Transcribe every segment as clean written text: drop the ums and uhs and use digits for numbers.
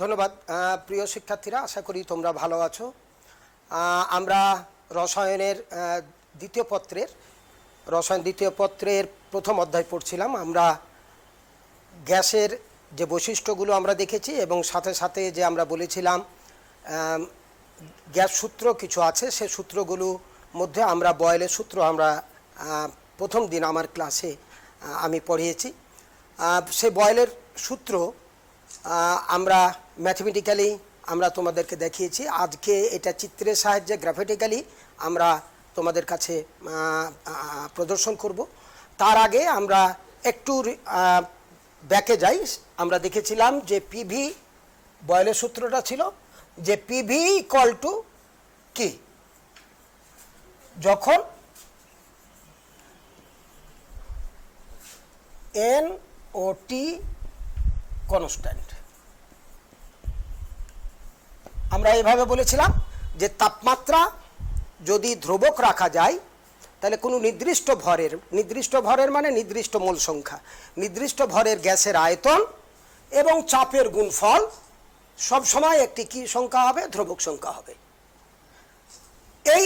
ধন্যবাদ। প্রিয় শিক্ষার্থীরা, আশা করি তোমরা ভালো আছো। আমরা রসায়নের দ্বিতীয় পত্রের প্রথম অধ্যায় পড়ছিলাম। আমরা গ্যাসের যে বৈশিষ্ট্যগুলো আমরা দেখেছি এবং সাথে সাথে যে আমরা বলেছিলাম গ্যাস সূত্র কিছু আছে, সে সূত্রগুলোর মধ্যে আমরা বয়েলের সূত্র আমরা প্রথম দিন আমার ক্লাসে আমি পড়িয়েছি। সে বয়েলের সূত্র আমরা ম্যাথমেটিক্যালি আমরা তোমাদেরকে দেখিয়েছি। আজকে এটা চিত্রের সাহায্যে গ্রাফিক্যালি আমরা তোমাদের কাছে প্রদর্শন করব। তার আগে আমরা একটু ব্যাকে যাই। আমরা দেখেছিলাম যে পিভি বয়েলের সূত্রটা ছিল যে পিভি ইকুয়াল টু কি, যখন এন ও টি কনস্ট্যান্ট। আমরা এভাবে বলেছিলাম যে তাপমাত্রা যদি ধ্রুবক রাখা যায় তাহলে কোনো নির্দিষ্ট ভরের মানে নির্দিষ্ট মোল সংখ্যা, নির্দিষ্ট ভরের গ্যাসের আয়তন এবং চাপের গুণফল সব সময় একটি কি সংখ্যা হবে? ধ্রুবক সংখ্যা হবে। এই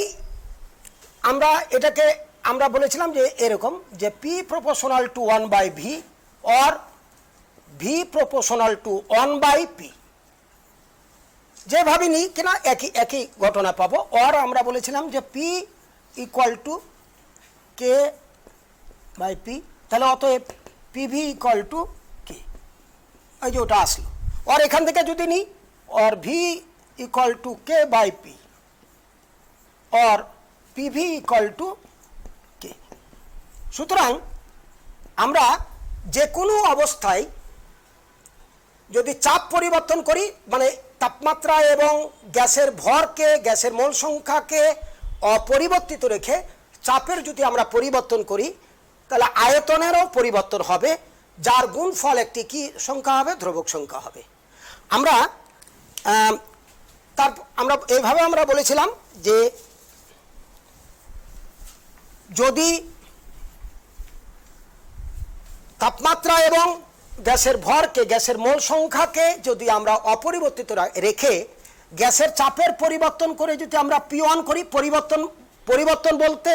এটাকে আমরা বলেছিলাম যে এরকম যে পি প্রপোর্শনাল টু 1/ভি অর ভি প্রপোর্শনাল টু 1/পি। যেভাবে নিই কিনা একই ঘটনা পাবো। অর আমরা বলেছিলাম যে P equal to K by P, তাহলে অতএব পিভি ইকুয়াল টু কে, এই যে ওটা আসলো। অর এখান থেকে যদি নিই or V equal to K by P or PV equal to K. সুতরাং আমরা যে কোনো অবস্থায় যদি চাপ পরিবর্তন করি, মানে তাপমাত্রা এবং গ্যাসের ভরকে, গ্যাসের মোল সংখ্যাকে অপরিবর্তিত রেখে চাপের যদি আমরা পরিবর্তন করি তাহলে আয়তনেরও পরিবর্তন হবে, যার গুণফল একটি কি সংখ্যা হবে? ধ্রুবক সংখ্যা হবে। আমরা এইভাবে আমরা বলেছিলাম যে যদি তাপমাত্রা এবং গ্যাসের ভরকে, গ্যাসের মোল সংখ্যাকে যদি আমরা অপরিবর্তিত রেখে গ্যাসের চাপের পরিবর্তন করে যদি আমরা P1 করি, পরিবর্তন বলতে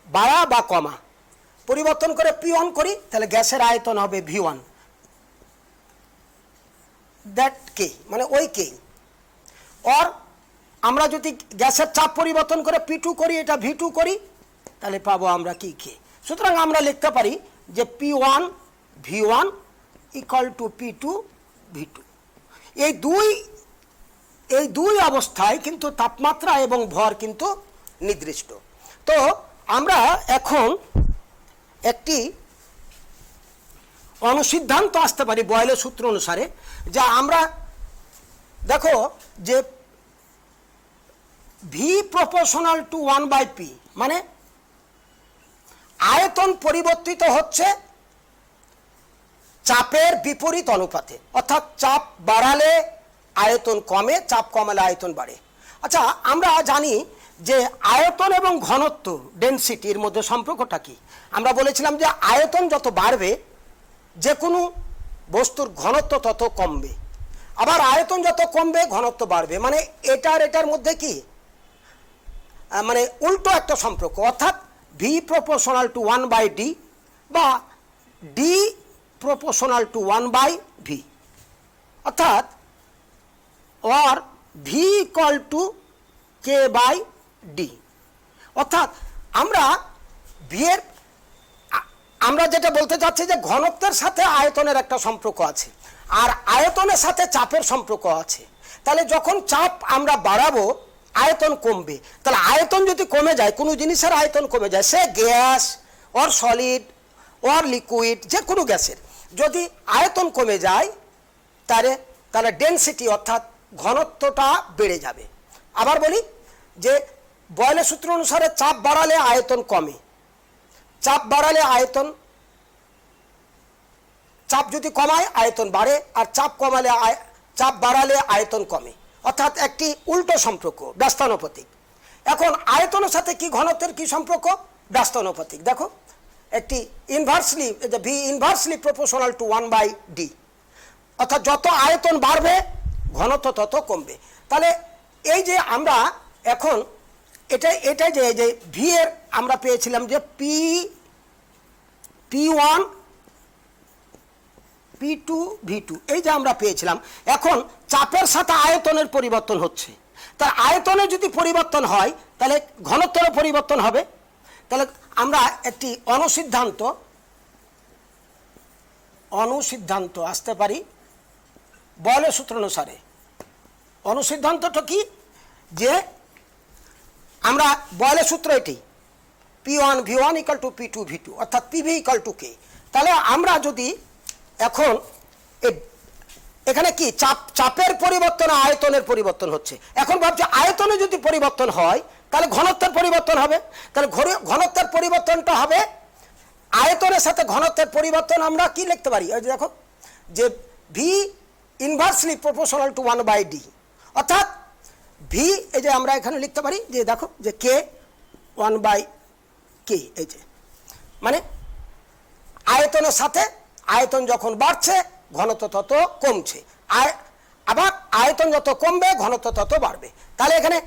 বাড়া বা কমা, পরিবর্তন করে P1 করি তাহলে গ্যাসের আয়তন হবে V1, দ্যাট কে মানে ওই কে। অর আমরা যদি গ্যাসের চাপ পরিবর্তন করে P2 করি, এটা V2 করি, তাহলে পাবো আমরা কি কে। সুতরাং আমরা লিখতে পারি যে P1 V1 equal two P2 V2। এই দুই অবস্থায় কিন্তু তাপমাত্রা এবং ভর কিন্তু নির্দিষ্ট। তো আমরা এখন একটি অনুসিদ্ধান্ত আসতে পারি বয়েলের সূত্র অনুসারে, যা আমরা দেখো যে ভি প্রপোর্শনাল টু 1/পি, মানে আয়তন পরিবর্তিত হচ্ছে চাপের বিপরীত অনুপাতে, অর্থাৎ চাপ বাড়ালে আয়তন কমে, চাপ কমালে আয়তন বাড়ে। আচ্ছা, আমরা জানি যে আয়তন এবং ঘনত্ব, ডেনসিটির মধ্যে সম্পর্কটা কি। আমরা বলেছিলাম যে আয়তন যত বাড়বে যে কোনো বস্তুর ঘনত্ব তত কমবে, আবার আয়তন যত কমবে ঘনত্ব বাড়বে, মানে এটার মধ্যে কি মানে উল্টো একটা সম্পর্ক, অর্থাৎ ভি প্রপোর্শনাল টু 1/ডি বা ডি প্রপোর্শনাল টু 1/ভি, অর্থাৎ or V equal to K by D. অর্থাৎ আমরা যেটা বলতে চাচ্ছি যে ঘনত্বের সাথে আয়তনের একটা সম্পর্ক আছে আর আয়তনের সাথে চাপের সম্পর্ক আছে। তাহলে যখন চাপ আমরা বাড়াবো আয়তন কমবে, তাহলে আয়তন যদি কমে যায়, কোনো জিনিসের আয়তন কমে যায়, সে gas or solid or liquid, যে কোনো গ্যাসের যদি আয়তন কমে যায় তাহলে ডেনসিটি অর্থাৎ ঘনত্বটা বেড়ে যাবে। আবার বলি যে বয়েলের সূত্র অনুসারে চাপ বাড়ালে আয়তন কমে, চাপ যদি কমায় আয়তন বাড়ে, আর চাপ বাড়ালে আয়তন কমে, অর্থাৎ একটি উল্টো সম্পর্ক, ব্যস্তানুপাতিক। এখন আয়তনের সাথে কি ঘনত্বের কি সম্পর্ক? ব্যস্তানুপাতিক। দেখো একটি ভি ইনভার্সলি প্রপোর্শনাল টু 1/ডি, অর্থাৎ যত আয়তন বাড়বে ঘনত্ব তত কমবে। তাহলে এই যে আমরা এখন এটা যে ভি এর আমরা পেয়েছিলাম যে P1 P2 V2 এই যে আমরা পেয়েছিলাম। এখন চাপের সাথে আয়তনের পরিবর্তন হচ্ছে, তার আয়তনে যদি পরিবর্তন হয় তাহলে ঘনত্বেরও পরিবর্তন হবে। তাহলে আমরা একটি অনুসিদ্ধান্ত আসতে পারি বয়লের সূত্র অনুসারে। অনুসিদ্ধান্তটা কি, যে আমরা বয়লের সূত্র এটি P1 V1 = P2 V2 অর্থাৎ PV = K। তাহলে আমরা যদি এখন এখানে কি চাপের পরিবর্তন আয়তনের পরিবর্তন হচ্ছে, এখন ভাবছি আয়তনে যদি পরিবর্তন হয় তাহলে ঘনত্বের পরিবর্তন হবে। তাহলে ঘনত্বের পরিবর্তনটা হবে আয়তনের সাথে ঘনত্বের পরিবর্তন। আমরা কি লিখতে পারি, ওই যে দেখো যে V inversely proportional to 1/d, অর্থাৎ V এই যে আমরা এখানে লিখতে পারি যে দেখো যে K 1/K, এই যে মানে আয়তনের সাথে আয়তন যখন বাড়ছে ঘনত্ব তত কমছে, আবার আয়তন যত কমবে ঘনত্ব তত বাড়বে। তাহলে এখানে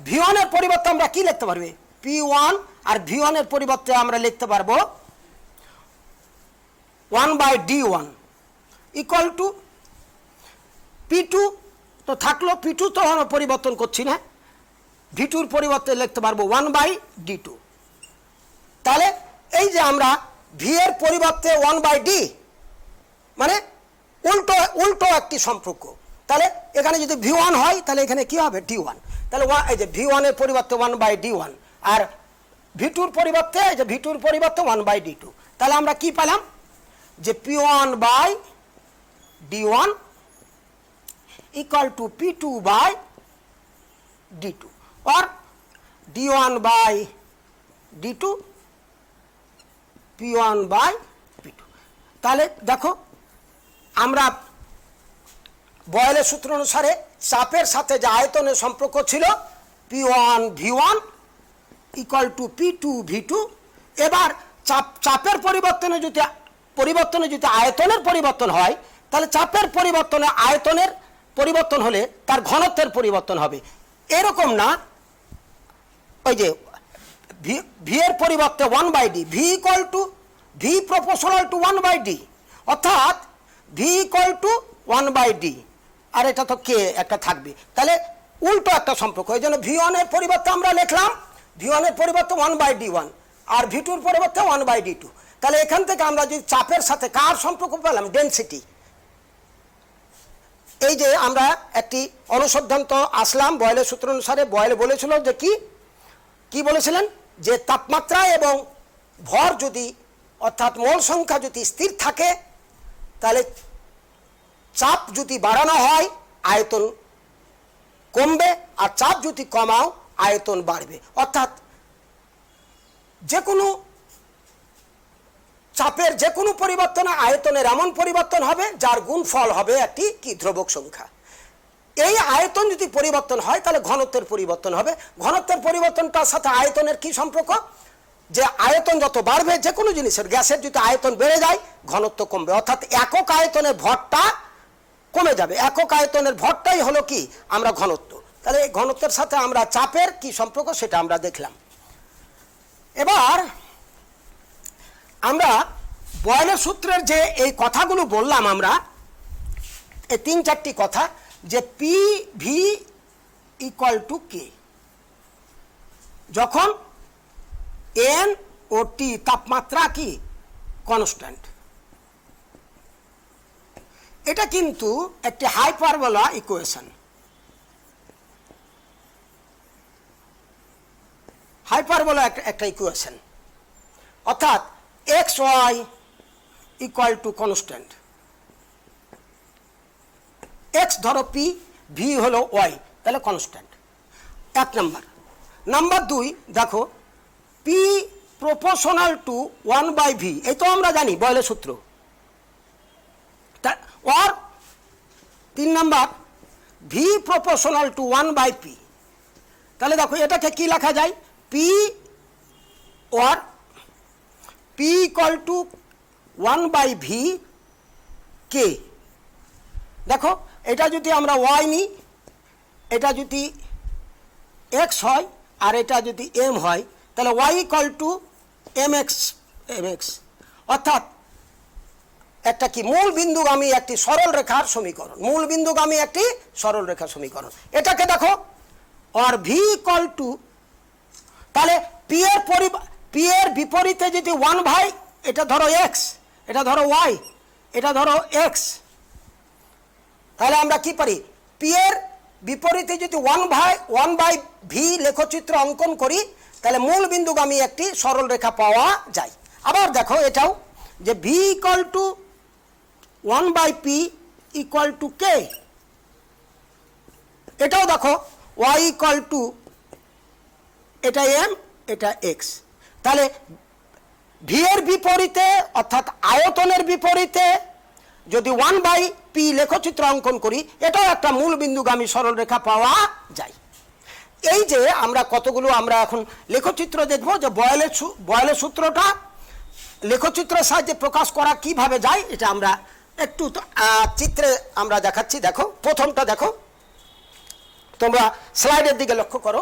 V1 এর পরিবর্তে আমরা কি লিখতে পারবে P1, আর V1 এর পরিবর্তে আমরা লিখতে পারবো 1/d1 = P2 তো থাকলো, P2 তো আমরা পরিবর্তন করছি না, V2 এর পরিবর্তে লিখতে পারবো 1/d2। তাহলে এই যে আমরা V এর পরিবর্তে 1/d মানে উল্টো একটি সম্পর্ক। তাহলে এখানে যদি V1 হয় তাহলে এখানে কি হবে D1। তাহলে এই যে V1 এর পরিবর্তে 1/d1 আর V2 এর পরিবর্তে এই যে V2 এর পরিবর্তে 1/d2। তাহলে আমরা কি পেলাম যে P1/d1 = P2/d2 or D1/d2 P1/P2। তাহলে দেখো আমরা বয়লের সূত্র অনুসারে চাপের সাথে যে আয়তনের সম্পর্ক ছিল P1 V1 = P2 V2। এবার চাপের পরিবর্তনে যদি আয়তনের পরিবর্তন হয় তাহলে চাপের পরিবর্তনে আয়তনের পরিবর্তন হলে তার ঘনত্বের পরিবর্তন হবে। এরকম না, ওই যে V এর পরিবর্তে 1/d, V proportional to 1/d, অর্থাৎ V = 1/d, আর এটা তো K একটা থাকবে। তাহলে উল্টো একটা সম্পর্ক, এই জন্য V1 এর পরিবর্তে আমরা লিখলাম V1 এর পরিবর্তে 1/d1 আর V2 এর পরিবর্তে 1/d2। তাহলে এখান থেকে আমরা যদি চাপের সাথে কার সম্পর্ক পেলাম, ডেনসিটি। এই যে আমরা একটি অনুসিদ্ধান্ত আসলাম বয়লের সূত্র অনুসারে। বয়েল বলেছিল যে কি বলেছিলেন, যে তাপমাত্রা এবং ভর যদি অর্থাৎ মোল সংখ্যা যদি স্থির থাকে তাহলে চাপ যদি বাড়ানো হয় আয়তন কমবে, আর চাপ যদি কমাও আয়তন বাড়বে। অর্থাৎ যে কোনো চাপের যে কোনো পরিবর্তনে আয়তনের এমন পরিবর্তন হবে যার গুণফল হবে একটি কি ধ্রুবক সংখ্যা। এই আয়তন যদি পরিবর্তন হয় তাহলে ঘনত্বের পরিবর্তন হবে। ঘনত্বের পরিবর্তনটার সাথে আয়তনের কি সম্পর্ক, যে আয়তন যত বাড়বে যে কোনো জিনিসের, গ্যাসের যদি আয়তন বেড়ে যায় ঘনত্ব কমবে, অর্থাৎ একক আয়তনের ভরটা কমে যাবে। একক আয়তনের ভরটাই হলো কি আমরা ঘনত্ব। তাহলে এই ঘনত্বের সাথে আমরা চাপের কি সম্পর্ক সেটা আমরা দেখলাম। এবার আমরা বয়লের সূত্রের যে এই কথাগুলো বললাম, আমরা এই 3-4টি কথা, যে PV = K যখন N ও T তাপমাত্রা কি কনস্ট্যান্ট। এটা কিন্তু একটি হাইপারবোলা ইকুয়েশন। হাইপারবোলা একটা ইকুয়েশন, অর্থাৎ xy = কনস্ট্যান্ট। x ধরো P, V হলো y, তাহলে কনস্ট্যান্ট। 1 নম্বর। নাম্বার 2 দেখো P proportional to 1/V, এই তো আমরা জানি বয়লের সূত্র। और 3 নম্বর V proportional to 1/P। তাহলে দেখো এটাকে কি লেখা যায়, P = 1/V K। দেখো এটা যদি আমরা ওয়াই নিই, এটা যদি এক্স হয় আর এটা যদি এম হয়, তাহলে Y equal to M X, অর্থাৎ একটা কি মূল বিন্দুগামী একটি সরল রেখার সমীকরণ, মূল বিন্দুগামী একটি সরল রেখার সমীকরণ। এটাকে দেখো, আর ভি ইকুয়াল টু, তাহলে পি এর বিপরীতে যদি 1 এটা ধরো এক্স, এটা ধরো ওয়াই, এটা ধরো এক্স, তাহলে আমরা কি পারি, পি এর বিপরীতে যদি 1/v লেখচিত্র অঙ্কন করি, তাহলে মূল বিন্দুগামী একটি সরল রেখা পাওয়া যায়। আবার দেখো এটাও, যে v equal to 1/p equal to K, এটাও দেখো y ইকুয়াল টু, এটা m, এটা x, তাহলে v এর বিপরীতে অর্থাৎ আয়তনের বিপরীতে যদি 1/p লেখচিত্র অঙ্কন করি, এটাও একটা মূল বিন্দুগামী সরল রেখা পাওয়া যায়। এই যে আমরা কতগুলো আমরা এখন লেখচিত্র দেখব, যে বয়েলের সূত্রটা লেখচিত্রের সাহায্যে প্রকাশ করা কিভাবে যায়, এটা আমরা একটু চিত্রে আমরা দেখাচ্ছি। দেখো প্রথমটা দেখো, তোমরা স্লাইডের দিকে লক্ষ্য করো।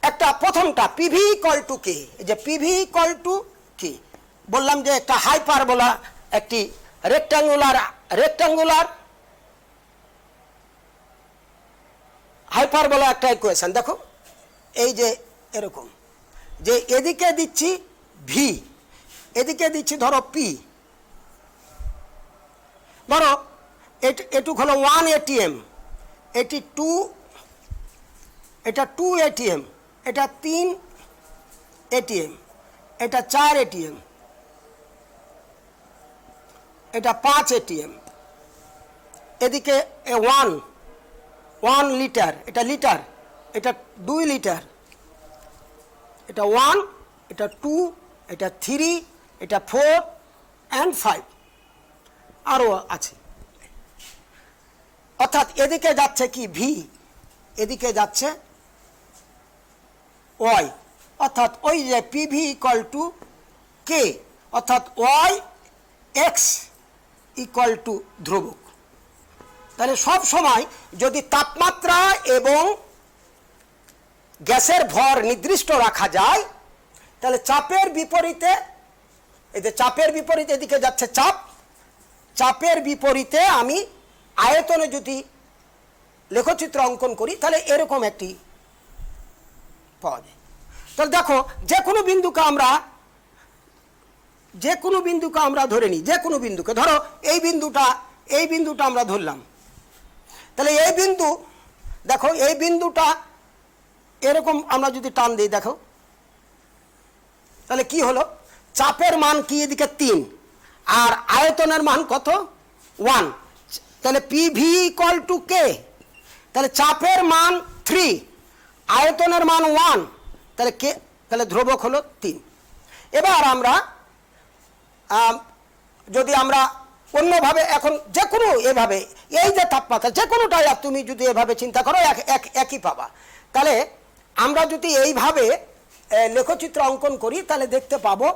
একটা প্রথমটা পিভি ইকুয়াল টু কে, এই যে পিভি ইকুয়াল টু কি বললাম, যে একটা হাইপারবোলা, একটি রেক্ট্যাঙ্গুলার হাইপারবোলা একটা ইকুয়েশন। দেখো এই যে এরকম, যে এদিকে দিচ্ছি ভি, এদিকে দিচ্ছি ধরো পি, ধরো এটুক হলো 1 ATM, এটি 2, এটা 2 ATM, এটা 3 ATM, এটা 4 ATM, এটা 5 ATM, এদিকে 1 লিটার, এটা লিটার, এটা 2 লিটার, এটা 1, এটা 2, এটা 3, এটা 4 and 5, আরও আছে। অর্থাৎ এদিকে যাচ্ছে কি ভি, এদিকে যাচ্ছে ওয়াই, অর্থাৎ ওই যে পিভি ইকুয়াল টু কে, অর্থাৎ ওয়াই এক্স ইকুয়াল টু ধ্রুবক। তাহলে সব সময় যদি তাপমাত্রা এবং গ্যাসের ভর নির্দিষ্ট রাখা যায়, তাহলে চাপের বিপরীতে, এই যে চাপের বিপরীতে এদিকে যাচ্ছে চাপ, চাপের বিপরীতে আমি আয়তনে যদি লেখচিত্র অঙ্কন করি, তাহলে এরকম একটি পাওয়া যায়। তাহলে দেখো যে কোনো বিন্দুকে আমরা ধরে নিই, যে কোনো বিন্দুকে ধরো এই বিন্দুটা আমরা ধরলাম, তাহলে এই বিন্দু, দেখো এই বিন্দুটা এরকম আমরা যদি টান দিই, দেখো তাহলে কি হলো, চাপের মান কি এদিকে 3 আর আয়তনের মান কত 1, তাহলে পিভি ইকুয়াল টু কে, তাহলে চাপের মান 3, আয়তনের মান 1, তাহলে কে, তাহলে ধ্রুবক হলো 3। এবার আমরা যদি আমরা অন্যভাবে, এখন যে কোনো এভাবে, এই যে তাপমাত্রা যে কোনোটাই তুমি যদি এভাবে চিন্তা করো একই পাবা। তাহলে আমরা যদি এইভাবে লেখচিত্র অঙ্কন করি, তাহলে দেখতে পাবো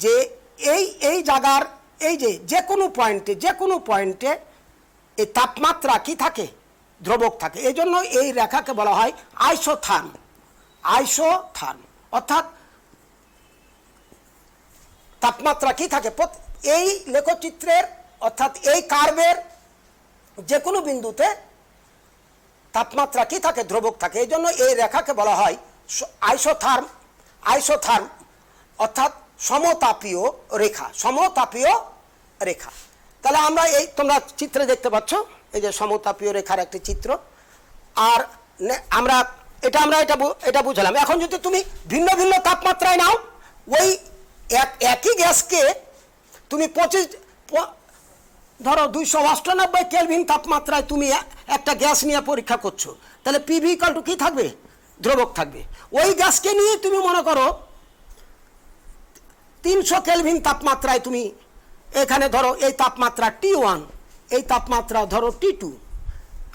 যে এই জায়গার এই যে কোনো পয়েন্টে এই তাপমাত্রা কি থাকে, ধ্রুবক থাকে। এই জন্য এই রেখাকে বলা হয় আইসোথার্ম, অর্থাৎ তাপমাত্রা কি থাকে এই লেখচিত্রের, অর্থাৎ এই কার্ভের যে কোনো বিন্দুতে তাপমাত্রা কি থাকে, ধ্রুবক থাকে। এই জন্য এই রেখাকে বলা হয় আইসোথার্ম, অর্থাৎ সমতাপীয় রেখা। তাহলে আমরা এই তোমরা চিত্রে দেখতে পাচ্ছ, এই যে সমতাপীয় রেখার একটি চিত্র। আর আমরা এটা বুঝলাম। এখন যদি তুমি ভিন্ন ভিন্ন তাপমাত্রায় নাও, ওই একই গ্যাসকে তুমি ধরো 298 কেলভিন তাপমাত্রায় তুমি একটা গ্যাস নিয়ে পরীক্ষা করছো, তাহলে পিভি ইকুয়াল টু কি থাকবে, ধ্রুবক থাকবে। ওই গ্যাসকে নিয়ে তুমি মনে করো 300 কেলভিন তাপমাত্রায় তুমি এখানে ধরো এই তাপমাত্রা T1, এই তাপমাত্রা ধরো T2,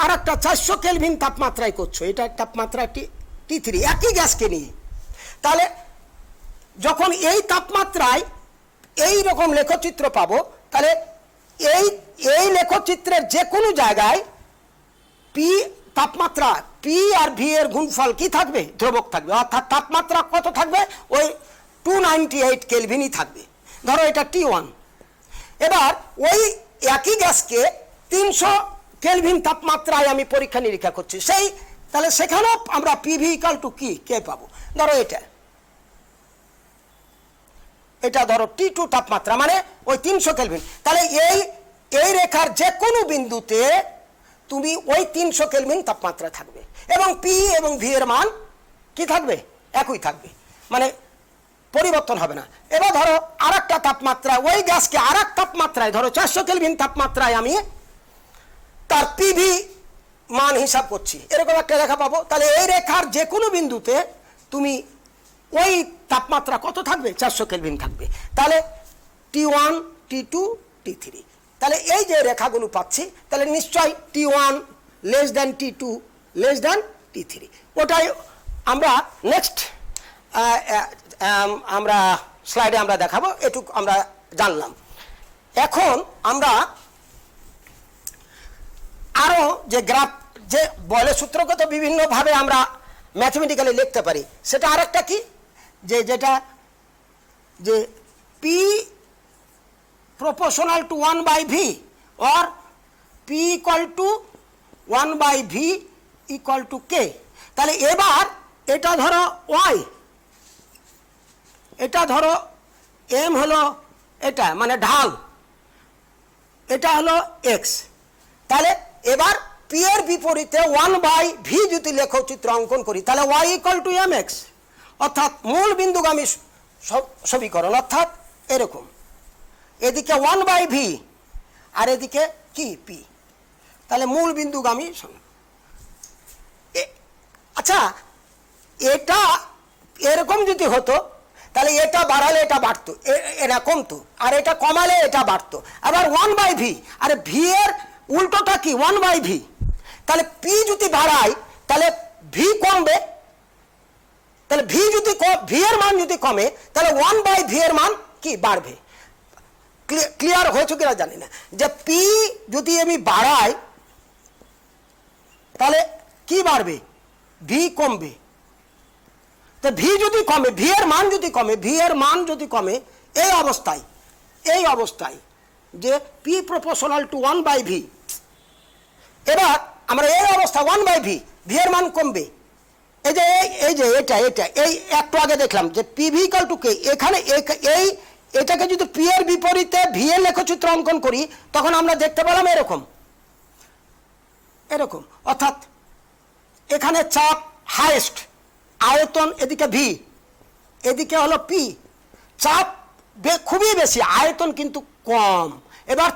আর একটা 400 কেলভিন তাপমাত্রায় করছো, এটা তাপমাত্রা T3, একই গ্যাসকে নিয়ে। তাহলে যখন এই তাপমাত্রায় এই রকম লেখচিত্র পাবো, তাহলে এই এই লেখচিত্রের যে কোনো জায়গায় পি তাপমাত্রা পি আর ভি এর গুণফল কি থাকবে? ধ্রুবক থাকবে, অর্থাৎ তাপমাত্রা কত থাকবে? ওই 298 কেলভিনই থাকবে। ধরো এটা T1। এবার ওই একই গ্যাসকে 300 কেলভিন তাপমাত্রায় আমি পরীক্ষা নিরীক্ষা করছি, সেই তাহলে সেখানেও আমরা পিভি ইকুয়াল টু কি কে পাবো? ধরো এটা ধরো T2 তাপমাত্রা, মানে ওই 300 কেলভিন। তাহলে এই রেখার যে কোনো বিন্দুতে তুমি ওই 300 কেলভিন তাপমাত্রা থাকবে, এবং পি এবং ভি এর মান কি থাকবে? একই থাকবে, মানে পরিবর্তন হবে না। এবার ধরো আর একটা তাপমাত্রা, ওই গ্যাসকে আর এক তাপমাত্রায়, ধরো 400 কেলভিন তাপমাত্রায় আমি তার পিভি মান হিসাব করছি, এরকম একটা রেখা পাবো। তাহলে এই রেখার যে কোনো বিন্দুতে তুমি ওই তাপমাত্রা কত থাকবে? 400 কেলভিন থাকবে। তাহলে T1, T2, T3। তাহলে এই যে রেখাগুলো পাচ্ছি, তাহলে নিশ্চয়ই T1 less than T2 less than T3। ওটাই আমরা নেক্সট আমরা স্লাইডে আমরা দেখাবো, এটুকু আমরা জানলাম। এখন আমরা আরো যে গ্রাফ, যে বয়লের সূত্রকে তো বিভিন্নভাবে আমরা ম্যাথমেটিক্যালি লিখতে পারি, সেটা আরেকটা কি, যেটা যে P proportional to 1/v or p equal to 1/v equal to k। তাহলে এবার এটা ধরো y, এটা ধরো m হলো এটা মানে ঢাল, এটা হলো x। তাহলে এবার p এর বিপরীতে 1/v যদি লেখচিত্র অঙ্কন করি, তাহলে y equal to mx, অর্থাৎ মূল বিন্দুগামী সমীকরণ, অর্থাৎ এরকম, এদিকে 1/v আর এদিকে কি p, তাহলে মূল বিন্দুগামী। আচ্ছা, এটা এরকম যদি হতো, তাহলে এটা বাড়ালে এটা বাড়তো, এটা কমতো, আর এটা কমালে এটা বাড়তো। আবার 1/v, আর ভি এর উল্টোটা কি? 1/v। তাহলে p যদি বাড়ায় তাহলে v কমবে, তাহলে ভি এর মান যদি কমে, তাহলে 1/v এর মান কি বাড়বে। ক্লিয়ার হয়েছে কিনা জানি না, যে পি যদি আমি বাড়াই তাহলে কি বাড়বে? ভি কমবে। তো ভি যদি কমে, ভি এর মান যদি কমে, ভি এর মান যদি কমে, এই অবস্থায় যে পি প্রপোর্শনাল টু 1/v, এবার আমরা এই অবস্থা 1/v, ভি এর মান কমবে। এই যে এটা এই একটু আগে দেখলাম যে পিভি ইকুয়াল টু কে, এখানে এটাকে যদি পি এর বিপরীতে ভি এর লেখচিত্র অঙ্কন করি, তখন আমরা দেখতে পেলাম এরকম, অর্থাৎ এখানে চাপ হাইয়েস্ট, আয়তন এদিকে ভি, এদিকে হলো পি, চাপ খুবই বেশি, আয়তন কিন্তু কম। এবার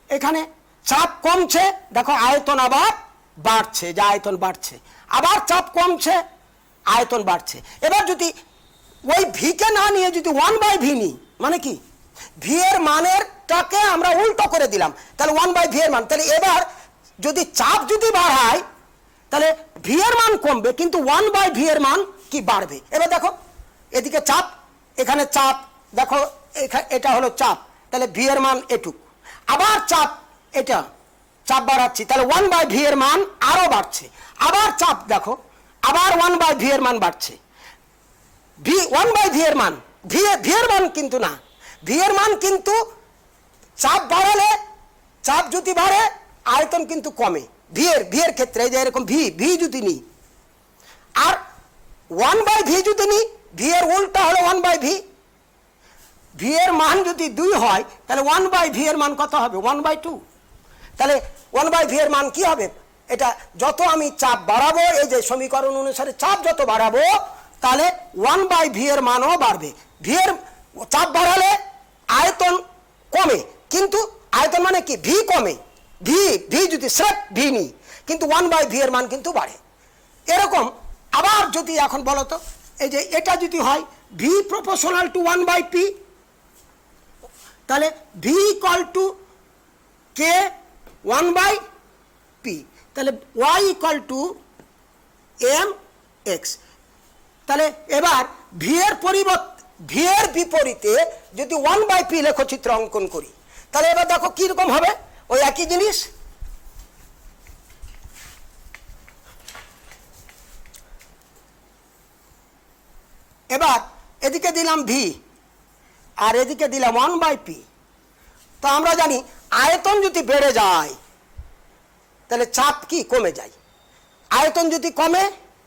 এখানে চাপ কমছে, দেখো আয়তন আবার বাড়ছে, যে আয়তন বাড়ছে, আবার চাপ কমছে, আয়তন বাড়ছে। এবার যদি ওই ভিকে না নিয়ে যদি 1/v নিই, মানে কি ভি এর মানেরটাকে আমরা উল্টো করে দিলাম, তাহলে 1/v এর মান। তাহলে এবার যদি চাপ যদি বাড়ায়, তাহলে ভি এর মান কমবে, কিন্তু 1/v এর মান কি বাড়বে। এবার দেখো এদিকে চাপ, এখানে চাপ, দেখো এটা হলো চাপ, তাহলে ভি এর মান এটুক, আবার এটা চাপ বাড়াচ্ছি, তাহলে 1/v এর মান আরো বাড়ছে, আবার চাপ দেখো, আবার 1/v এর মান বাড়ছে। 1/v এর মান, ভি এর মান কিন্তু না, ভি এর মান কিন্তু চাপ বাড়ালে, চাপ যদি বাড়ে আয়তন কিন্তু কমে ভি এর ক্ষেত্রে। এই যে এরকম ভি যদি নিই, আর 1/v যদি নিই, ভি এর উল্টা হলো 1/v। ভি এর মান যদি 2 হয়, তাহলে 1/v এর মান কত হবে? 1/2। তাহলে 1/v এর মান কি হবে? এটা যত আমি চাপ বাড়াবো, এই যে সমীকরণ অনুসারে চাপ যত বাড়াবো, তাহলে 1/v এর মানও বাড়বে। ভি এর চাপ বাড়ালে আয়তন কমে, কিন্তু আয়তন মানে কি ভি কমে, ভি যদি স্রেফ ভি নিই, কিন্তু 1/v এর মান কিন্তু বাড়ে। এরকম আবার যদি এখন বলো তো, এই যে এটা যদি হয় ভি প্রপোর্শনাল টু 1/p, তাহলে V equal to K 1/p, তাহলে y equal to M X. তাহলে এবার ভি এর বিপরীতে যদি 1/p লেখচিত্র অঙ্কন করি, তাহলে এবার দেখো কিরকম হবে, ওই একই জিনিস। এবার এদিকে দিলাম ভি আর এদিকে দিলাম 1/p। তো আমরা জানি আয়তন যদি বেড়ে যায় তাহলে চাপ কি কমে যায়, আয়তন যদি কমে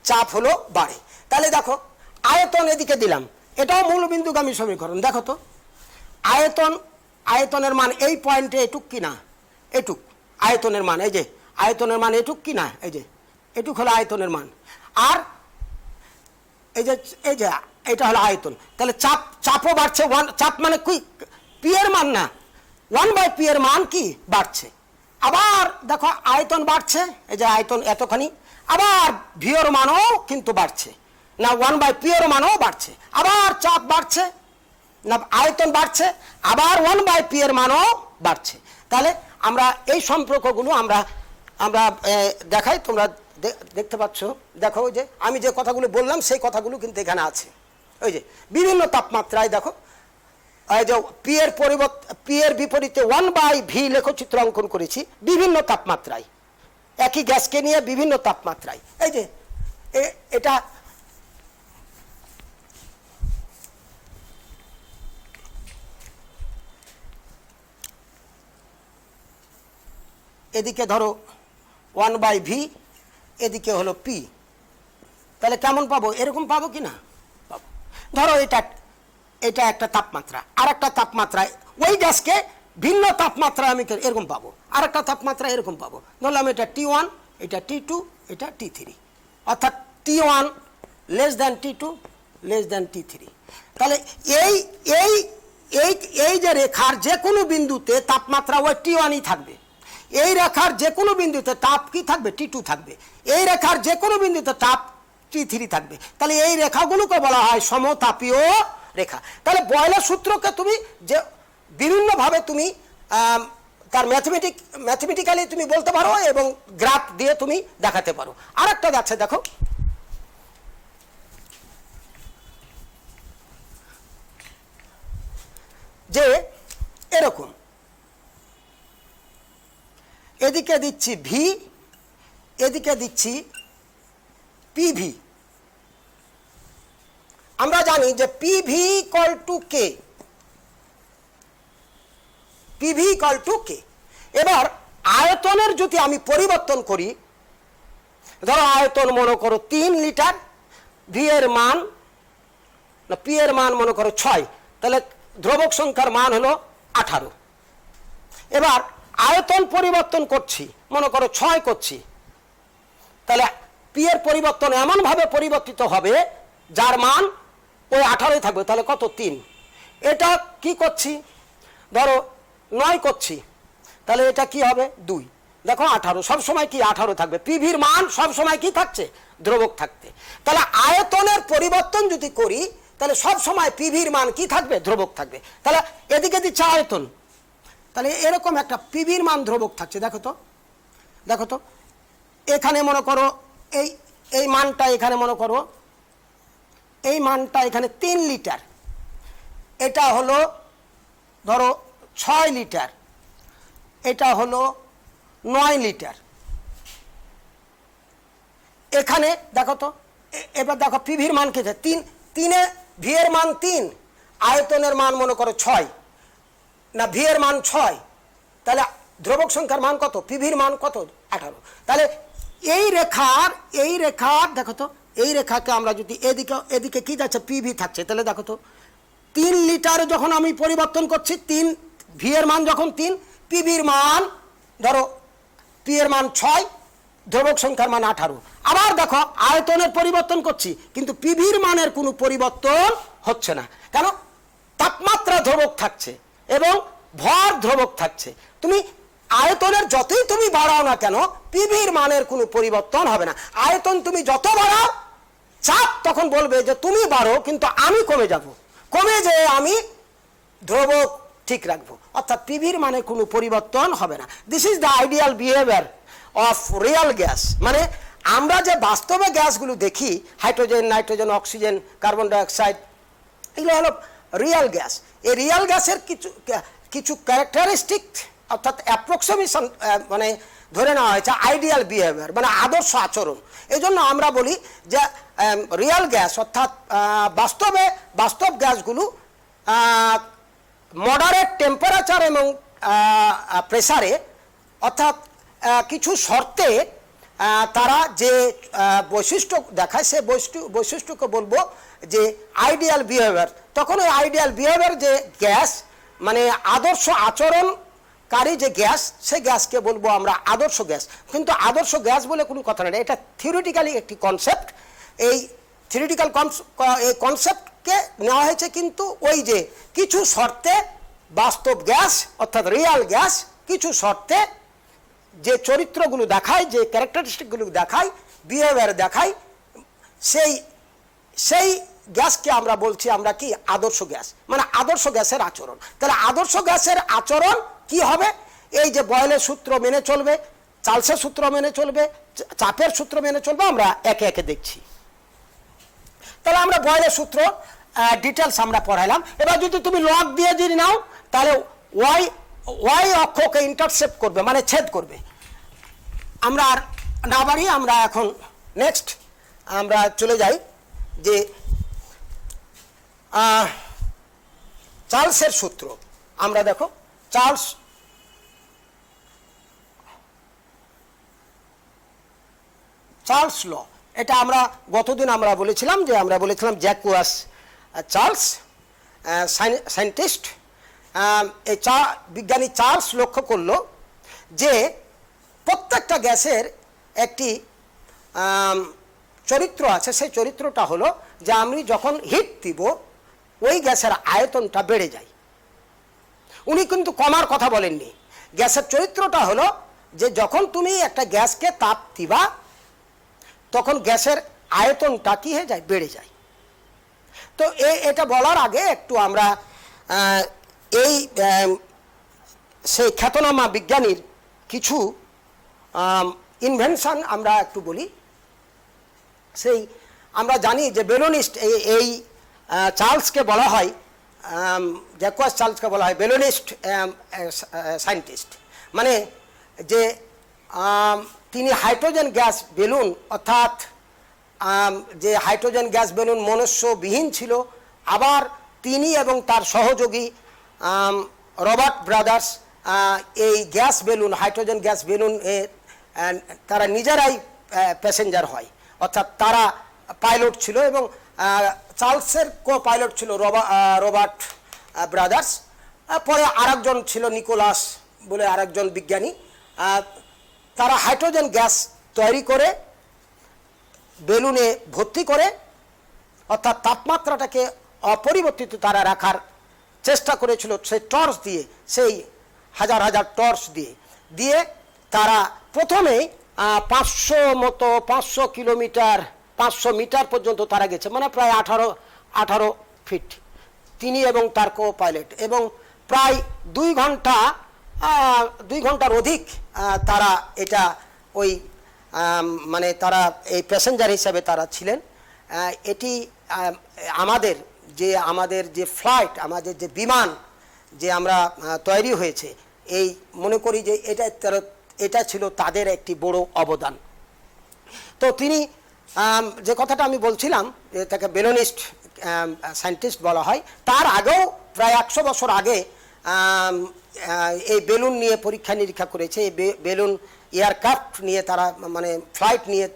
চাপ হলো বাড়ে। তাহলে দেখো আয়তন এদিকে দিলাম, এটাও মূলবিন্দুগামী সমীকরণ। দেখো তো আয়তন, আয়তনের মান এই পয়েন্টে এটুক কি না, এটুক আয়তনের মান, এই যে আয়তনের মান এটুক কি না, এই যে এটুক হলো আয়তনের মান। আর এই যে এটা হলো আয়তন, তাহলে চাপও বাড়ছে। চাপ মানে কি, পি এর মান না, 1/p এর মান কি বাড়ছে। আবার দেখো আয়তন বাড়ছে, এই যে আয়তন এতখানি, আবার ভি এর মানও কিন্তু বাড়ছে না, 1/p এর মানও বাড়ছে। আবার চাপ বাড়ছে না, আয়তন বাড়ছে, আবার 1/p এর মানও বাড়ছে। তাহলে আমরা এই সম্পর্কগুলো আমরা দেখাই, তোমরা দেখতে পাচ্ছ। দেখো ওই যে আমি যে কথাগুলো বললাম সেই কথাগুলো কিন্তু এখানে আছে। ওই যে বিভিন্ন তাপমাত্রায় দেখো, এই যে পি এর বিপরীতে 1/v লেখচিত্র অঙ্কন করেছি বিভিন্ন তাপমাত্রায়, একই গ্যাসকে নিয়ে বিভিন্ন তাপমাত্রায়। এই যে এটা এদিকে ধরো 1/v, এদিকে হলো p, তাহলে কেমন পাবো, এরকম পাবো কি না পাবো। ধরো এটা একটা তাপমাত্রা, আর একটা তাপমাত্রায় ওই গ্যাসকে ভিন্ন তাপমাত্রায় আমি এরকম পাবো, আর একটা তাপমাত্রা এরকম পাবো। ধরলাম এটা T1, এটা T2, এটা T3, অর্থাৎ T1 less than T2 less than T3। তাহলে এই এই এই এই যে রেখার যে কোনো বিন্দুতে তাপমাত্রা ওই T1ই থাকবে, এই রেখার যে কোনো বিন্দুতে তাপ কি থাকবে, T2 থাকবে, এই রেখার যে কোনো বিন্দুতে তাপ T3 থাকবে। তাহলে এই রেখাগুলোকে বলা হয় সমতাপীয় রেখা। তাহলে বয়লের সূত্রকে তুমি যে বিভিন্নভাবে তুমি তার ম্যাথমেটিক্যালি তুমি বলতে পারো এবং গ্রাফ দিয়ে তুমি দেখাতে পারো। আর একটা যাচ্ছে দেখো, যে এরকম এদিকে দিচ্ছি ভি, এদিকে দিচ্ছি পিভি। আমরা জানি যে PV equal to K, PV equal to K. এবার আয়তনের যদি আমি পরিবর্তন করি, ধরো আয়তন মনে করো 3 লিটার, ভি এর মান না পি এর মান মনে করো 6, তাহলে ধ্রুবক সংখ্যার মান হলো 18। এবার আয়তন পরিবর্তন করছি, মনে করো 6 করছি, তাহলে পি এর পরিবর্তন এমনভাবে পরিবর্তিত হবে যার মান ওই 18 থাকবে, তাহলে কত 3। এটা কি করছি, ধরো 9 করছি, তাহলে এটা কি হবে 2। দেখো 18 সবসময় কি 18 থাকবে, পিভির মান সবসময় কি থাকছে, ধ্রুবক থাকতে। তাহলে আয়তনের পরিবর্তন যদি করি তাহলে সবসময় পিভির মান কি থাকবে, ধ্রুবক থাকবে। তাহলে এদিকে দিচ্ছে আয়তন, তাহলে এরকম একটা পিভির মান ধ্রুবক থাকছে। দেখো তো, দেখো তো এখানে মনে করো এই মানটা, এখানে মনে করো এই মানটা এখানে 3 লিটার, এটা হলো ধরো 6 লিটার, এটা হলো 9 লিটার। এখানে দেখো তো, এবার দেখো পিভির মান কি, 3 ভি এর মান 3, আয়তনের মান মনে করো 6 না, ভি এর মান 6, তাহলে ধ্রুবক সংখ্যার মান কত, পিভির মান কত 18। তাহলে এই রেখার দেখো তো, এই রেখাকে আমরা যদি এদিকে কি যাচ্ছে, পিভি থাকছে, তাহলে দেখো তো 3 লিটার যখন আমি পরিবর্তন করছি, 3 ভি এর মান যখন 3, পিভির মান ধরো পি এর মান 6, ধ্রুবক সংখ্যার মান 18। আবার দেখো আয়তনের পরিবর্তন করছি, কিন্তু পিভির মানের কোনো পরিবর্তন হচ্ছে না, কেন, তাপমাত্রা ধ্রুবক থাকছে এবং ভর ধ্রুবক থাকছে। তুমি আয়তনের যতই তুমি বাড়াও না কেন, পিভির মানের কোনো পরিবর্তন হবে না। আয়তন তুমি যত বাড়াও, চাপ তখন বলবে যে তুমি বাড়ো কিন্তু আমি কমে যাব, কমে যে আমি ধ্রুবক ঠিক রাখবো, অর্থাৎ পিভির মানে কোনো পরিবর্তন হবে না। This is the ideal behaviour of Real gas. মানে আমরা যে বাস্তবে গ্যাসগুলো দেখি, hydrogen, nitrogen, oxygen, carbon dioxide, এগুলো হলো রিয়াল গ্যাস। এই রিয়াল গ্যাসের কিছু ক্যারেক্টারিস্টিক অর্থাৎ অ্যাপ্রক্সিমেশন মানে ধরে নেওয়া হয়েছে আইডিয়াল বিহেভিয়ার মানে আদর্শ আচরণ। এই জন্য আমরা বলি যে রিয়েল গ্যাস অর্থাৎ বাস্তব গ্যাসগুলো মডারেট টেম্পারেচার এবং প্রেসারে অর্থাৎ কিছু শর্তে তারা যে বৈশিষ্ট্য দেখায় সে বৈশিষ্ট্যকে বলবো যে আইডিয়াল বিহেভিয়ার। তখন ওই আইডিয়াল বিহেভিয়ার যে গ্যাস মানে আদর্শ আচরণকারী যে গ্যাস সেই গ্যাসকে বলবো আমরা আদর্শ গ্যাস। কিন্তু আদর্শ গ্যাস বলে কোনো কথা নেই, এটা থিওরিটিক্যালি একটি কনসেপ্ট। এই থিওরিটিক্যাল এই কনসেপ্টকে নেওয়া হয়েছে কিন্তু ওই যে কিছু শর্তে বাস্তব গ্যাস অর্থাৎ রিয়াল গ্যাস কিছু শর্তে যে চরিত্রগুলো দেখায় যে ক্যারেক্টারিস্টিকগুলো দেখায় বিহেভিয়ার দেখায় সেই গ্যাসকে আমরা বলছি আমরা কি আদর্শ গ্যাস মানে আদর্শ গ্যাসের আচরণ। তাহলে আদর্শ গ্যাসের আচরণ কি হবে? এই যে বয়েলের সূত্র মেনে চলবে, চার্লসের সূত্র মেনে চলবে, চাপের সূত্র মেনে চলবে, আমরা একে একে দেখছি। তাহলে আমরা বয়েলের সূত্র ডিটেলস আমরা পড়াইলাম। এবার যদি তুমি লগ দিয়ে যদি নাও তাহলে ওয়াই অক্ষকে ইন্টারসেপ্ট করবে মানে ছেদ করবে। আমরা আর না বাড়িয়ে আমরা এখন নেক্সট আমরা চলে যাই যে চার্লসের সূত্র। আমরা দেখো চার্লস ল, এটা আমরা গতদিন আমরা বলেছিলাম যে আমরা বলেছিলাম জ্যাকুয়াস চার্লস সায়েন্টিস্ট। এই বিজ্ঞানী চার্লস লক্ষ্য করলো যে প্রত্যেকটা গ্যাসের একটি চরিত্র আছে। সেই চরিত্রটা হলো যে আমি যখন হিট দিব ওই গ্যাসের আয়তনটা বেড়ে যায়। উনি কিন্তু কমার কথা বলেননি। গ্যাসের চরিত্রটা হলো যে যখন তুমি একটা গ্যাসকে তাপ দিবা তখন গ্যাসের আয়তনটা কি হয়ে যায়? বেড়ে যায়। তো এটা বলার আগে একটু আমরা এই সেই খ্যাতনামা বিজ্ঞানীর কিছু ইনভেনশন আমরা একটু বলি। সেই আমরা জানি যে বেলোনিস্ট এই চার্লসকে বলা হয় জ্যাকুয়াস চার্লসকে বলা হয় বেলোনিস্ট সায়েন্টিস্ট। মানে যে তিনি হাইড্রোজেন গ্যাস বেলুন অর্থাৎ যে হাইড্রোজেন গ্যাস বেলুন মনুষ্যবিহীন ছিল, আবার তিনি এবং তার সহযোগী রবার্ট ব্রাদার্স এই gas balloon hydrogen gas balloon তারা নিজেরাই প্যাসেঞ্জার হয় অর্থাৎ তারা পাইলট ছিল এবং চার্লসের কো পাইলট ছিল রবার্ট ব্রাদার্স। পরে আরেকজন ছিল নিকোলাস বলে আরেকজন বিজ্ঞানী। তারা হাইড্রোজেন গ্যাস তৈরি করে বেলুনে ভর্তি করে অর্থাৎ তাপমাত্রাটাকে অপরিবর্তিত তারা রাখার চেষ্টা করেছিল সেই টর্চ দিয়ে, সেই হাজার হাজার টর্চ দিয়ে তারা প্রথমে 500 কিলোমিটার 500 মিটার পর্যন্ত তারা গেছে, মানে প্রায় 18 ফিট তিনি এবং তার কো পাইলট, এবং প্রায় 2 ঘন্টার অধিক তারা এটা ওই মানে তারা এই প্যাসেঞ্জার হিসাবে তারা ছিলেন। এটি আমাদের যে ফ্লাইট আমাদের যে বিমান যে আমরা তৈরি হয়েছে এই মনে করি যে এটা ছিল তাদের একটি বড় অবদান। তো তিনি যে কথাটা আমি বলছিলাম যে তাকে বেলুনিস্ট সায়েন্টিস্ট বলা হয়, তার আগেও প্রায় 100 বছর আগে এই বেলুন নিয়ে পরীক্ষা নিরীক্ষা করেছে। এই বেলুন এয়ারক্রাফট নিয়ে তারা মানে ফ্লাইট নিয়ে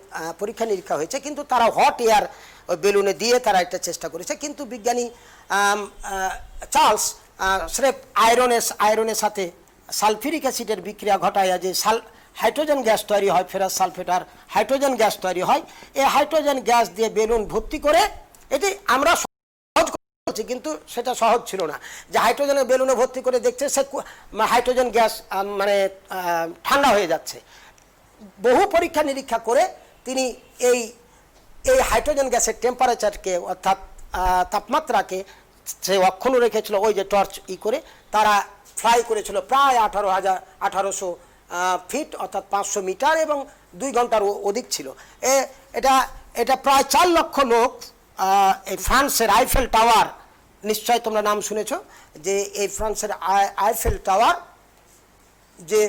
পরীক্ষা নিরীক্ষা হয়েছে, কিন্তু তারা হট এয়ার ওই বেলুনে দিয়ে তারা একটা চেষ্টা করেছে। কিন্তু বিজ্ঞানী চার্লস স্রেফ আয়রনের সাথে সালফিউরিক অ্যাসিডের বিক্রিয়া ঘটায় যে হাইড্রোজেন গ্যাস তৈরি হয়, ফেরাস সালফেট আর হাইড্রোজেন গ্যাস তৈরি হয়। এই হাইড্রোজেন গ্যাস দিয়ে বেলুন ভর্তি করে এটি আমরা সহজ করছি, কিন্তু সেটা সহজ ছিল না যে হাইড্রোজেনের বেলুনে ভর্তি করে দেখছে সে হাইড্রোজেন গ্যাস মানে ঠান্ডা হয়ে যাচ্ছে। বহু পরীক্ষা নিরীক্ষা করে তিনি এই হাইড্রোজেন গ্যাসের টেম্পারেচারকে অর্থাৎ তাপমাত্রাকে সে অক্ষুণ্ণ রেখেছিল। ওই যে টর্চ করে তারা ফ্লাই করেছিল প্রায় 1800 ফিট অর্থাৎ 500 মিটার এবং 2 ঘন্টার অধিক ছিল। এটা প্রায় 4 লক্ষ লোক এই ফ্রান্সের আইফেল টাওয়ার নিশ্চয় তোমরা নাম শুনেছ যে এই ফ্রান্সের আইফেল টাওয়ার যে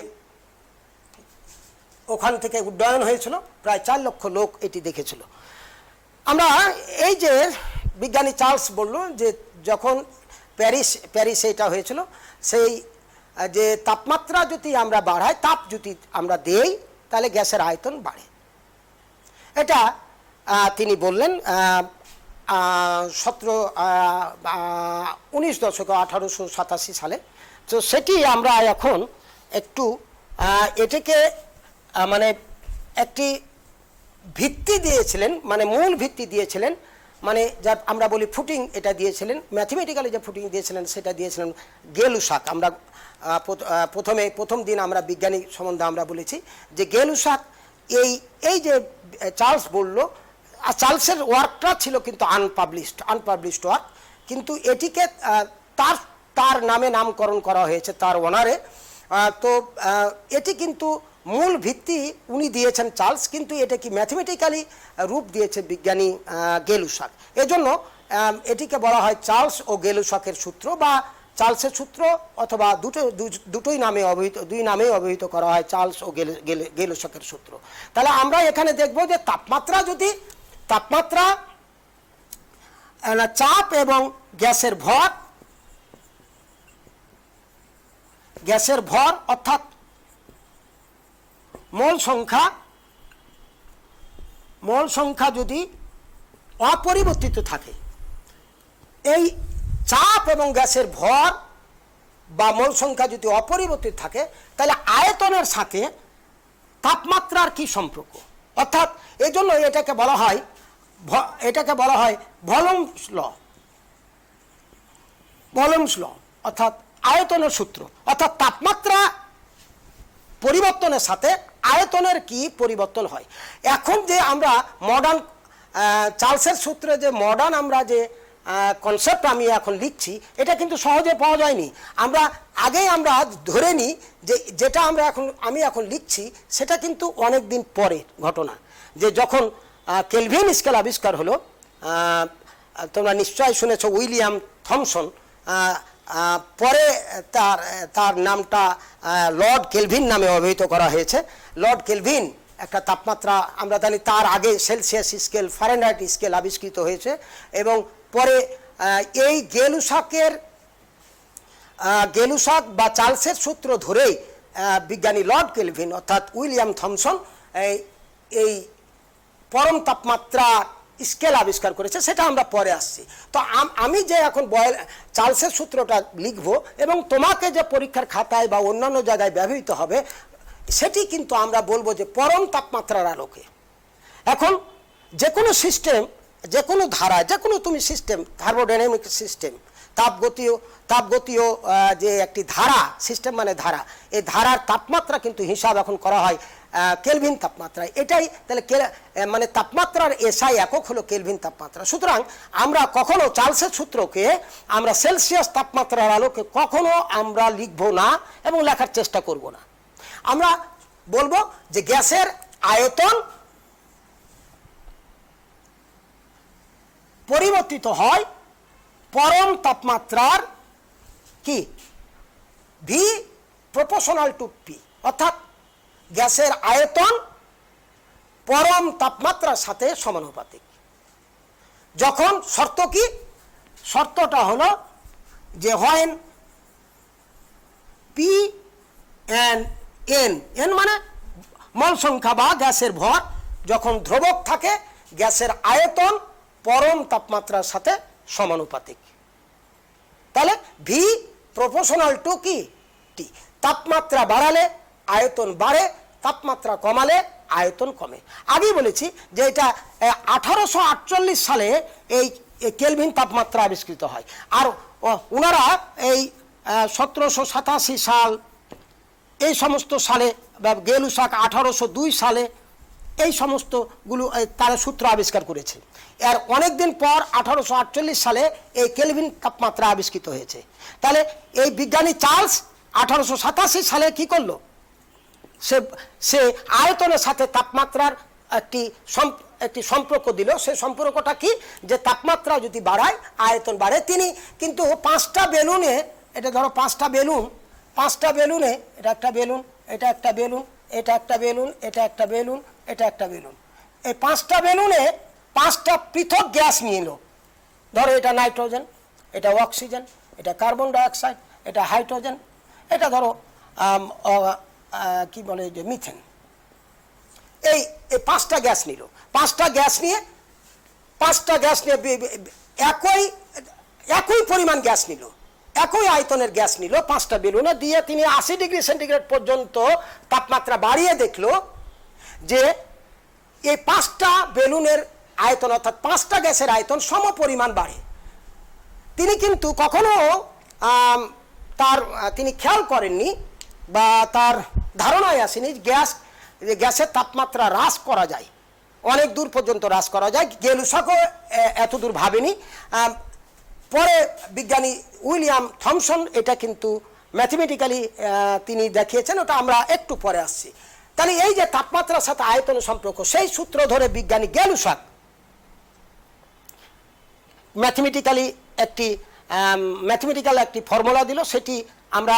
ওখান থেকে উড্ডয়ন হয়েছিল, প্রায় 4 লক্ষ লোক এটি দেখেছিল। আমরা এই যে বিজ্ঞানী চার্লস বলল যে যখন প্যারিসে এটা হয়েছিল, সেই যে তাপমাত্রা যদি আমরা বাড়াই, তাপ যদি আমরা দেই, তাহলে গ্যাসের আয়তন বাড়ে। এটা তিনি বললেন 19 দশকে 1887 সালে। তো সেটি আমরা এখন একটু এটাকে মানে একটি ভিত্তি দিয়েছিলেন, মানে মূল ভিত্তি দিয়েছিলেন, মানে যা আমরা বলি ফুটিং, এটা দিয়েছিলেন ম্যাথমেটিক্যালি যে ফুটিং দিয়েছিলেন সেটা দিয়েছিলেন গেলুসাক। আমরা প্রথম দিন আমরা বিজ্ঞানী সম্বন্ধে আমরা বলেছি যে গেলুসাক এই যে চার্লস বলল, আর চার্লসের ওয়ার্কটা ছিল কিন্তু আনপাবলিশড ওয়ার্ক, কিন্তু এটিকে তার নামে নামকরণ করা হয়েছে, তার অনারে। তো এটি কিন্তু মূল ভিত্তি উনি দিয়েছেন চার্লস, কিন্তু এটা কি ম্যাথমেটিক্যালি রূপ দিয়েছে বিজ্ঞানী গেলুসাক। এজন্য এটিকে বলা হয় চার্লস ও গেলুসাকের সূত্র, বা চার্লসের সূত্র, অথবা দুটোই নামে অবহিত, দুই নামেই অবহিত করা হয়, চার্লস ও গেলুসাকের সূত্র। তাহলে আমরা এখানে দেখব যে তাপমাত্রা চাপ এবং গ্যাসের ভর অর্থাৎ মোল সংখ্যা যদি অপরিবর্তিত থাকে, এই চাপ এবং গ্যাসের ভর বা মোল সংখ্যা যদি অপরিবর্তিত থাকে, তাহলে আয়তনের সাথে তাপমাত্রার কি সম্পর্ক? অর্থাৎ এই জন্য এটাকে বলা হয় ভলিউমস ল, অর্থাৎ আয়তনের সূত্র। অর্থাৎ তাপমাত্রা পরিবর্তনের সাথে আয়তনের কি পরিবর্তন হয়। এখন যে আমরা মডার্ন চার্লসের সূত্রে যে মডার্ন আমরা যে কনসেপ্ট আমি এখন লিখছি, এটা কিন্তু সহজে পাওয়া যায়নি। আমরা ধরে নিই যে যেটা আমি এখন লিখছি সেটা কিন্তু অনেক দিন পরে ঘটনা, যে যখন কেলভিন স্কেল আবিষ্কার হলো। তোমরা নিশ্চয় শুনেছ উইলিয়াম থমসন, পরে তার নামটা লর্ড কেলভিন নামে অভিহিত করা হয়েছে। লর্ড কেলভিন একটা তাপমাত্রা, আমরা জানি তার আগে সেলসিয়াস স্কেল, ফারেনহাইট স্কেল আবিষ্কৃত হয়েছে, এবং পরে এই গেলুসাক বা চার্লসের সূত্র ধরেই বিজ্ঞানী লর্ড কেলভিন অর্থাৎ উইলিয়াম থমসন এই পরম তাপমাত্রা স্কেল আবিষ্কার করেছে। সেটা আমরা পরে আসছি। তো আমি যে এখন চার্লসের সূত্রটা লিখব এবং তোমাকে যে পরীক্ষার খাতায় বা অন্যান্য জায়গায় ব্যবহৃত হবে, সেটি কিন্তু আমরা বলবো যে পরম তাপমাত্রার আলোকে। এখন যে কোনো সিস্টেম, যে কোনো ধারা, যে কোনো তুমি সিস্টেম, থার্মোডাইনামিক সিস্টেম, তাপগতীয় যে একটি ধারা, সিস্টেম মানে ধারা, এই ধারার তাপমাত্রা কিন্তু হিসাব এখন করা হয় কেলভিন তাপমাত্রায়। এটাই তাহলে মানে তাপমাত্রার এসআই একক হলো কেলভিন তাপমাত্রা। সুতরাং আমরা কখনো চার্লসের সূত্রকে আমরা সেলসিয়াস তাপমাত্রার আলোকে কখনো আমরা লিখব না এবং লেখার চেষ্টা করব না। আমরা বলবো যে গ্যাসের আয়তন পরিবর্তিত হয় পরম তাপমাত্রার কি ভি প্রপোর্শনাল টু পি, অর্থাৎ গ্যাসের আয়তন পরম তাপমাত্রার সাথে সমানুপাতিক। যখন শর্ত কি, শর্তটা হলো যে হয় পি এন্ড এন মানে মোল সংখ্যা বা গ্যাসের ভর যখন ধ্রুবক থাকে, গ্যাসের আয়তন পরম তাপমাত্রার সাথে সমানুপাতিক। তাহলে ভি প্রপোর্শনাল টু কি টি। তাপমাত্রা বাড়ালে আয়তন বাড়ে, তাপমাত্রা কমালে আয়তন কমে। আগেই বলেছি যে এটা 1848 সালে এই কেলভিন তাপমাত্রা আবিষ্কৃত হয়। আর ওনারা এই 1787 সাল এই সমস্ত সালে, গেলুসাক 1802 সালে এই সমস্তগুলো তারা সূত্র আবিষ্কার করেছে। এর অনেক দিন পর 1848 সালে এই কেলভিন তাপমাত্রা আবিষ্কৃত হয়েছে। তাহলে এই বিজ্ঞানী চার্লস 1887 সালে কি করলো, সে আয়তনের সাথে তাপমাত্রার একটি একটি সম্পর্ক দিল। সেই সম্পর্কটা কি, যে তাপমাত্রা যদি বাড়ায় আয়তন বাড়ে। তিনি কিন্তু 5টা বেলুনে, এটা ধরো 5টা বেলুনে, এটা একটা বেলুন, এটা একটা বেলুন, এটা একটা বেলুন, এটা একটা বেলুন, এটা একটা বেলুন, এই 5টা বেলুনে 5টা পৃথক গ্যাস নিয়ে এলো। ধরো এটা নাইট্রোজেন, এটা অক্সিজেন, এটা কার্বন ডাইঅক্সাইড, এটা হাইড্রোজেন, এটা ধরো কি বলে যে মিথেন। এই 5টা গ্যাস নিল। 5টা গ্যাস নিয়ে একই পরিমাণ গ্যাস নিল, একই আয়তনের গ্যাস নিল 5টা বেলুনে দিয়ে। তিনি 80 ডিগ্রি সেন্টিগ্রেড পর্যন্ত তাপমাত্রা বাড়িয়ে দেখলো যে এই 5টা বেলুনের আয়তন অর্থাৎ 5টা গ্যাসের আয়তন সম পরিমাণ বাড়ে। তিনি কিন্তু কখনো তিনি খেয়াল করেননি বা তার ধারণায় আসেনি গ্যাসের তাপমাত্রা হ্রাস করা যায়, অনেক দূর পর্যন্ত হ্রাস করা যায়। গেলুসকও এত দূর ভাবেনি। পরে বিজ্ঞানী উইলিয়াম থমসন এটা কিন্তু ম্যাথমেটিক্যালি তিনি দেখিয়েছেন, ওটা আমরা একটু পরে আসছি। তাহলে এই যে তাপমাত্রার সাথে আয়তনের সম্পর্ক, সেই সূত্র ধরে বিজ্ঞানী গেলুসক ম্যাথমেটিক্যাল একটি ফর্মুলা দিল, সেটি আমরা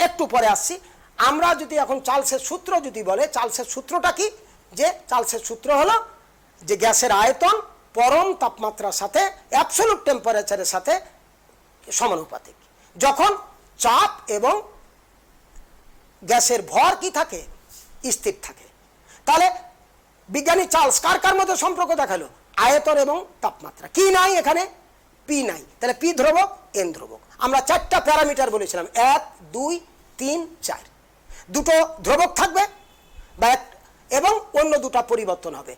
একটু পরে আসছি। আমরা যদি এখন চার্লসের সূত্র যদি বলে, চার্লসের সূত্রটা কি, যে চার্লসের সূত্র হলো যে গ্যাসের আয়তন পরম তাপমাত্রার সাথে অ্যাবসলিউট টেম্পারেচারের সাথে সমানুপাতিক, যখন চাপ এবং গ্যাসের ভর কি থাকে, স্থির থাকে। তাহলে বিজ্ঞানী চার্লস কার মধ্যে সম্পর্ক দেখালো, আয়তন এবং তাপমাত্রা। কি নাই এখানে, পি নাই। তাহলে পি ধ্রুবক, এন ধ্রুবক। আমরা 4টা প্যারামিটার বলেছিলাম, 1, 2, 3, 4। দুটো ধ্রুবক থাকবে এবং অন্য দুটা পরিবর্তন হবে।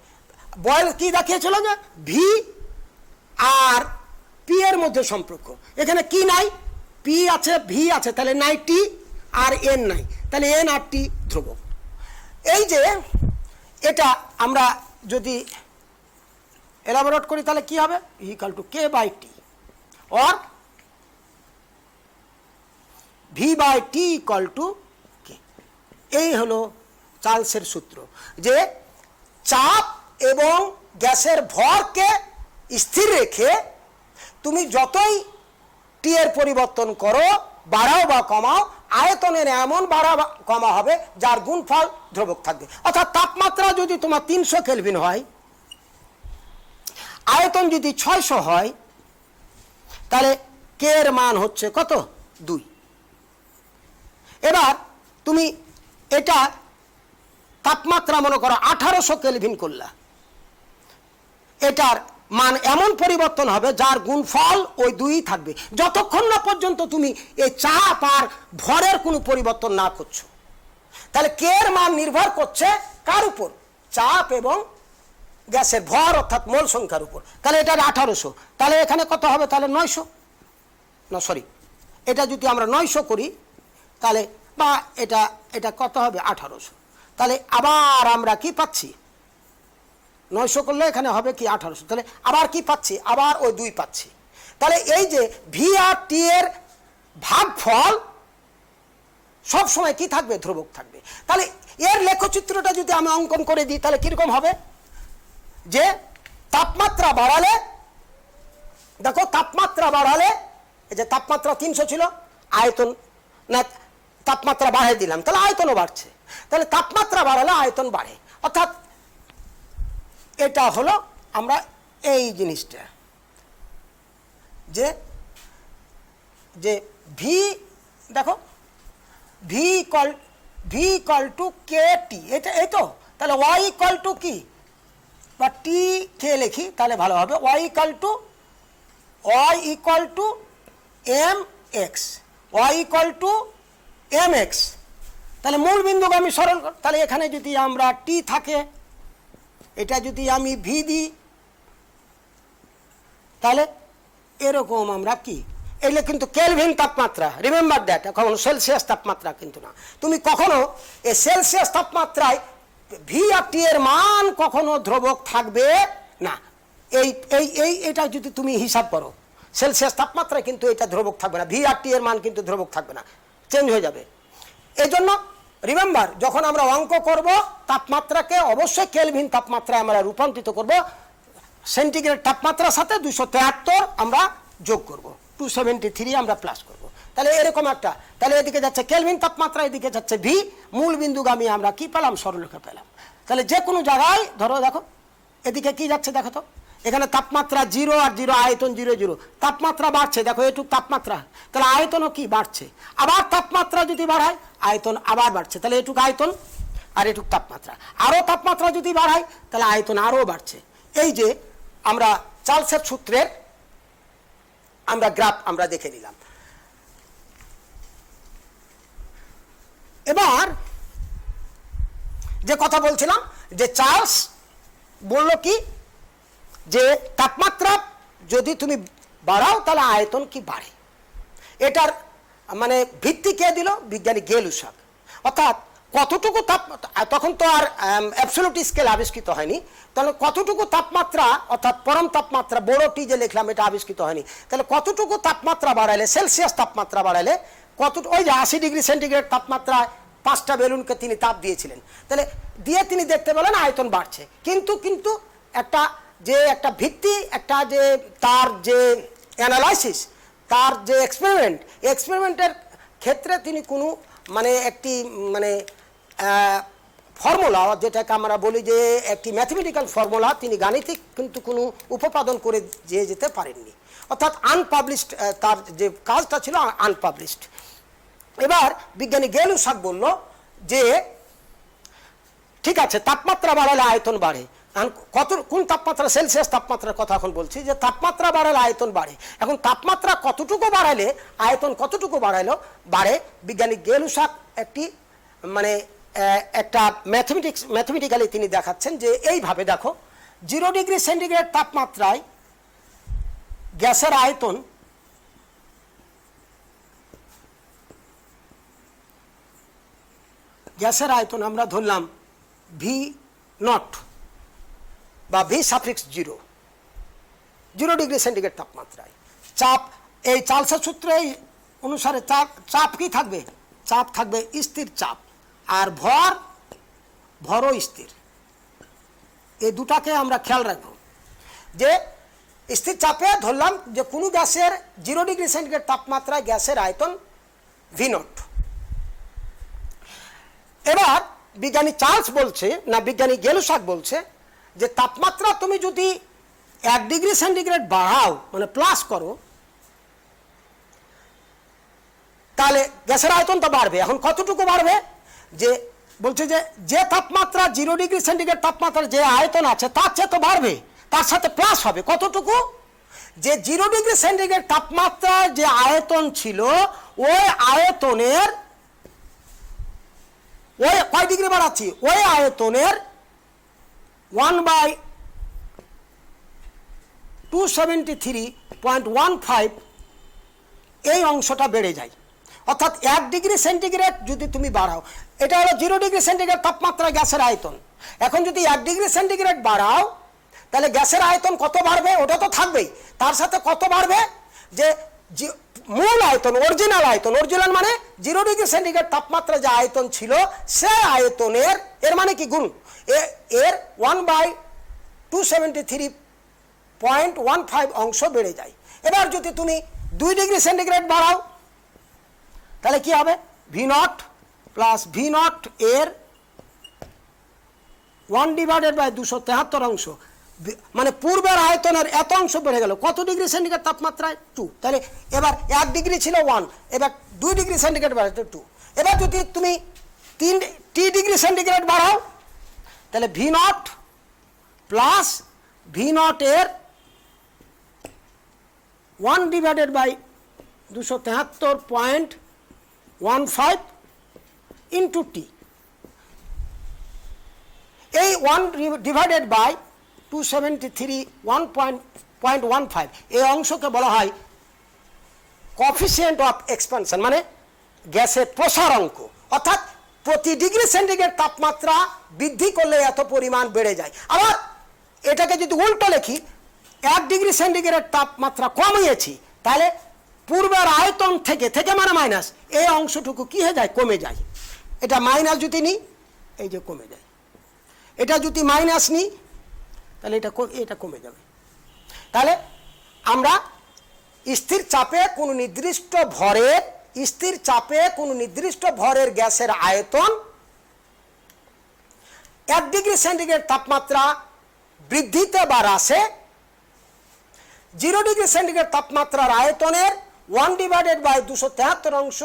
বয়েল কি দেখিয়েছিল যে ভি আর পি এর মধ্যে সম্পর্ক। এখানে কি নাই, পি আছে, ভি আছে, তাহলে নাই টি, আর এন নাই, তাহলে এন আর টি ধ্রুবক। এই যে এটা আমরা যদি এলাবোরেট করি তাহলে কি হবে, equal to K by T, or V by T equal to K. এই হলো চার্লসের সূত্র, যে চাপ এবং গ্যাসের ভরকে স্থির রেখে তুমি যতই টি এর পরিবর্তন করো, বাড়াও বা কমাও, আয়তনের এমন বাড়া কমা হবে যার গুণফল ধ্রুবক থাকবে। অর্থাৎ তাপমাত্রা যদি তোমার 300 কেলভিন হয়, আয়তন যদি 600 হয়, তাহলে কে এর মান হচ্ছে কত, 2। এবার তুমি এটা তাপমাত্রা মনে করো 1800 কেলভিন করলা, এটার মান এমন পরিবর্তন হবে যার গুণফল ওই 2ই থাকবে, যতক্ষণ না পর্যন্ত তুমি এই চাপ আর ভরের কোনো পরিবর্তন না করছো। তাহলে কে এর মান নির্ভর করছে কার উপর, চাপ এবং গ্যাসের ভর অর্থাৎ মোল সংখ্যার উপর। তাহলে এটা 1800, তাহলে এখানে কত হবে, তাহলে 900, না সরি, এটা যদি আমরা 900 করি তাহলে, বা এটা কত হবে 1800, তাহলে আবার আমরা কি পাচ্ছি, 900 করলে এখানে হবে কি 1800, তাহলে আবার কি পাচ্ছি, আবার ওই 2 পাচ্ছি। তাহলে এই যে ভি আর টি এর ভাগফল সবসময় কি থাকবে, ধ্রুবক থাকবে। তাহলে এর লেখচিত্রটা যদি আমি অঙ্কন করে দিই তাহলে কিরকম হবে, যে তাপমাত্রা বাড়ালে, দেখো তাপমাত্রা বাড়ালে, এই যে তাপমাত্রা 300 ছিল, আয়তন না তাপমাত্রা বাড়িয়ে দিলাম, তাহলে আয়তনও বাড়ছে। তাহলে তাপমাত্রা বাড়ালে আয়তন বাড়ে, অর্থাৎ এটা হলো আমরা এই জিনিসটা, যে ভি, দেখো ভি ইকুয়াল টু কে টি, এটা এই তো। তাহলে ওয়াই ইকুয়াল টু কি, বা টি কে লিখি তাহলে ভালো হবে, Y equal to M X, Y equal to M X. তাহলে মূল বিন্দুকে আমি সরল, তাহলে এখানে যদি আমরা টি থাকে, এটা যদি আমি ভি দিই, তাহলে এরকম আমরা কি, এগুলো কিন্তু কেলভিন তাপমাত্রা, রিমেম্বার দ্যাট, কখনো সেলসিয়াস তাপমাত্রা কিন্তু না। তুমি কখনো এই সেলসিয়াস তাপমাত্রায় ভি আর টি এর মান কখনো ধ্রুবক থাকবে না। এইটা যদি তুমি হিসাব করো, সেলসিয়াস তাপমাত্রায় কিন্তু এটা ধ্রুবক থাকবে না, ভি আর টি এর মান কিন্তু ধ্রুবক থাকবে না, চেঞ্জ হয়ে যাবে। এই জন্য রিমেম্বার, যখন আমরা অঙ্ক করব তাপমাত্রাকে অবশ্যই কেলভিন তাপমাত্রায় আমরা রূপান্তরিত করব, সেন্টিগ্রেড তাপমাত্রার সাথে 273 আমরা যোগ করব, 273 আমরা প্লাস করব। তাহলে এরকম একটা, তাহলে এদিকে যাচ্ছে কেলভিন তাপমাত্রা, এদিকে যাচ্ছে ভি, মূল বিন্দুগামী আমরা কি পেলাম, সরলরেখা পেলাম। তাহলে যে কোনো জায়গায় ধরো, দেখো এদিকে কি যাচ্ছে, দেখো তো এখানে তাপমাত্রা 0 আর 0, আয়তন 0 0, তাপমাত্রা বাড়ছে, দেখো এটুক তাপমাত্রা, তাহলে আয়তনও কি বাড়ছে, আবার তাপমাত্রা যদি বাড়ায় আয়তন আবার বাড়ছে, তাহলে এটুক আয়তন আর এটুক তাপমাত্রা, আরও তাপমাত্রা যদি বাড়ায় তাহলে আয়তন আরও বাড়ছে। এই যে আমরা চার্লসের সূত্রের আমরা গ্রাফ আমরা দেখে নিলাম। এবার যে কথা বলছিলাম, যে চার্লস বলল কি, যে তাপমাত্রা যদি তুমি বাড়াও তাহলে আয়তন কি বাড়ে। এটার মানে ভিত্তি কে দিল, বিজ্ঞানী গেলুসাক। অর্থাৎ কতটুকু তখন তো আর অ্যাবসোলিউট স্কেল আবিষ্কৃত হয়নি, তাহলে কতটুকু তাপমাত্রা, অর্থাৎ পরম তাপমাত্রা বড় টি যে লিখলাম এটা আবিষ্কৃত হয়নি, তাহলে কতটুকু তাপমাত্রা বাড়াইলে, সেলসিয়াস তাপমাত্রা বাড়াইলে ওই যে 80 ডিগ্রি সেন্টিগ্রেড তাপমাত্রায় 5টা বেলুনকে তিনি তাপ দিয়েছিলেন, তাহলে দিয়ে তিনি দেখতে পেলেন আয়তন বাড়ছে। কিন্তু একটা ভিত্তি, একটা যে তার যে অ্যানালাইসিস, তার যে এক্সপেরিমেন্টের ক্ষেত্রে তিনি কোনো মানে একটি মানে ফর্মুলা, যেটাকে আমরা বলি যে একটি ম্যাথমেটিক্যাল ফর্মুলা, তিনি গাণিতিক কিন্তু কোনো উপপাদন করে যেতে পারেননি, অর্থাৎ আনপাবলিশড, তার যে কাজটা ছিল আনপাবলিশড। এবার বিজ্ঞানী গেলুসাক বলল যে ঠিক আছে, তাপমাত্রা বাড়ালে আয়তন বাড়ে। কোন তাপমাত্রা, সেলসিয়াস তাপমাত্রার কথা এখন বলছি, যে তাপমাত্রা বাড়ালে আয়তন বাড়ে। এখন তাপমাত্রা কতটুকু বাড়ালে আয়তন কতটুকু বাড়ে, বিজ্ঞানী গেলুসাক একটি মানে একটা ম্যাথমেটিক্যালি তিনি দেখাচ্ছেন যে এইভাবে, দেখো 0 ডিগ্রি সেন্টিগ্রেড তাপমাত্রায় গ্যাসের আয়তন আমরা ধরলাম ভি নট বা ভি সাফিক্স 0, 0 ডিগ্রি সেন্টিগ্রেড তাপমাত্রায় চাপ, এই চার্লসের সূত্রে অনুসারে চাপ কি থাকবে, চাপ থাকবে স্থির চাপ, আর ভরও স্থির। এই দুটাকে আমরা খেয়াল রাখবো, যে স্থির চাপে ধরলাম যে কোনো গ্যাসের 0 ডিগ্রি সেন্টিগ্রেড তাপমাত্রায় গ্যাসের আয়তন ভি নট। এবার বিজ্ঞানী চার্লস বলছে, না বিজ্ঞানী গেলুসাক বলছে যে তাপমাত্রা তুমি যদি 1 ডিগ্রি সেন্টিগ্রেড বাড়াও, মানে প্লাস করো, তাহলে গ্যাসের আয়তন তো বাড়বে। এখন কতটুকু বাড়বে, যে বলছে যে তাপমাত্রা 0 ডিগ্রি সেন্টিগ্রেড তাপমাত্রার যে আয়তন আছে তার চেয়ে তো বাড়বে, তার সাথে প্লাস হবে। কতটুকু, যে 0 ডিগ্রি সেন্টিগ্রেড তাপমাত্রার যে আয়তন ছিল, ওই আয়তনের কয় ডিগ্রি বাড়াচ্ছি, ওই আয়তনের 1/273.15 এই অংশটা বেড়ে যায়। অর্থাৎ 1 ডিগ্রি সেন্টিগ্রেড যদি তুমি বাড়াও, এটা হলো 0 ডিগ্রি সেন্টিগ্রেড তাপমাত্রা গ্যাসের আয়তন। এখন যদি 1 ডিগ্রি সেন্টিগ্রেড বাড়াও, তাহলে গ্যাসের আয়তন কত বাড়বে, ওটা তো থাকবেই, তার সাথে কত বাড়বে, যে মূল আয়তন, অরিজিনাল মানে 0 ডিগ্রি সেন্টিগ্রেড তাপমাত্রা যে আয়তন ছিল, সে আয়তনের, এর মানে কি গুণ, এর 1/273.15 অংশ বেড়ে যায়। এবার যদি তুমি 2 ডিগ্রি সেন্টিগ্রেড বাড়াও, তাহলে কি হবে, V naught plus V naught এর 1/273 অংশ, মানে পূর্বের আয়তনের এত অংশ বেড়ে গেল। কত ডিগ্রি সেন্টিগ্রেড তাপমাত্রায়, 2। তাহলে এবার 1 ডিগ্রি ছিল 1, এবার 2 ডিগ্রি সেন্টিগ্রেড বাড়াতে 2। এবার যদি তুমি 3 ডিগ্রি সেন্টিগ্রেড বাড়াও, তাহলে V naught plus V naught এর 1/273.15 ইন্টু টি। এই 1/273.15 এই অংশকে বলা হয় কোএফিসিয়েন্ট অফ এক্সপানশন, মানে গ্যাসের প্রসারাঙ্ক। অর্থাৎ প্রতি ডিগ্রি সেন্টিগ্রেড তাপমাত্রা বৃদ্ধি করলে এত পরিমাণ বেড়ে যায়। আবার এটাকে যদি উল্টো লিখি, 1 ডিগ্রি সেন্টিগ্রেড তাপমাত্রা কমিয়েছি, তাহলে পূর্বের আয়তন থেকে মানে মাইনাস, এই অংশটুকু কি হয়ে যায়, কমে যায়। এটা মাইনাস যদি নিই এই যে কমে যায়, এটা যদি মাইনাস নিই তাহলে এটা কমে যাবে। তাহলে আমরা স্থির চাপে কোনো নির্দিষ্ট ভরের গ্যাসের আয়তন 1 ডিগ্রি সেন্টিগ্রেড তাপমাত্রা বৃদ্ধিতে বা হ্রাসে 0 ডিগ্রি সেন্টিগ্রেড তাপমাত্রার আয়তনের 1/273 অংশ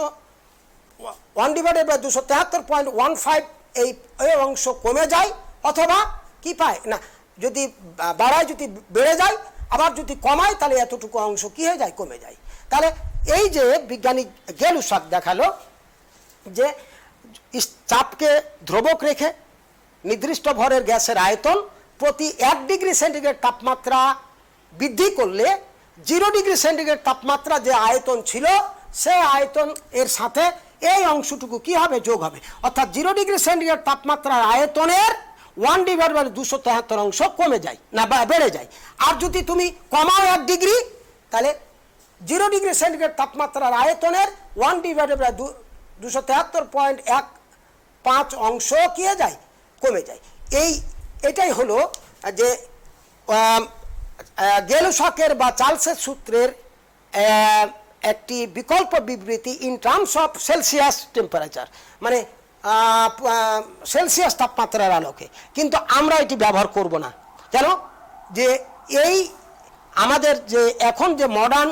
1/273.15 এই অংশ কমে যায়, অথবা কি পায় না, যদি বাড়ায় যদি বেড়ে যায়, আবার যদি কমায় তাহলে এতটুকু অংশ কি হয়ে যায়, কমে যায়। তাহলে এই যে বিজ্ঞানী গেলুসাক দেখালো যে চাপকে ধ্রুবক রেখে নির্দিষ্ট ভরের গ্যাসের আয়তন প্রতি 1 ডিগ্রি সেন্টিগ্রেড তাপমাত্রা বৃদ্ধি করলে 0 ডিগ্রি সেন্টিগ্রেড তাপমাত্রা যে আয়তন ছিল সে আয়তন এর সাথে এই অংশটুকু কি হবে, যোগ হবে। অর্থাৎ 0 ডিগ্রি সেন্টিগ্রেড তাপমাত্রার আয়তনের 1/273 অংশ কমে যায় না বা বেড়ে যায়। আর যদি তুমি কমাও 1 ডিগ্রি তাহলে 0 ডিগ্রি সেন্টিগ্রেড তাপমাত্রার আয়তনের 1/273.15 অংশ কি হয়ে যায়, কমে যায়। এটাই হলো যে গেলুসাকের বা চার্লসের সূত্রের একটি বিকল্প বিবৃতি in terms of Celsius temperature, মানে সেলসিয়াস তাপমাত্রার আলোকে। কিন্তু আমরা এটি ব্যবহার করব না, কেন যে এই আমাদের যে এখন যে মডার্ন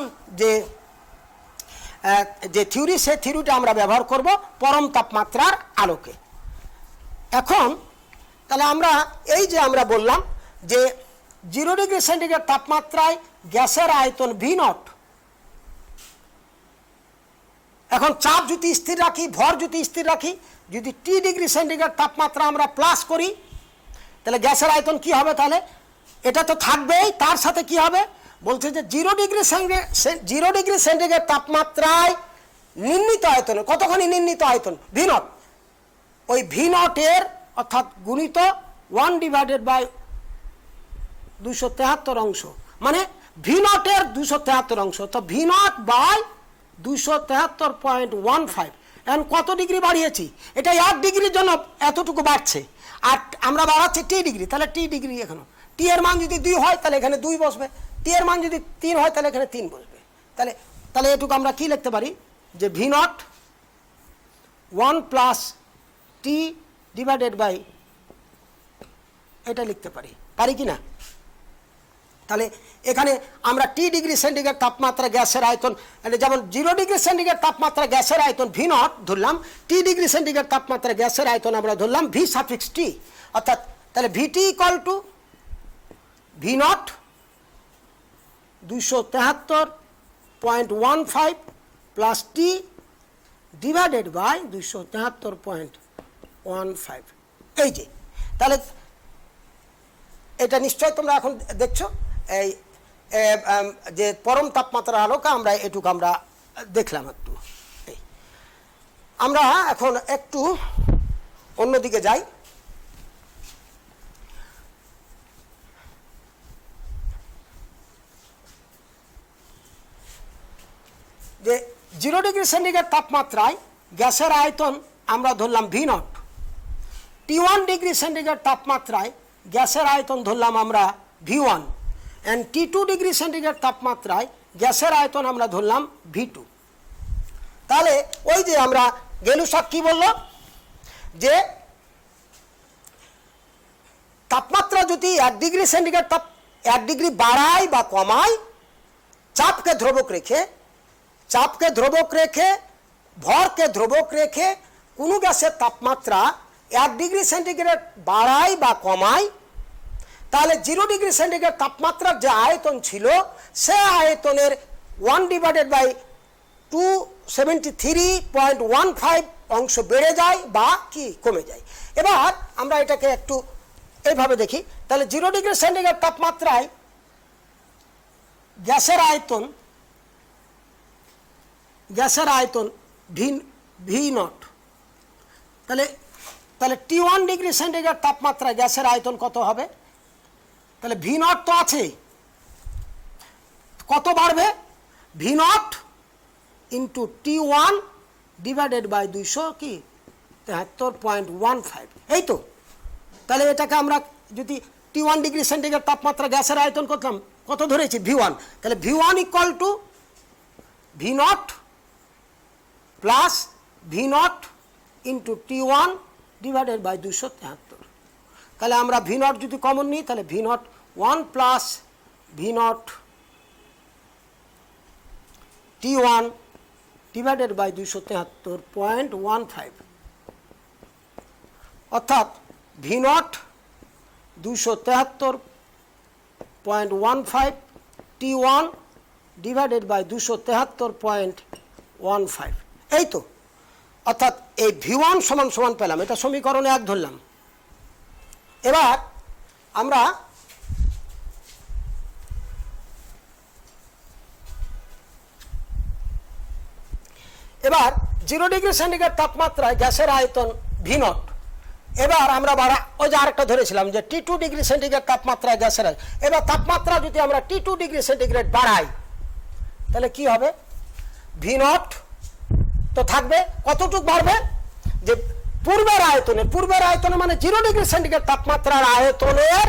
যে থিওরি, সে থিওরিটা আমরা ব্যবহার করব পরম তাপমাত্রার আলোকে। এখন তাহলে আমরা এই যে আমরা বললাম যে 0 ডিগ্রি সেন্টিগ্রেড তাপমাত্রায় গ্যাসের আয়তন V0, এখন চাপ যদি স্থির রাখি, ভর যদি স্থির রাখি, যদি T ডিগ্রি সেন্টিগ্রেড তাপমাত্রা আমরা প্লাস করি তাহলে গ্যাসের আয়তন কি হবে, তাহলে এটা তো থাকবেই, তার সাথে কি হবে বলছে যে 0 ডিগ্রি সেন্টিগ্রেড তাপমাত্রায় নির্ণীত আয়তন, কতখানি নির্ণীত আয়তন V0, ওই V0 এর অর্থাৎ গুণিত 1/273 অংশ, মানে V0 এর 273 অংশ, তো V0/273.15। এখন কত ডিগ্রি বাড়িয়েছি, এটা 1 ডিগ্রির জন্য এতটুকু বাড়ছে, আর আমরা বাড়াচ্ছি T ডিগ্রি, তাহলে T ডিগ্রি এখানে T এর মান যদি 2 হয় তাহলে এখানে 2 বসবে, T এর মান যদি 3 হয় তাহলে এখানে 3 বসবে। তাহলে এটুকু আমরা কি লিখতে পারি যে V0 1 + T ডিভাইডেড বাই, এটা লিখতে পারি কি না? তাহলে এখানে আমরা T ডিগ্রি সেন্টিগ্রেড তাপমাত্রা গ্যাসের আয়তন, যেমন 0 ডিগ্রি সেন্টিগ্রেড তাপমাত্রা গ্যাসের আয়তন V0 ধরলাম, T ডিগ্রি সেন্টিগ্রেড তাপমাত্রা গ্যাসের আয়তন আমরা ধরলাম V∗T, অর্থাৎ তাহলে VT = V0 273.15 plus T divided by 273.15। এই যে তাহলে এটা নিশ্চয় তোমরা এখন দেখছো, এই যে পরম তাপমাত্রার আলোকে আমরা এটুকু আমরা দেখলাম একটু। আমরা এখন একটু অন্যদিকে যাই। যে 0 ডিগ্রি সেন্টিগ্রেড তাপমাত্রায় গ্যাসের আয়তন আমরা ধরলাম V0, T1 ডিগ্রি সেন্টিগ্রেড তাপমাত্রায় গ্যাসের আয়তন ধরলাম আমরা V1, and T2 degree centigrade তাপমাত্রায় গ্যাসের আয়তন আমরা ধরলাম V2। তাহলে ওই যে আমরা গেলুসাক কি বলল যে তাপমাত্রা যদি 1 ডিগ্রি সেন্টিগ্রেড 1 ডিগ্রি বাড়ায় বা কমায়, চাপকে ধ্রুবক রেখে ভরকে ধ্রুবক রেখে কোনো গ্যাসের তাপমাত্রা 1 ডিগ্রি সেন্টিগ্রেড বাড়ায় বা কমায়, তাহলে 0 ডিগ্রি সেন্টিগ্রেড তাপমাত্রার যে আয়তন ছিল সে আয়তনের 1/273.15 অংশ বেড়ে যায় বা কি কমে যায়। এবার আমরা এটাকে একটু এইভাবে দেখি। তাহলে 0 ডিগ্রি সেন্টিগ্রেড তাপমাত্রায় গ্যাসের আয়তন V0, তাহলে T1 ডিগ্রি সেন্টিগ্রেড তাপমাত্রায় গ্যাসের আয়তন কত হবে, তাহলে V0 তো আছে, কত বাড়বে, V0 × T1 ডিভাইডেড বাই 200 কি 73.15, এই তো। তাহলে এটাকে আমরা যদি T1 ডিগ্রি সেন্টিগ্রেড তাপমাত্রা গ্যাসের আয়তন করতাম, কত ধরেছি V1, তাহলে V1 equal to V0 plus V0 into T1 divided by 273। তাহলে আমরা V0 যদি কমন নিই তাহলে V0 1 plus V0 T1 divided by 273.15, অর্থাৎ V0 273.15 T1 ডিভাইডেড বাই 273.15, এই তো। অর্থাৎ এই V1 সমান সমান পেলাম, এটা সমীকরণে 1 ধরলাম। এবার আমরা এবার 0 ডিগ্রি সেন্টিগ্রেড তাপমাত্রায় গ্যাসের আয়তন V0। এবার আমরা ওই যে আরেকটা ধরেছিলাম যে T2 ডিগ্রি সেন্টিগ্রেড তাপমাত্রায় গ্যাসের আয়তন। এবার তাপমাত্রা যদি আমরা T2 ডিগ্রি সেন্টিগ্রেড বাড়াই তাহলে কি হবে? V0 তো থাকবে, কতটুকু বাড়বে? যে পূর্বের আয়তনে মানে 0 ডিগ্রি সেন্টিগ্রেড তাপমাত্রার আয়তনের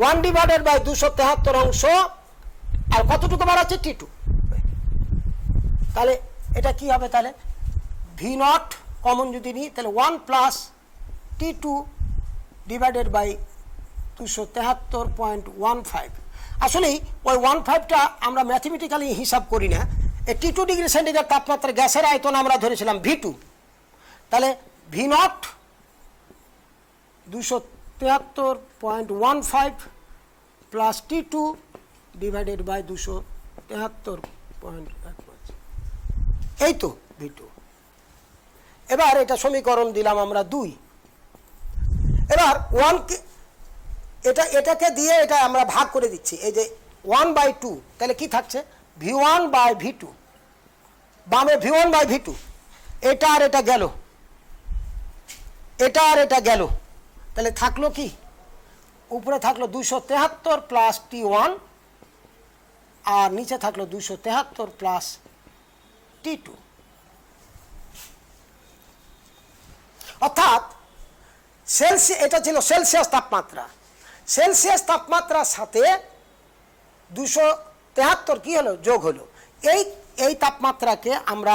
1 ডিভাইডেড বাই 273 অংশ, আর কতটুকু বাড়াচ্ছে? T2। তাহলে এটা কি হবে? তাহলে V0 কমন যদি নিই তাহলে 1 প্লাস T2 ডিভাইডেড বাই 273.15। আসলে ওই 15টা আমরা ম্যাথমেটিক্যালি হিসাব করি না। এই T2 ডিগ্রি সেন্টিগ্রেড তাপমাত্রা গ্যাসের আয়তন আমরা ধরেছিলাম V2, তাহলে V0 273.15 plus T2 divided by 273.15, এই তো V2। এবার এটা সমীকরণ দিলাম আমরা 2। এবার 1 এটাকে দিয়ে এটা আমরা ভাগ করে দিচ্ছি, এই যে 1/2, তাহলে কি থাকছে? V1 বাই V2, বামে V1 বাই V2, এটা আর এটা গেল, এটা আর এটা গেল, তাহলে থাকলো কি? উপরে থাকলো 273 প্লাস T1, আর নিচে থাকলো 273 প্লাস T2। অর্থাৎ এটা ছিল সেলসিয়াস তাপমাত্রা, সেলসিয়াস তাপমাত্রার সাথে 273 কি হলো? যোগ হলো। এই তাপমাত্রাকে আমরা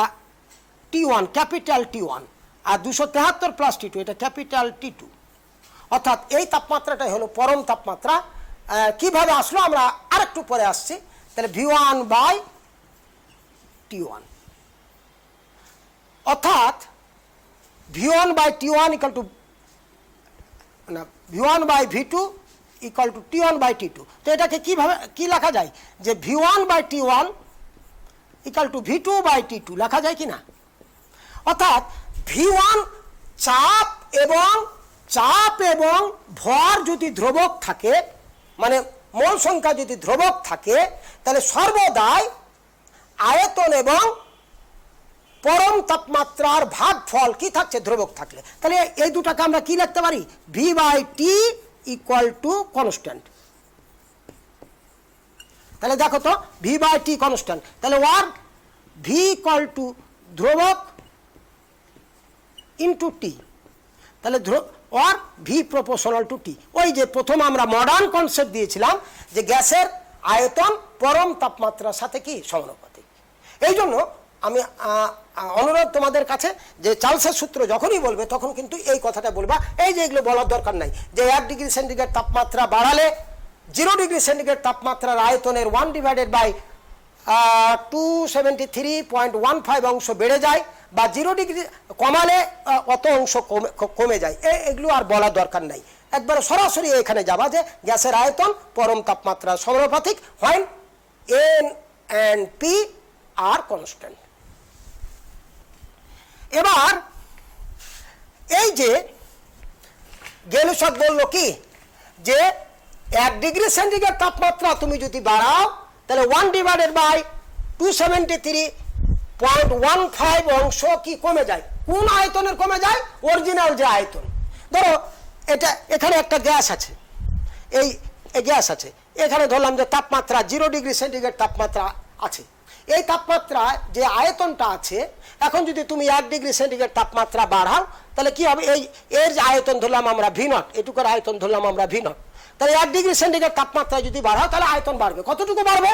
T1, ক্যাপিটাল T1, আর 273 প্লাস T2 এটা ক্যাপিটাল T2। অর্থাৎ এই তাপমাত্রাটাই হলো পরম তাপমাত্রা। কিভাবে আসলো আমরা আরেকটু পরে আসছি। তাহলে V1 বাই T1, অর্থাৎ V1 by T1 equal to V1 by V2 equal to T1 by T2। তো এটাকে কিভাবে কি লেখা যায়? যে V1 by T1 equal two V2 by T2 লেখা যায় কি না? অর্থাৎ V1 চাপ এবং ভর যদি ধ্রুবক থাকে, মানে মোল সংখ্যা যদি ধ্রুবক থাকে, তাহলে সর্বদাই আয়তন এবং পরম তাপমাত্রার ভাগফল কি থাকছে? ধ্রুবক থাকলে। তাহলে এই দুটাকে আমরা কি লিখতে পারি? V by T equal to constant. তাহলে দেখো তো, V বাই T কনস্ট্যান্ট, তাহলে ওয়ার V ইকুয়াল টু ধ্রুবক ইন্টু T, তাহলে or V proportional to T। ওই যে প্রথম আমরা মডার্ন কনসেপ্ট দিয়েছিলাম যে গ্যাসের আয়তন পরম তাপমাত্রার সাথে কি সমানুপাতিক। এই জন্য আমি অনুরোধ তোমাদের কাছে যে চার্লসের সূত্র যখনই বলবে তখন কিন্তু এই কথাটা বলবা, এই যে এগুলো বলার দরকার নাই যে 1 ডিগ্রি সেন্টিগ্রেড তাপমাত্রা বাড়ালে 0 ডিগ্রি সেন্টিগ্রেড তাপমাত্রার আয়তনের 1 ডিভাইডেড বাই 273.15 অংশ বেড়ে যায়, বা 0 ডিগ্রি কমালে অত অংশ কমে যায়। এগুলো আর বলার দরকার নাই, একবার সরাসরি এখানে যাবা যে গ্যাসের আয়তন পরম তাপমাত্রার সমানুপাতিক হয় N and P আর কনস্ট্যান্ট। এবার এই যে গেলুসক বললো কি যে 1 ডিগ্রি সেন্টিগ্রেড তাপমাত্রা তুমি যদি বাড়াও তাহলে 1 ডিভাইডেড বাই 273.15 অংশ কি কমে যায়? কোন আয়তনের কমে যায়? অরিজিনাল যে আয়তন। ধরো এখানে একটা গ্যাস আছে, এই গ্যাস আছে, এখানে ধরলাম যে তাপমাত্রা 0 ডিগ্রি সেন্টিগ্রেড তাপমাত্রা আছে। এই তাপমাত্রা যে আয়তনটা আছে, এখন যদি তুমি 1 ডিগ্রি সেন্টিগ্রেড তাপমাত্রা বাড়াও তাহলে কি হবে, এর যে আয়তন ধরলাম আমরা V0, এটুকুর আয়তন ধরলাম আমরা V0, তাহলে 1 ডিগ্রি সেন্টিগ্রেড তাপমাত্রা যদি বাড়াও তাহলে আয়তন বাড়বে। কতটুকু বাড়বে,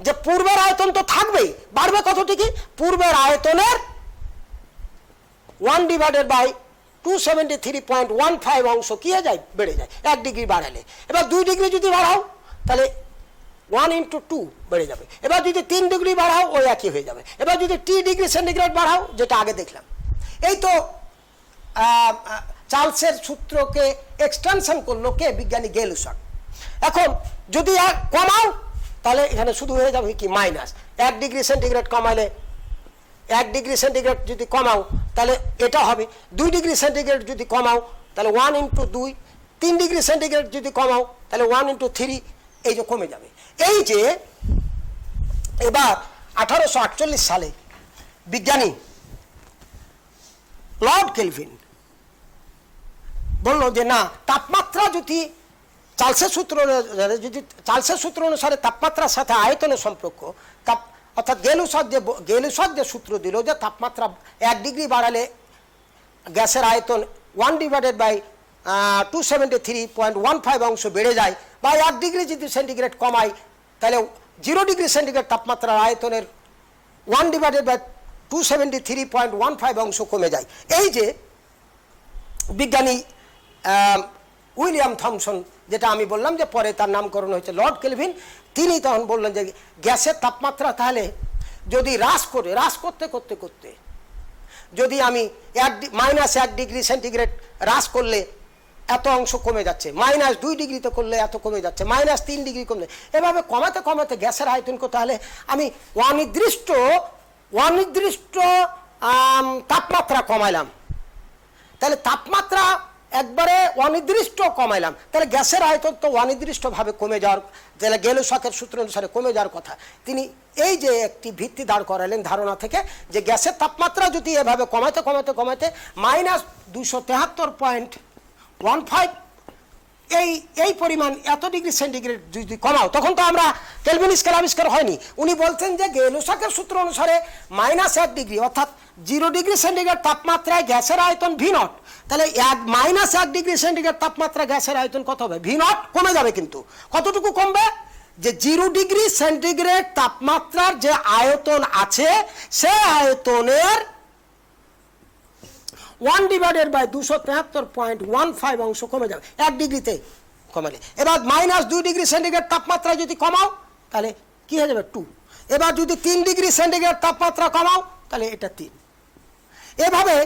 যে পূর্বের আয়তন তো থাকবেই, বাড়বে কতটুকু, পূর্বের আয়তনের 1/273.15 অংশ কি হয়ে যায়, বেড়ে যায় 1 ডিগ্রি বাড়ালে। এবার 2 ডিগ্রি যদি বাড়াও তাহলে 1 × 2 বেড়ে যাবে। এবার যদি 3 ডিগ্রি বাড়াও ওই একই হয়ে যাবে। এবার যদি T ডিগ্রি সেন্টিগ্রেড বাড়াও, যেটা আগে দেখলাম, এই তো চার্লসের সূত্রকে এক্সটেনশন করলো কে, বিজ্ঞানী গেলুসক। এখন যদি কমাও তাহলে এখানে শুধু হয়ে যাবে কি মাইনাস। 1 ডিগ্রি সেন্টিগ্রেড কমালে, 1 ডিগ্রি সেন্টিগ্রেড যদি কমাও তাহলে এটা হবে, 2 ডিগ্রি সেন্টিগ্রেড যদি কমাও তাহলে 1 × 2, 3 ডিগ্রি সেন্টিগ্রেড যদি কমাও তাহলে 1 × 3, এই যে কমে যাবে। এই যে এবার 1848 সালে বিজ্ঞানী লর্ড কেলভিন বলল যে না, তাপমাত্রা যদি চার্লসের সূত্র অনুসারে তাপমাত্রার সাথে আয়তনের সম্পর্ক, অর্থাৎ গেলুসক যে সূত্র দিল যে তাপমাত্রা 1 ডিগ্রি বাড়ালে গ্যাসের আয়তন 1/273.15 অংশ বেড়ে যায়, বা 1 ডিগ্রি যদি সেন্টিগ্রেড কমায় তাহলে 0 ডিগ্রি সেন্টিগ্রেড তাপমাত্রার আয়তনের 1/273.15 অংশ কমে যায়। এই যে বিজ্ঞানী উইলিয়াম থমসন, যেটা আমি বললাম যে পরে তার নামকরণ হয়েছে লর্ড কেলভিন, তিনি তখন বললেন যে গ্যাসের তাপমাত্রা তাহলে যদি হ্রাস করতে করতে করতে যদি আমি -1 ডিগ্রি সেন্টিগ্রেড হ্রাস করলে এত অংশ কমে যাচ্ছে, -2 ডিগ্রিতে করলে এত কমে যাচ্ছে, -3 ডিগ্রি কমে, এভাবে কমাতে কমাতে গ্যাসের আয়তনকে তাহলে আমি অনির্দিষ্ট তাপমাত্রা কমাইলাম, তাহলে তাপমাত্রা একবারে অনির্দিষ্ট কমাইলাম, তাহলে গ্যাসের আয়তন তো অনির্দিষ্টভাবে কমে যাওয়ার, তাহলে গেলুসকের সূত্র অনুসারে কমে যাওয়ার কথা। তিনি এই যে একটি ভিত্তি দাঁড় করালেন ধারণা থেকে, যে গ্যাসের তাপমাত্রা যদি এভাবে কমাতে কমাতে কমাতে -273.15 এই পরিমাণ এত ডিগ্রি সেন্টিগ্রেড যদি কমাও, তখন তো আমরা কেলভিন স্কেল আবিষ্কার হয়নি। উনি বলছেন যে গেলুসকের সূত্র অনুসারে -1 ডিগ্রি অর্থাৎ 0 ডিগ্রি সেন্টিগ্রেড তাপমাত্রায় গ্যাসের আয়তন V0, তাহলে -1 ডিগ্রি সেন্টিগ্রেড তাপমাত্রা গ্যাসের আয়তন কত হবে, V0 কমে যাবে। কিন্তু কতটুকু কমবে, যে 0 ডিগ্রি সেন্টিগ্রেড তাপমাত্রার যে আয়তন আছে সে আয়তনের 1/273.15 অংশ কমে যাবে 1 ডিগ্রিতে কমালে। এবার -2 ডিগ্রি সেন্টিগ্রেড তাপমাত্রা যদি কমাও তাহলে কি হয়ে যাবে 2। এবার যদি 3 ডিগ্রি সেন্টিগ্রেড তাপমাত্রা কমাও তাহলে এটা 3। এভাবে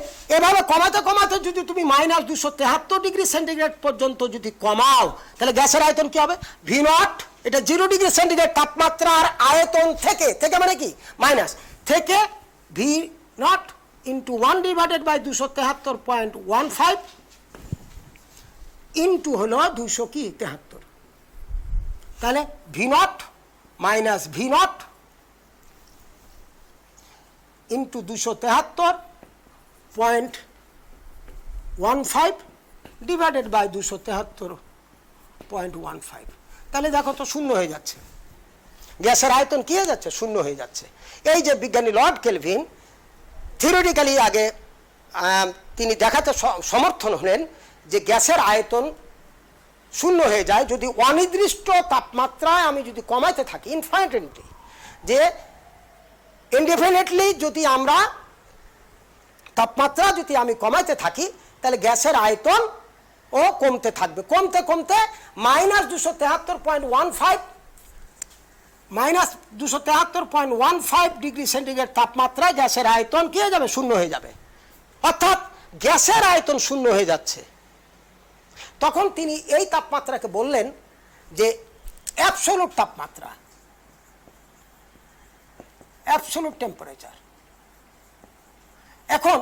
কমাতে কমাতে যদি তুমি -273 ডিগ্রি সেন্টিগ্রেড পর্যন্ত যদি কমাও তাহলে গ্যাসের আয়তন কি হবে, V0, এটা 0 ডিগ্রি সেন্টিগ্রেড তাপমাত্রার আয়তন থেকে মানে কি মাইনাস থেকে V0 ইন্টু 1/273.15 ইন্টু হলো 273, তাহলে V0 minus V0 into 273.15 divided by 273.15, তাহলে দেখো তো শূন্য হয়ে যাচ্ছে, গ্যাসের আয়তন কি হয়ে যাচ্ছে, শূন্য হয়ে যাচ্ছে। এই যে বিজ্ঞানী লর্ড কেলভিন থিওরিটিক্যালি আগে তিনি দেখাতে সমর্থন হলেন যে গ্যাসের আয়তন শূন্য হয়ে যায় যদি অনির্দিষ্ট তাপমাত্রায় আমি যদি কমাইতে থাকি, ইনফাইনাইটলি, যে ইনডেফিনিটলি যদি আমরা তাপমাত্রা যদি আমি কমাইতে থাকি তাহলে গ্যাসের আয়তন ও কমতে থাকবে, কমতে কমতে -273.15 ডিগ্রি সেন্টিগ্রেড তাপমাত্রায় গ্যাসের আয়তন কি হয়ে যাবে, শূন্য হয়ে যাবে। অর্থাৎ গ্যাসের আয়তন শূন্য হয়ে যাচ্ছে। তখন তিনি এই তাপমাত্রাকে বললেন যে অ্যাবসোলুট তাপমাত্রা, অ্যাবসোলুট টেম্পারেচার। এখন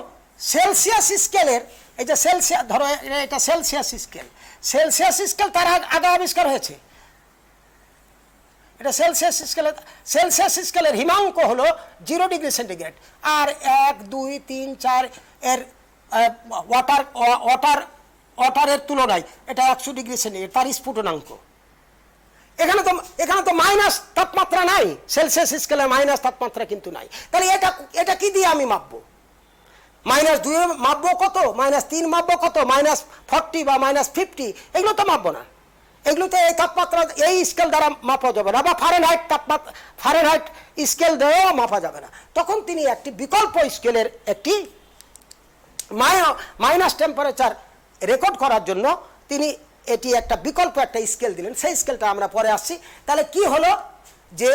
সেলসিয়াস স্কেলের, এই যে সেলসিয়াস, ধরো এটা সেলসিয়াস স্কেল, সেলসিয়াস স্কেল তার আগে আবিষ্কার হয়েছে, এটা সেলসিয়াস স্কেলের হিমাঙ্ক হলো 0 ডিগ্রি সেন্টিগ্রেড, আর 1, 2, 3, 4 এর ওয়াটারের তুলনায় এটা 100 ডিগ্রি সেন্টিগ্রেড, তার স্ফুটনাঙ্ক। এখানে তো মাইনাস তাপমাত্রা নাই, সেলসিয়াস স্কেলে মাইনাস তাপমাত্রা কিন্তু নাই। তাহলে এটা কি দিয়ে আমি মাপবো? -2 মাপবো কত, -3 মাপবো কত, -40 বা -50, এগুলো তো মাপবো না। এগুলোতে এই তাপমাত্রা এই স্কেল দ্বারা মাপা যাবে না, বা ফারেনহাইট স্কেল দিয়েও মাপা যাবে না। তখন তিনি একটি বিকল্প স্কেলের একটি মাইনাস টেম্পারেচার রেকর্ড করার জন্য তিনি এটি একটা বিকল্প একটা স্কেল দিলেন। সেই স্কেলটা আমরা পরে আসছি। তাহলে কি হলো যে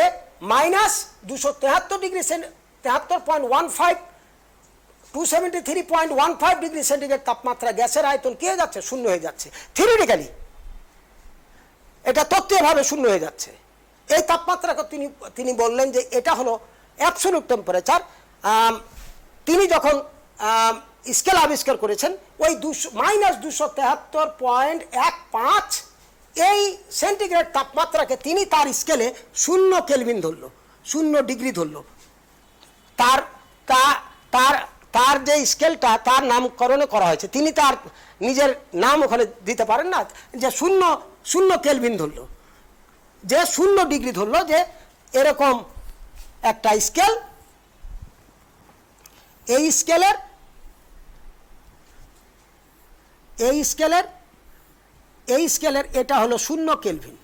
-273 ডিগ্রি 73.15 273.15 ডিগ্রি সেন্টিগ্রেড তাপমাত্রা গ্যাসের আয়তন কি হয়ে যাচ্ছে? শূন্য হয়ে যাচ্ছে। থিওরিটিক্যালি এটা তত্ত্বীয়ভাবে শূন্য হয়ে যাচ্ছে। এই তাপমাত্রাকে তিনি বললেন যে এটা হলো অ্যাবসলিউট টেম্পারেচার। তিনি যখন স্কেল আবিষ্কার করেছেন ওই -273.15 এই সেন্টিগ্রেড তাপমাত্রাকে তিনি তার স্কেলে 0 কেলভিন ধরলো, 0 ডিগ্রি ধরলো। তার যে স্কেলটা তার নামকরণ করা হয়েছে, তিনি তার নিজের নাম ওখানে দিতে পারেন না, যে 0 কেলভিন ধরলো, যে 0 ডিগ্রি ধরলো, যে এরকম একটা স্কেল। এই স্কেলের এটা হলো 0 কেলভিন।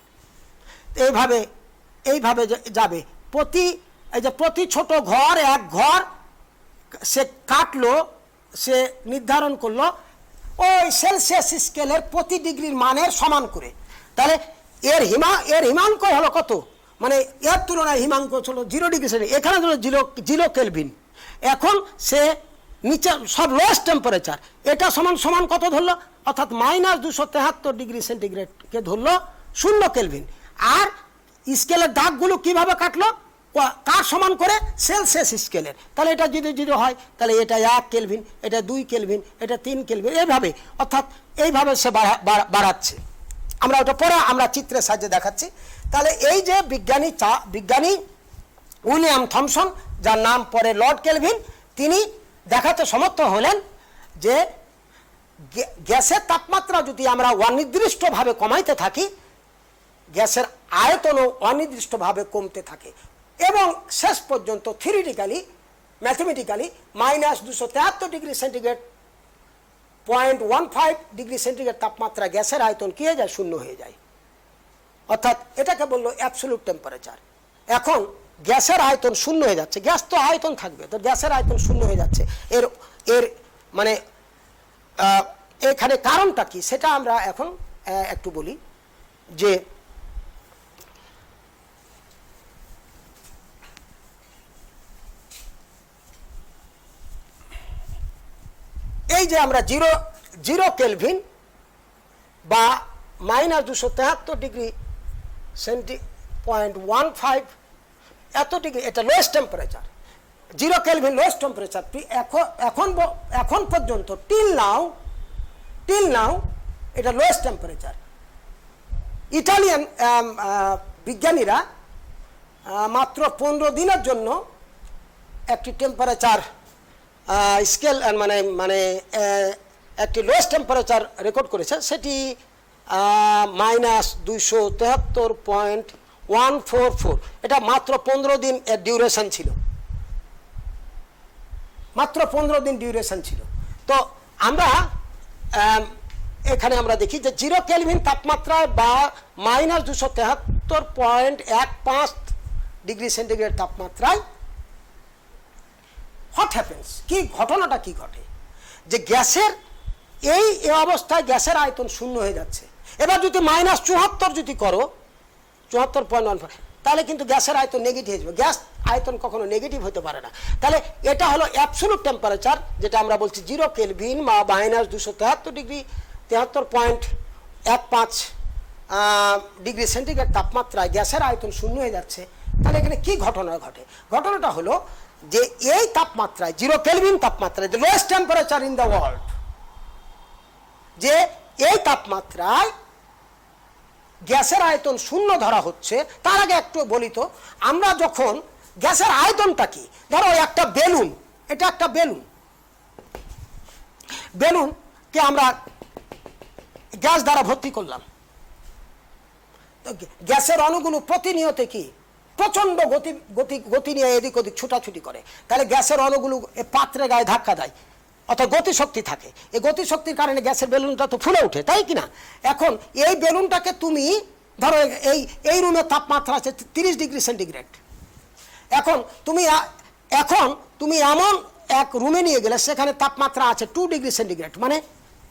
এইভাবে যাবে প্রতি ছোট ঘর, এক ঘর সে কাটলো, সে নির্ধারণ করলো ওই সেলসিয়াস স্কেলের প্রতি ডিগ্রির মানের সমান করে। তাহলে এর হিমাঙ্ক হলো কত, মানে এর তুলনায় হিমাঙ্ক হলো 0 ডিগ্রি সেন্টিগ্রেড, এখানে হলো 0 কেলভিন। এখন সে নিচে সব লোয়েস্ট টেম্পারেচার, এটা সমান কত ধরলো, অর্থাৎ -273 ডিগ্রি সেন্টিগ্রেডকে ধরলো 0 কেলভিন। আর স্কেলের দাগগুলো কিভাবে কাটলো, কার সমান করে? সেলসিয়াস স্কেলের। তাহলে এটা যদি হয় তাহলে এটা 1 কেলভিন, এটা 2 কেলভিন, এটা 3 কেলভিন, এইভাবে, অর্থাৎ এইভাবে সে বাড়াচ্ছে। আমরা ওটা পরে আমরা চিত্রের সাহায্যে দেখাচ্ছি। তাহলে এই যে বিজ্ঞানী উইলিয়াম থমসন, যার নাম পরে লর্ড কেলভিন, তিনি দেখাতে সমর্থ হলেন যে গ্যাসের তাপমাত্রা যদি আমরা অনির্দিষ্টভাবে কমাইতে থাকি, গ্যাসের আয়তনও অনির্দিষ্টভাবে কমতে থাকে, এবং শেষ পর্যন্ত theoretically mathematically -273 degree centigrade 0.15 degree centigrade তাপমাত্রা গ্যাসের আয়তন কি হয়ে যায়? 0 হয়ে যায়। অর্থাৎ এটাকে বললো অ্যাবসলিউট টেম্পারেচার। এখন গ্যাসের আয়তন 0 হয়ে যাচ্ছে, গ্যাস তো আয়তন থাকবে, তো গ্যাসের আয়তন 0 হয়ে যাচ্ছে। এর মানে এখানে কারণটা কি সেটা আমরা এখন একটু বলি। যে এই যে আমরা 0 কেলভিন বা -273 ডিগ্রি 0.15 এত ডিগ্রি, এটা lowest temperature. 0 kelvin lowest temperature. এখন পর্যন্ত টিল নাও এটা লোয়েস্ট টেম্পারেচার। ইটালিয়ান বিজ্ঞানীরা মাত্র 15 দিনের জন্য একটি টেম্পারেচার স্কেল মানে একটি লোয়েস্ট টেম্পারেচার রেকর্ড করেছে। সেটি -273.144। এটা মাত্র 15 দিন এর ডিউরেশন ছিল, মাত্র 15 দিন ডিউরেশন ছিল। তো আমরা এখানে আমরা দেখি যে 0 কেলভিন তাপমাত্রায় বা -273.15 ডিগ্রি সেন্টিগ্রেড তাপমাত্রায় হোয়াট হ্যাপেন্স, কি ঘটনাটা কি ঘটে, যে গ্যাসের এই অবস্থায় গ্যাসের আয়তন 0 হয়ে যাচ্ছে। এবার যদি -74 যদি করো, 74.15, তাহলে কিন্তু গ্যাসের আয়তন নেগেটিভ হয়ে যাবে। গ্যাস আয়তন কখনো নেগেটিভ হতে পারে না। তাহলে এটা হলো অ্যাবসলিউট টেম্পারেচার, যেটা আমরা বলছি 0 কেলভিন বা -273 ডিগ্রি 73.15 ডিগ্রি সেন্টিগ্রেড তাপমাত্রায় গ্যাসের আয়তন 0 হয়ে যাচ্ছে। তাহলে এখানে কি ঘটনা ঘটে? ঘটনাটা হলো যে এই তাপমাত্রায় 0 কেলভিন তাপমাত্রায়, the lowest temperature in the world, যে এই তাপমাত্রায় গ্যাসের আয়তন 0 ধরা হচ্ছে। তার আগে একটু বলি তো, আমরা যখন গ্যাসের আয়তনটা কি, ধরো একটা বেলুন, এটা একটা বেলুনকে আমরা গ্যাস দ্বারা ভর্তি করলাম, তো গ্যাসের অণুগুলো প্রতিনিয়ত কি প্রচন্ড গতি গতি গতি নিয়ে এদিক ওদিক ছুটাছুটি করে, তাহলে গ্যাসের অণুগুলো এই পাত্রের গায়ে ধাক্কা দেয়, অর্থাৎ গতিশক্তি থাকে। এই গতিশক্তির কারণে গ্যাসের বেলুনটা তো ফুলে ওঠে, তাই কিনা? এখন এই বেলুনটাকে তুমি ধরো এই রুমের তাপমাত্রা আছে 30 ডিগ্রি সেন্টিগ্রেড। এখন তুমি এমন এক রুমে নিয়ে গেলে সেখানে তাপমাত্রা আছে 2 ডিগ্রি সেন্টিগ্রেড, মানে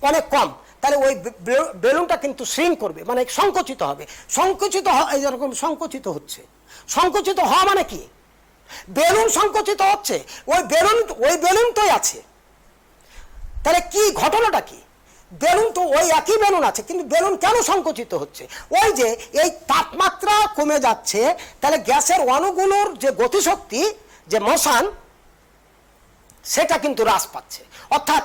অনেক কম। তাহলে ওই বেলুনটা কিন্তু শ্রিঙ্ক করবে, মানে সংকুচিত হবে। সংকুচিত যেরকম সংকুচিত হচ্ছে, সংকুচিত হওয়া মানে কি? বেলুন সংকুচিত হচ্ছে, ওই বেলুন তোই আছে। তাহলে কি ঘটনাটা কি? বেলুন তো ওই একই বেলুন আছে, কিন্তু বেলুন কেন সংকুচিত হচ্ছে? ওই যে এই তাপমাত্রা কমে যাচ্ছে, তাহলে গ্যাসের অণুগুলোর যে গতিশক্তি, যে মোশন, সেটা কিন্তু হ্রাস পাচ্ছে। অর্থাৎ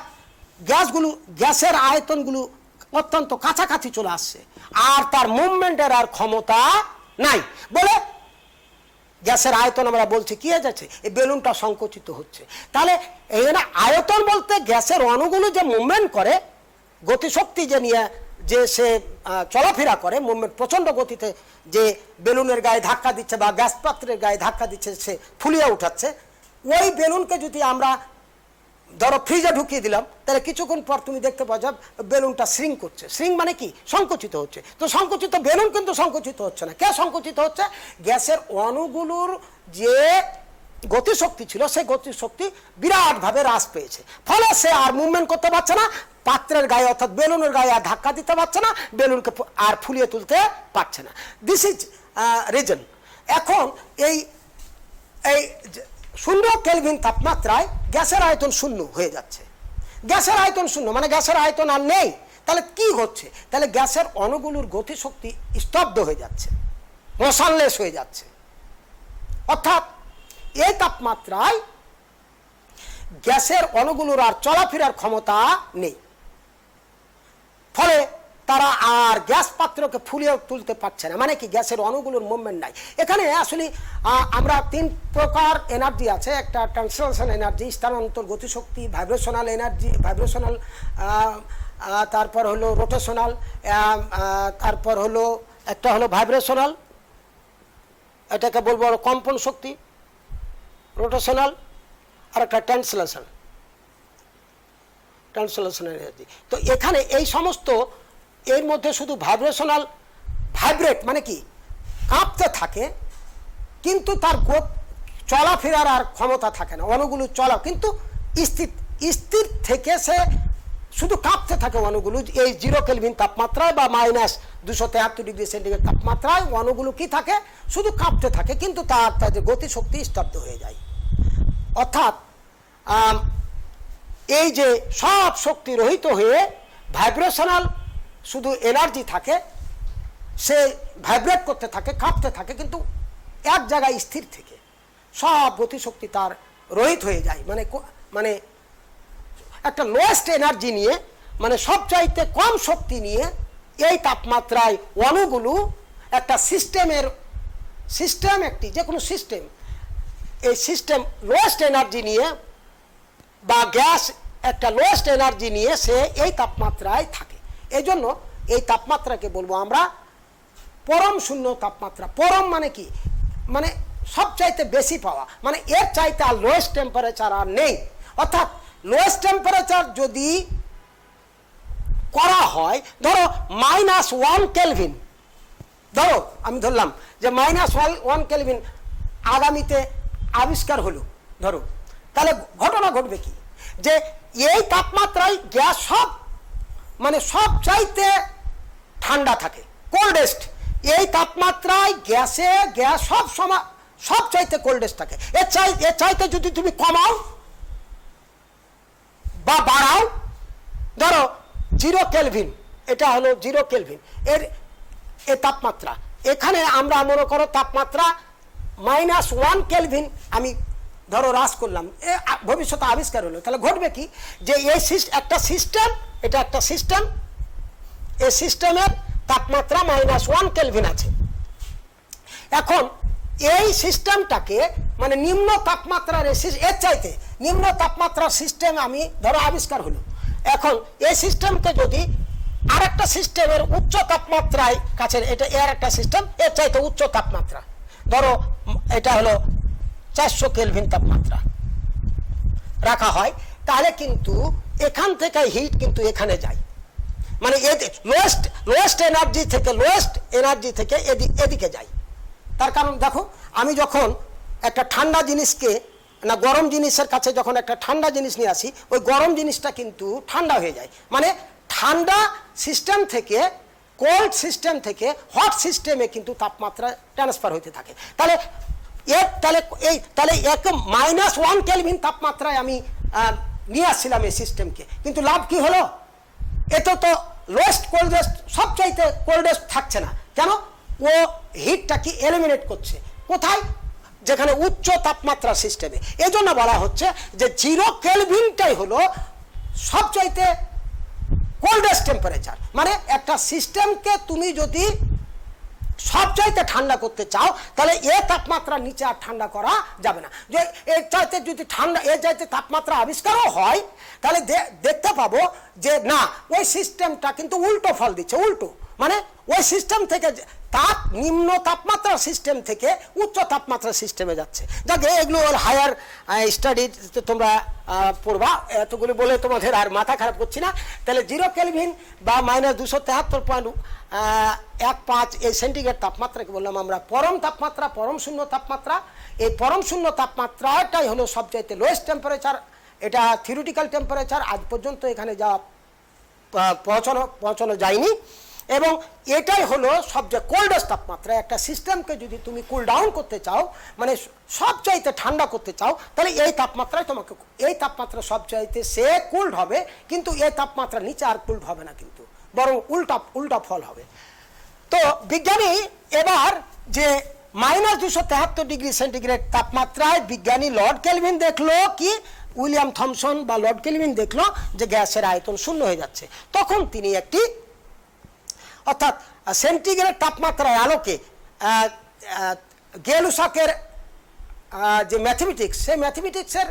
গ্যাসের আয়তনগুলো অত্যন্ত কাছাকাছি চলে আসছে, আর তার মুভমেন্টের আর ক্ষমতা নাই বলে গ্যাসের আয়তন আমরা বলছি কি হয়ে যাচ্ছে, এই বেলুনটা সংকুচিত হচ্ছে। তাহলে এখানে আয়তন বলতে গ্যাসের অণুগুলো যে মুভমেন্ট করে, গতিশক্তি যে নিয়ে যে সে চলাফেরা করে, মুভমেন্ট প্রচণ্ড গতিতে যে বেলুনের গায়ে ধাক্কা দিচ্ছে বা গ্যাস পাত্রের গায়ে ধাক্কা দিচ্ছে, সে ফুলিয়ে উঠাচ্ছে। ওই বেলুনকে যদি আমরা ধরো ফ্রিজে ঢুকিয়ে দিলাম, তাহলে কিছুক্ষণ পর তুমি দেখতে পাওয়া যাবে বেলুনটা শ্রিঙ্ক করছে। শ্রিঙ্ক মানে কি? সংকুচিত হচ্ছে। তো সংকুচিত বেলুন কিন্তু সংকুচিত হচ্ছে না। কে সংকুচিত হচ্ছে? গ্যাসের অণুগুলোর যে গতিশক্তি ছিল, সেই গতিশক্তি বিরাটভাবে হ্রাস পেয়েছে, ফলে সে আর মুভমেন্ট করতে পারছে না, পাত্রের গায়ে অর্থাৎ বেলুনের গায়ে আর ধাক্কা দিতে পারছে না, বেলুনকে আর ফুলিয়ে তুলতে পারছে না। This is reason. এখন এই 0 কেলভিন তাপমাত্রায় গ্যাসের আয়তন 0 হয়ে যাচ্ছে। গ্যাসের আয়তন 0 মানে গ্যাসের আয়তন আর নেই। তাহলে কি হচ্ছে? তাহলে গ্যাসের অণুগুলোর গতিশক্তি স্তব্ধ হয়ে যাচ্ছে, মোশনলেস হয়ে যাচ্ছে। অর্থাৎ এই তাপমাত্রায় গ্যাসের অণুগুলোর আর চলাফেরার ক্ষমতা নেই, ফলে তারা আর গ্যাস পাত্রকে ফুলিয়ে তুলতে পারছে না। মানে কি? গ্যাসের অণুগুলোর মুভমেন্ট নাই। এখানে আসলে আমরা 3 প্রকার এনার্জি আছে। একটা ট্রান্সলেশন এনার্জি, স্থানান্তর গতিশক্তি, ভাইব্রেশনাল এনার্জি, ভাইব্রেশনাল, তারপর হলো রোটেশনাল, তারপর হলো একটা হলো ভাইব্রেশনাল, এটাকে বলবো কম্পন শক্তি, রোটেশনাল, আর একটা ট্রান্সলেশন এনার্জি। তো এখানে এই সমস্ত এর মধ্যে শুধু ভাইব্রেশনাল, ভাইব্রেট মানে কি? কাঁপতে থাকে, কিন্তু তার চলাফেরার আর ক্ষমতা থাকে না, অণুগুলো চলা কিন্তু স্থির থেকে সে শুধু কাঁপতে থাকে অণুগুলো। এই 0 কেলভিন তাপমাত্রায় বা -273 ডিগ্রি সেন্টিগ্রেড তাপমাত্রায় অণুগুলো কি থাকে? শুধু কাঁপতে থাকে, কিন্তু তার যে গতিশক্তি স্তব্ধ হয়ে যায়। অর্থাৎ এই যে সব শক্তি রহিত হয়ে ভাইব্রেশনাল শুধু এনার্জি থাকে, সে ভাইব্রেট করতে থাকে, কাঁপতে থাকে, কিন্তু এক জায়গায় স্থির থেকে সব গতিশক্তি তার রহিত হয়ে যায়। মানে একটা লোয়েস্ট এনার্জি নিয়ে, মানে সবচাইতে কম শক্তি নিয়ে এই তাপমাত্রায় অণুগুলো একটা সিস্টেম একটি যে কোনো সিস্টেম, এই সিস্টেম লোয়েস্ট এনার্জি নিয়ে বা গ্যাস একটা লোয়েস্ট এনার্জি নিয়ে সে এই তাপমাত্রায় থাকে। এই জন্য এই তাপমাত্রাকে বলবো আমরা পরম শূন্য তাপমাত্রা। পরম মানে কি? মানে সবচাইতে বেশি পাওয়া, মানে এর চাইতে আর লোয়েস্ট টেম্পারেচার আর নেই। অর্থাৎ লোয়েস্ট টেম্পারেচার যদি করা হয়, ধরো -1 কেলভিন, ধরো আমি ধরলাম যে -1 কেলভিন আগামীতে আবিষ্কার হলো, ধরো, তাহলে ঘটনা ঘটবে কি? যে এই তাপমাত্রায় গ্যাস সব চাইতে ঠান্ডা থাকে, কোল্ডেস্ট। এই তাপমাত্রায় গ্যাস সব চাইতে কোল্ডেস্ট থাকে। এর চাইতে যদি তুমি কমাও বা বাড়াও, ধরো 0 কেলভিন, এটা হলো 0 কেলভিন এর তাপমাত্রা। এখানে আমরা মনে করো তাপমাত্রা -1 কেলভিন আমি ধরো হ্রাস করলাম, ভবিষ্যতে আবিষ্কার হলো, তাহলে ঘটবে কি? যে এই একটা সিস্টেম, এটা একটা সিস্টেম, এই সিস্টেমের তাপমাত্রা -1 কেলভিন আছে। এখন এই সিস্টেমটাকে মানে নিম্ন তাপমাত্রার এর চাইতে নিম্ন তাপমাত্রার সিস্টেম আমি ধরো আবিষ্কার হলো। এখন এই সিস্টেমকে যদি আর একটা সিস্টেমের উচ্চ তাপমাত্রায় কাছে, এটা এর একটা সিস্টেম, এর চাইতে উচ্চ তাপমাত্রা, ধরো এটা হলো 400 কেলভিন তাপমাত্রা রাখা হয়, তাহলে কিন্তু এখান থেকে হিট কিন্তু এখানে যায়, মানে লোয়েস্ট এনার্জি থেকে এদিকে যায়। তার কারণ দেখো, আমি যখন একটা ঠান্ডা জিনিসকে না গরম জিনিসের কাছে যখন একটা ঠান্ডা জিনিস নিয়ে আসি, ওই গরম জিনিসটা কিন্তু ঠান্ডা হয়ে যায়, মানে ঠান্ডা সিস্টেম থেকে কোল্ড সিস্টেম থেকে হট সিস্টেমে কিন্তু তাপমাত্রা ট্রান্সফার হতে থাকে। তাহলে -1 কেলভিন তাপমাত্রায় আমি নিয়ে আসছিলাম এই সিস্টেমকে, কিন্তু লাভ কি হলো? এত তো লোয়েস্ট কোল্ডেস্ট সবচাইতে কোল্ডেস্ট থাকছে না, কেন? ও হিটটা কি এলিমিনেট করছে কোথায়? যেখানে উচ্চ তাপমাত্রা সিস্টেমে। এই জন্য বলা হচ্ছে যে 0 কেলভিনটাই হলো সবচাইতে কোল্ডেস্ট টেম্পারেচার। মানে একটা সিস্টেমকে তুমি যদি সবচাইতে ঠান্ডা করতে চাও, তাহলে এ তাপমাত্রার নিচে আর ঠান্ডা করা যাবে না। যে এর চাইতে যদি এর চাইতে তাপমাত্রা আবিষ্কারও হয়, তাহলে দেখতে পাবো যে না, ওই সিস্টেমটা কিন্তু উল্টো ফল দিচ্ছে, উল্টো, মানে ওই সিস্টেম থেকে নিম্ন তাপমাত্রা সিস্টেম থেকে উচ্চ তাপমাত্রা সিস্টেমে যাচ্ছে। যাকে এগুলো হায়ার স্টাডি তোমরা পড়বা, এতগুলো বলে তোমাদের আর মাথা খারাপ করছি না। তাহলে 0 কেলভিন বা -273.15 এই সেন্টিগ্রেড তাপমাত্রাকে বললাম আমরা পরম তাপমাত্রা, পরম শূন্য তাপমাত্রা। এই পরম শূন্য তাপমাত্রাটাই হলো সবচাইতে লোয়েস্ট টেম্পারেচার। এটা থিওরিটিক্যাল টেম্পারেচার, আজ পর্যন্ত এখানে যা পৌঁছানো যায়নি, এবং এটাই হলো সবচেয়ে কোল্ডেস্ট তাপমাত্রা। একটা সিস্টেমকে যদি তুমি কুল ডাউন করতে চাও, মানে সবচাইতে ঠান্ডা করতে চাও, তাহলে এই তাপমাত্রায় তোমাকে, এই তাপমাত্রা সবচাইতে সে কুলড হবে, কিন্তু এই তাপমাত্রা নিচে আর কুলড হবে না, কিন্তু বরং উল্টা ফল হবে। তো বিজ্ঞানী এবার যে -273 ডিগ্রি সেন্টিগ্রেড তাপমাত্রায় বিজ্ঞানী লর্ড কেলভিন দেখলো কি, উইলিয়াম থমসন বা লর্ড কেলভিন দেখলো যে গ্যাসের আয়তন শূন্য হয়ে যাচ্ছে। তখন তিনি একটি, অর্থাৎ সেন্টিগ্রেড তাপমাত্রার আলোকে গেলুসাকের যে ম্যাথমেটিক্স, সেই ম্যাথমেটিক্সের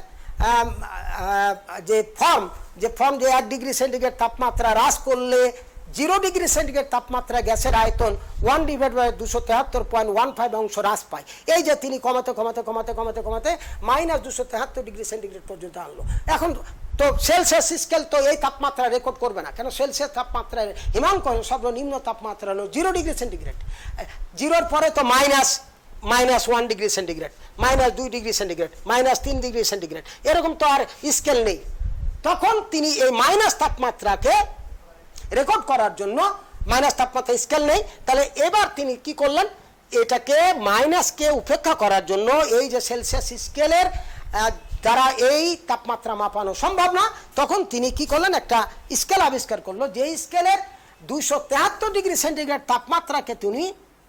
যে ফর্ম যে 1 ডিগ্রি সেন্টিগ্রেড তাপমাত্রা হ্রাস করলে 0 ডিগ্রি সেন্টিগ্রেড তাপমাত্রা গ্যাসের আয়তন 1/273.15 অংশ হ্রাস পায়। এই যে তিনি কমাতে -273 ডিগ্রি সেন্টিগ্রেড পর্যন্ত আনলো। এখন তো সেলসিয়াস স্কেল তো এই তাপমাত্রা রেকর্ড করবে না, কেন? সেলসিয়াস তাপমাত্রায় হিমাঙ্ক সর্বনিম্ন তাপমাত্রা হলো 0 ডিগ্রি সেন্টিগ্রেড। 0-র পরে তো -1 degree centigrade, -2 degree centigrade, -3 degree centigrade, এরকম তো আর স্কেল নেই। তখন তিনি এই মাইনাস তাপমাত্রাকে রেকর্ড করার জন্য, মাইনাস তাপমাত্রা স্কেল নেই, তাহলে এবার তিনি কি করলেন, এটাকে মাইনাসকে উপেক্ষা করার জন্য এই যে সেলসিয়াস স্কেলের দ্বারা এই তাপমাত্রা মাপানো সম্ভব না, তখন তিনি কি করলেন, একটা স্কেল আবিষ্কার করলো, যে স্কেলের 273 ডিগ্রি সেন্টিগ্রেড তাপমাত্রাকে তিনি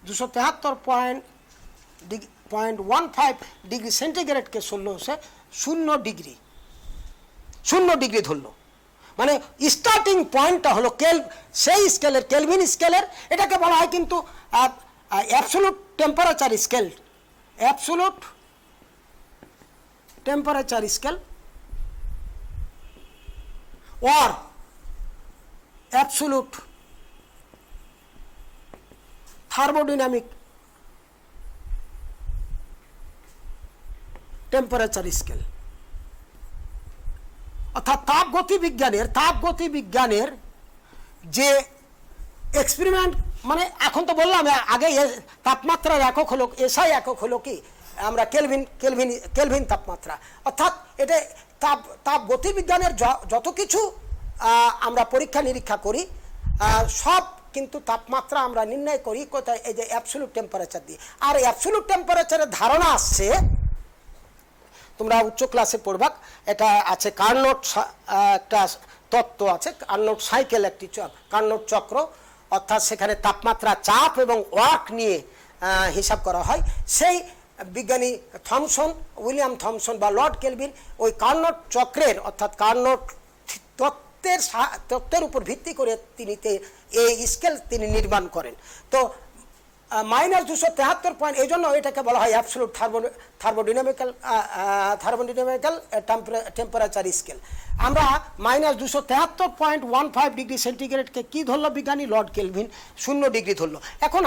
273.15 ডিগ্রি সেন্টিগ্রেডকে 0 ডিগ্রি ধরলো। মানে স্টার্টিং পয়েন্টটা হলো সেই স্কেলের, কেলভিন স্কেলের, এটাকে বলা হয় কিন্তু absolute temperature scale, absolute temperature scale or absolute thermodynamic temperature scale. অর্থাৎ তাপগতিবিজ্ঞানের যে এক্সপেরিমেন্ট, মানে এখন তো বললাম আগে তাপমাত্রার একক হলো, এসআই একক হলো কি আমরা কেলভিন তাপমাত্রা। অর্থাৎ এটা তাপগতিবিজ্ঞানের যত কিছু আমরা পরীক্ষা নিরীক্ষা করি, সব কিন্তু তাপমাত্রা আমরা নির্ণয় করি কোথায়, এই যে অ্যাবসোলিউট টেম্পারেচার দিয়ে। আর অ্যাবসোলিউট টেম্পারেচারের ধারণা আসছে, তোমরা উচ্চ ক্লাসে পড়বা, এটা আছে কার্নোট, একটা তত্ত্ব আছে কার্নোট সাইকেল, একটি কার্নোট চক্র, অর্থাৎ সেখানে তাপমাত্রা, চাপ এবং ওয়ার্ক নিয়ে হিসাব করা হয়। সেই বিজ্ঞানী উইলিয়াম থমসন বা লর্ড কেলভিন ওই কার্নোট চক্রের, অর্থাৎ কার্নোট তত্ত্বের উপর ভিত্তি করে তিনি এই স্কেল তিনি নির্মাণ করেন। তো -273 এই জন্য এটাকে বলা হয় অ্যাবসলিউট থার্মোডিনামিক্যাল টেম্পারেচার স্কেল। আমরা -273.15 ডিগ্রি সেন্টিগ্রেডকে কি ধরলো বিজ্ঞানী? লর্ড কেলভিন 0 ডিগ্রি ধরলো। এখন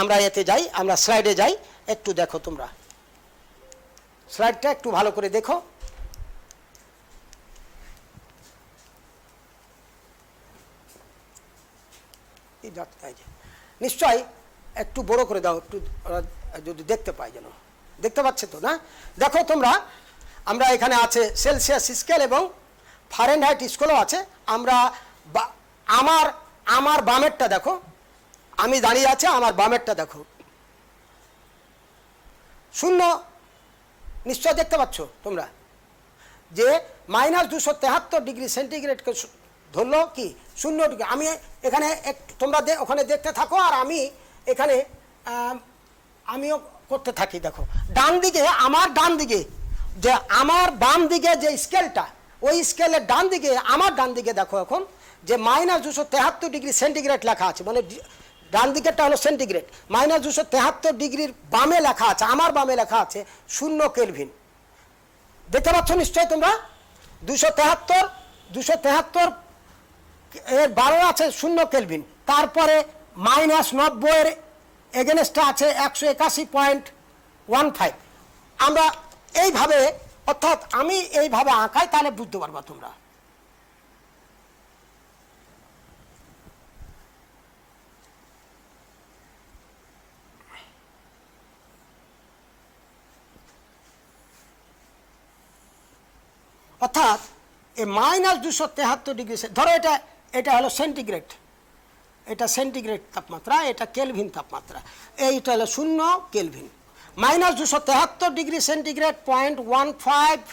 আমরা এতে যাই, আমরা স্লাইডে যাই, একটু দেখো তোমরা স্লাইডটা একটু ভালো করে দেখো। নিশ্চয় একটু বড় করে দাও, একটু যদি দেখতে পাই যেন। দেখতে পাচ্ছে তো না? দেখো তোমরা, আমরা এখানে আছে সেলসিয়াস স্কেল এবং ফারেনহাইট স্কেলও আছে। আমরা আমার বামেরটা দেখো, আমি দাঁড়িয়ে আছে, আমার বামেরটা দেখো 0, নিশ্চয় দেখতে পাচ্ছ তোমরা যে -273 ডিগ্রি সেন্টিগ্রেডকে ধরলো কি 0 ডিগ্রি। আমি এখানে তোমরা ওখানে দেখতে থাকো আর আমি এখানে আমিও করতে থাকি। দেখো ডান দিকে, আমার ডান দিকে যে আমার বাম দিকে যে স্কেলটা, ওই স্কেলের ডান দিকে, আমার ডান দিকে দেখো এখন যে -273 ডিগ্রি সেন্টিগ্রেড লেখা আছে, মানে ডান দিকেরটা হলো সেন্টিগ্রেড। -273 ডিগ্রির বামে লেখা আছে, আমার বামে লেখা আছে 0 কেলভিন। দেখতে পাচ্ছ নিশ্চয় তোমরা? 273 এর 12 আছে 0 কেলভিন, তারপরে -90 এর এগেনস্টে আছে 181.15। আমরা এইভাবে, অর্থাৎ আমি এইভাবে আঁকাই, তাহলে বুঝতে পারবা তোমরা। অর্থাৎ এই -273 ডিগ্রি, ধরো এটা হলো সেন্টিগ্রেড, এটা সেন্টিগ্রেড তাপমাত্রা, এটা কেলভিন তাপমাত্রা, এইটা হলো 0 কেলভিন। -273 ডিগ্রি সেন্টিগ্রেড 0.15,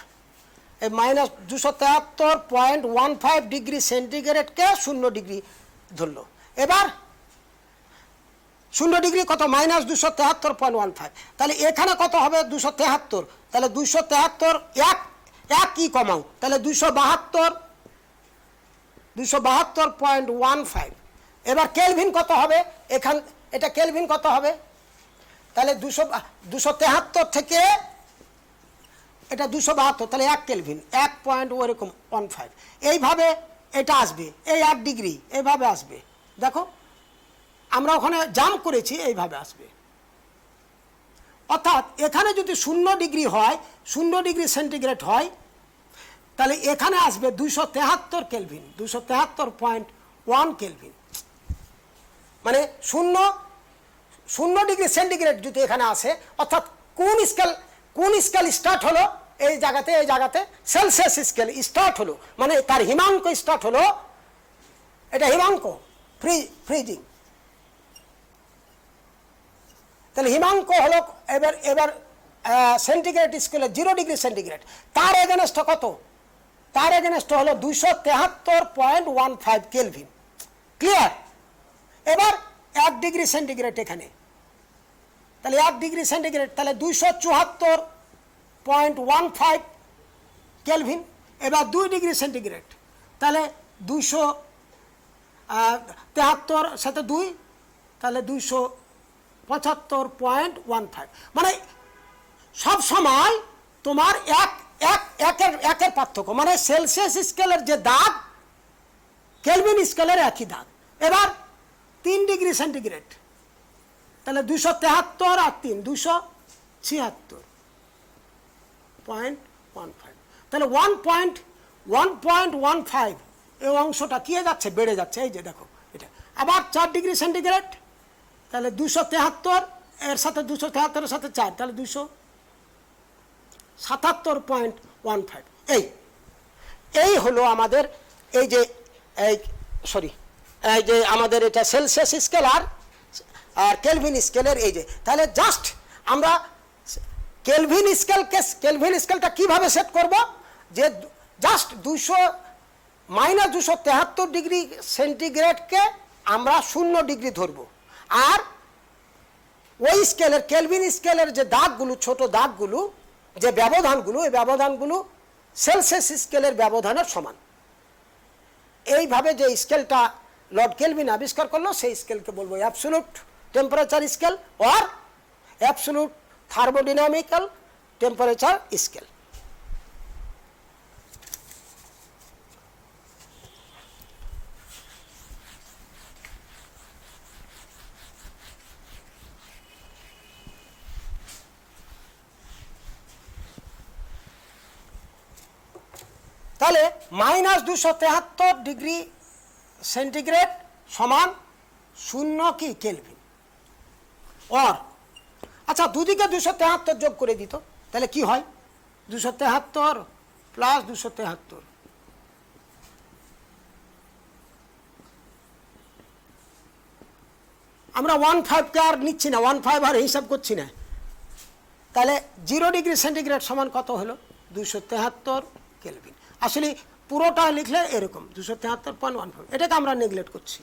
এই -273.15 ডিগ্রি সেন্টিগ্রেডকে 0 ডিগ্রি ধরলো। এবার 0 ডিগ্রি কত? -273.15। তাহলে এখানে কত হবে? 273। তাহলে 273 এক কি কমাও, তাহলে 272.15। এবার কেলভিন কত হবে? এটা কেলভিন কত হবে? তাহলে 273 থেকে এটা 272, তাহলে 1 কেলভিন, 1.15। এইভাবে এটা আসবে, এই 1 ডিগ্রি এইভাবে আসবে। দেখো আমরা ওখানে জাম্প করেছি, এইভাবে আসবে। অর্থাৎ এখানে যদি 0 ডিগ্রি হয়, 0 ডিগ্রি সেন্টিগ্রেড হয়, তাহলে এখানে আসবে 273 কেলভিন, 273.1 কেলভিন। মানে 0 ডিগ্রি সেন্টিগ্রেড যদি এখানে আসে, অর্থাৎ কোন স্কেল স্টার্ট হলো? এই জায়গাতে সেলসিয়াস স্কেল স্টার্ট হলো, মানে তার হিমাঙ্ক স্টার্ট হলো, এটা হিমাঙ্ক ফ্রিজিং। তাহলে হিমাঙ্ক হলো এবার সেন্টিগ্রেড স্কেলে 0 ডিগ্রি সেন্টিগ্রেড, তার এগেনস্ট কত? তার এগেনস্ট হলো 273.15 কেলভিন। ক্লিয়ার? এবার 1 ডিগ্রি সেন্টিগ্রেড এখানে, তাহলে 1 ডিগ্রি সেন্টিগ্রেড, তাহলে 274.15 কেলভিন। এবার 2 ডিগ্রি সেন্টিগ্রেড, তাহলে 273 সাথে 2, তাহলে 275.15। মানে সব সময় তোমার একের পার্থক্য, মানে সেলসিয়াস স্কেলের যে দাগ, কেলভিন স্কেলের একই দাগ। এবার 3 ডিগ্রি সেন্টিগ্রেড, তাহলে 273 আর 3, 276.15। তাহলে 1.15 এই অংশটা কি যাচ্ছে? বেড়ে যাচ্ছে। এই যে দেখো এটা। আবার 4 ডিগ্রি সেন্টিগ্রেড, তাহলে 273 এর সাথে 273 এর সাথে 4, তাহলে 277.15। এই হলো আমাদের এই যে এই যে আমাদের এটা সেলসিয়াস স্কেল আর কেলভিন স্কেলের এই যে। তাহলে জাস্ট আমরা কেলভিন স্কেলটা কিভাবে সেট করব? যে জাস্ট -273 ডিগ্রি সেন্টিগ্রেডকে আমরা 0 ডিগ্রি ধরব, আর ওই স্কেলের কেলভিন স্কেলের যে দাগগুলো, ছোট দাগগুলো, যে ব্যবধানগুলো, এই ব্যবধানগুলো সেলসিয়াস স্কেলের ব্যবধানের সমান। এইভাবে যে স্কেলটা লর্ড কেলভিন আবিষ্কার করলো, সেই স্কেলকে বলবো absolute temperature scale or absolute thermodynamical temperature scale. তাহলে -273 ডিগ্রি সেন্টিগ্রেড সমান 0 কি কেলভিন। और আচ্ছা দুদিকে 273 যোগ করে দিত, তাহলে কি হয় 273 প্লাস 273, আমরা 15 কে আর নিচ্ছি না, 15 আর হিসাব করছি না। তাহলে 0 ডিগ্রি সেন্টিগ্রেড সমান কত হলো 273 কেলভিন। আসলে পুরোটা লিখলে এরকম 273.15, এটাকে আমরা নেগলেক্ট করছি।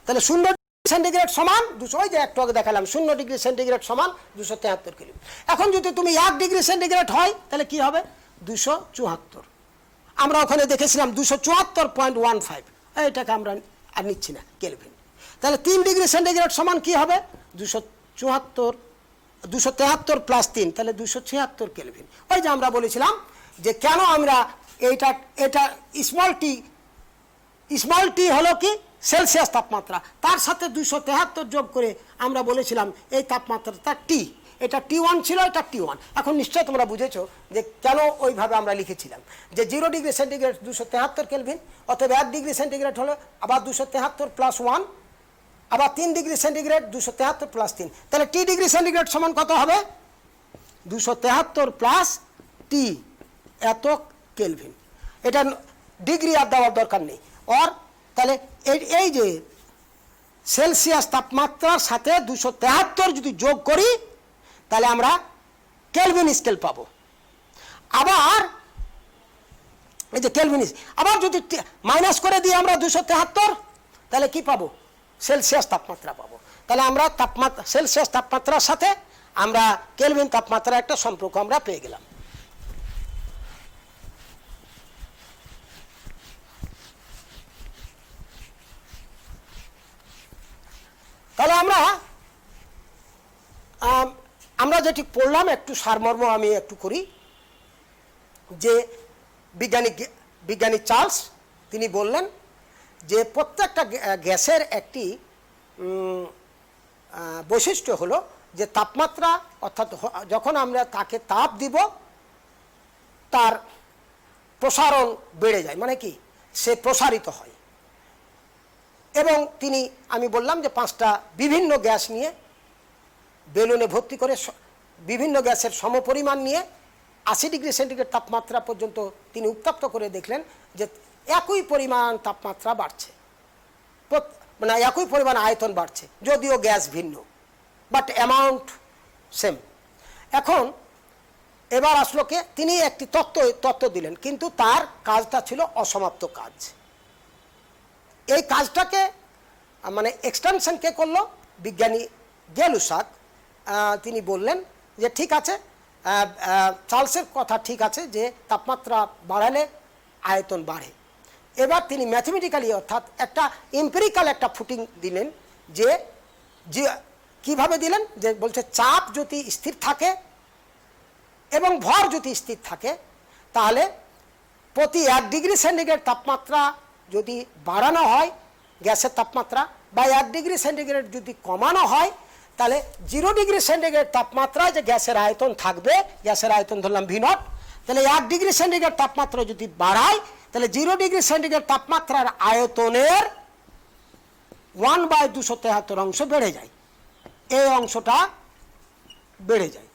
তাহলে 0 ডিগ্রি সেন্টিগ্রেড সমান 200, ওই যে একটু আগে দেখালাম 0 ডিগ্রি সেন্টিগ্রেড সমান 273 কেলভিন। এখন যদি তুমি 1 ডিগ্রি সেন্টিগ্রেড হয় তাহলে কি হবে 274, আমরা ওখানে দেখেছিলাম 274.15, এটাকে আমরা আর নিচ্ছি না কেলভিন। তাহলে 3 ডিগ্রি সেন্টিগ্রেড সমান কি হবে 273 প্লাস 3, তাহলে 276 কেলভিন। ওই যে আমরা বলেছিলাম যে কেন আমরা এটা স্মল টি হলো কি সেলসিয়াস তাপমাত্রা, তার সাথে 273 যোগ করে আমরা বলেছিলাম এই তাপমাত্রাটা টি, এটা T1 ছিল, এটা T1। এখন নিশ্চয় তোমরা বুঝেছো যে কেন ওইভাবে আমরা লিখেছিলাম যে 0 ডিগ্রি সেন্টিগ্রেড 273 কেলভিন, অতএব 1 ডিগ্রি সেন্টিগ্রেড হলো আবার 273 প্লাস 1, আবার 3 ডিগ্রি সেন্টিগ্রেড 273 প্লাস 3, তাহলে টি ডিগ্রি সেন্টিগ্রেড সমান কত হবে 273 প্লাস টি এত কেলভিন। এটা ডিগ্রি আর দেওয়ার দরকার নেই। আর তাহলে এই যে সেলসিয়াস তাপমাত্রার সাথে 273 যদি যোগ করি তাহলে আমরা কেলভিন স্কেল পাবো। আবার এই যে কেলভিন, আবার যদি মাইনাস করে দিই আমরা 273, তাহলে কি পাবো সেলসিয়াস তাপমাত্রা পাবো। তাহলে আমরা সেলসিয়াস তাপমাত্রার সাথে আমরা কেলভিন তাপমাত্রার একটা সম্পর্ক আমরা পেয়ে গেলাম। তাহলে আমরা যেটি পড়লাম একটু সারমর্ম আমি একটু করি, যে বিজ্ঞানী চার্লস তিনি বললেন যে প্রত্যেকটা গ্যাসের একটি বৈশিষ্ট্য হলো যে তাপমাত্রা, অর্থাৎ যখন আমরা তাকে তাপ দিব তার প্রসারণ বেড়ে যায়, মানে কি সে প্রসারিত হয়। এবং আমি বললাম যে 5টা বিভিন্ন গ্যাস নিয়ে বেলুনে ভর্তি করে বিভিন্ন গ্যাসের সমপরিমাণ নিয়ে 80 ডিগ্রি সেন্টিগ্রেড তাপমাত্রা পর্যন্ত তিনি উত্তপ্ত করে দেখলেন যে একই পরিমাণ তাপমাত্রা বাড়ছে, মানে একই পরিমাণ আয়তন বাড়ছে, যদিও গ্যাস ভিন্ন, বাট অ্যামাউন্ট সেম। এখন এবার আসলো কে, তিনি একটি তত্ত্ব দিলেন, কিন্তু তার কাজটা ছিল অসমাপ্ত কাজ। এই কাজটাকে মানে এক্সটেনশন কে করলো বিজ্ঞানী গেলুসাক। তিনি বললেন যে ঠিক আছে, চার্লসের কথা ঠিক আছে যে তাপমাত্রা বাড়ালে আয়তন বাড়ে। এবার তিনি ম্যাথমেটিক্যালি অর্থাৎ একটা এম্পিরিক্যাল একটা ফুটিং দিলেন, যে কিভাবে দিলেন, যে বলছে চাপ যদি স্থির থাকে এবং ভর যদি স্থির থাকে তাহলে প্রতি 1 ডিগ্রি সেন্টিগ্রেড তাপমাত্রা যদি বাড়ানো হয় গ্যাসের তাপমাত্রা, বা 1 ডিগ্রি সেন্টিগ্রেড যদি কমানো হয়, তাহলে 0 ডিগ্রি সেন্টিগ্রেড তাপমাত্রায় যে গ্যাসের আয়তন থাকবে, গ্যাসের আয়তন ধরলাম V0, তাহলে 1 ডিগ্রি সেন্টিগ্রেড তাপমাত্রা যদি বাড়ায় তাহলে 0 ডিগ্রি সেন্টিগ্রেড তাপমাত্রার আয়তনের 1/273 অংশ বেড়ে যায়, এই অংশটা বেড়ে যায়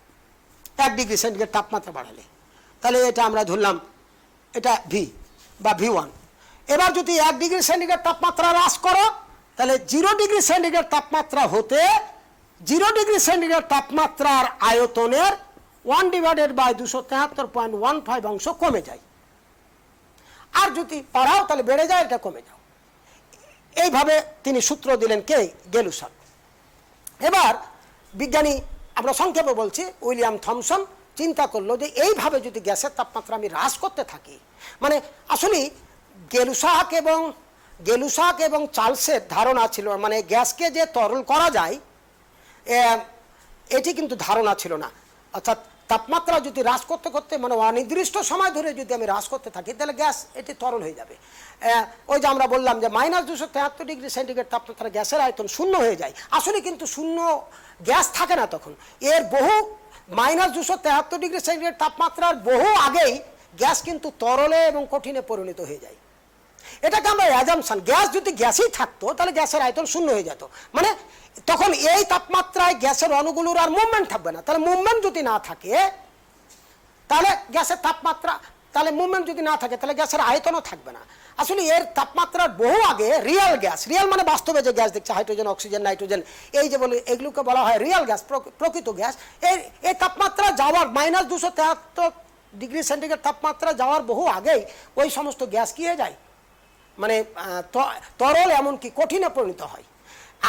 1 ডিগ্রি সেন্টিগ্রেড তাপমাত্রা বাড়ালে। তাহলে এটা আমরা ধরলাম এটা V বা V1। এবার যদি 1 ডিগ্রি সেন্টিগ্রেড তাপমাত্রা হ্রাস করো তাহলে 0 ডিগ্রি সেন্টিগ্রেড তাপমাত্রা হতে 0 ডিগ্রি সেন্টিগ্রেড তাপমাত্রার আয়তনের 1/273.15 অংশ কমে যায়। আর যদি বাড়াও তাহলে বেড়ে যায়, এটা কমে যাও। এইভাবে তিনি সূত্র দিলেন কে, গেলুসাক। এবার বিজ্ঞানী, আমরা সংক্ষেপে বলছি, উইলিয়াম থমসন চিন্তা করলো যে এইভাবে যদি গ্যাসের তাপমাত্রা আমি হ্রাস করতে থাকি, মানে আসলে গেলুসাক এবং গেলুসাক এবং চার্লসের ধারণা ছিল, মানে গ্যাসকে যে তরল করা যায় এটি কিন্তু ধারণা ছিল না। অর্থাৎ তাপমাত্রা যদি হ্রাস করতে করতে মানে অনির্দিষ্ট সময় ধরে যদি আমি হ্রাস করতে থাকি তাহলে গ্যাস এটি তরল হয়ে যাবে। ওই যে আমরা বললাম যে -273 ডিগ্রি সেন্টিগ্রেড তাপমাত্রা গ্যাসের আয়তন শূন্য হয়ে যায়, আসলে কিন্তু শূন্য গ্যাস থাকে না তখন। এর বহু -273 ডিগ্রি সেন্টিগ্রেড তাপমাত্রার বহু আগেই গ্যাস কিন্তু তরলে এবং কঠিনে পরিণত হয়ে যায়। এটাকে আমরা অ্যাজাম্পশন, গ্যাস যদি গ্যাসই থাকতো তাহলে গ্যাসের আয়তন শূন্য হয়ে যেত, মানে তখন এই তাপমাত্রায় গ্যাসের অণুগুলোর আর মুভমেন্ট থাকবে না। তাহলে মুভমেন্ট যদি না থাকে তাহলে গ্যাসের তাপমাত্রা, তাহলে মুভমেন্ট যদি না থাকে তাহলে গ্যাসের আয়তনও থাকবে না। আসলে এর তাপমাত্রার বহু আগে রিয়াল গ্যাস, রিয়াল মানে বাস্তবে যে গ্যাস দেখছে, হাইড্রোজেন, অক্সিজেন, নাইট্রোজেন, এই যে বলে এগুলোকে বলা হয় রিয়াল গ্যাস, প্রকৃত গ্যাস। এই তাপমাত্রা যাওয়ার -273 ডিগ্রি সেন্টিগ্রেড তাপমাত্রা যাওয়ার বহু আগেই ওই সমস্ত গ্যাস কি হয়ে যায়, মানে তরল এমনকি কঠিনে পরিণত হয়।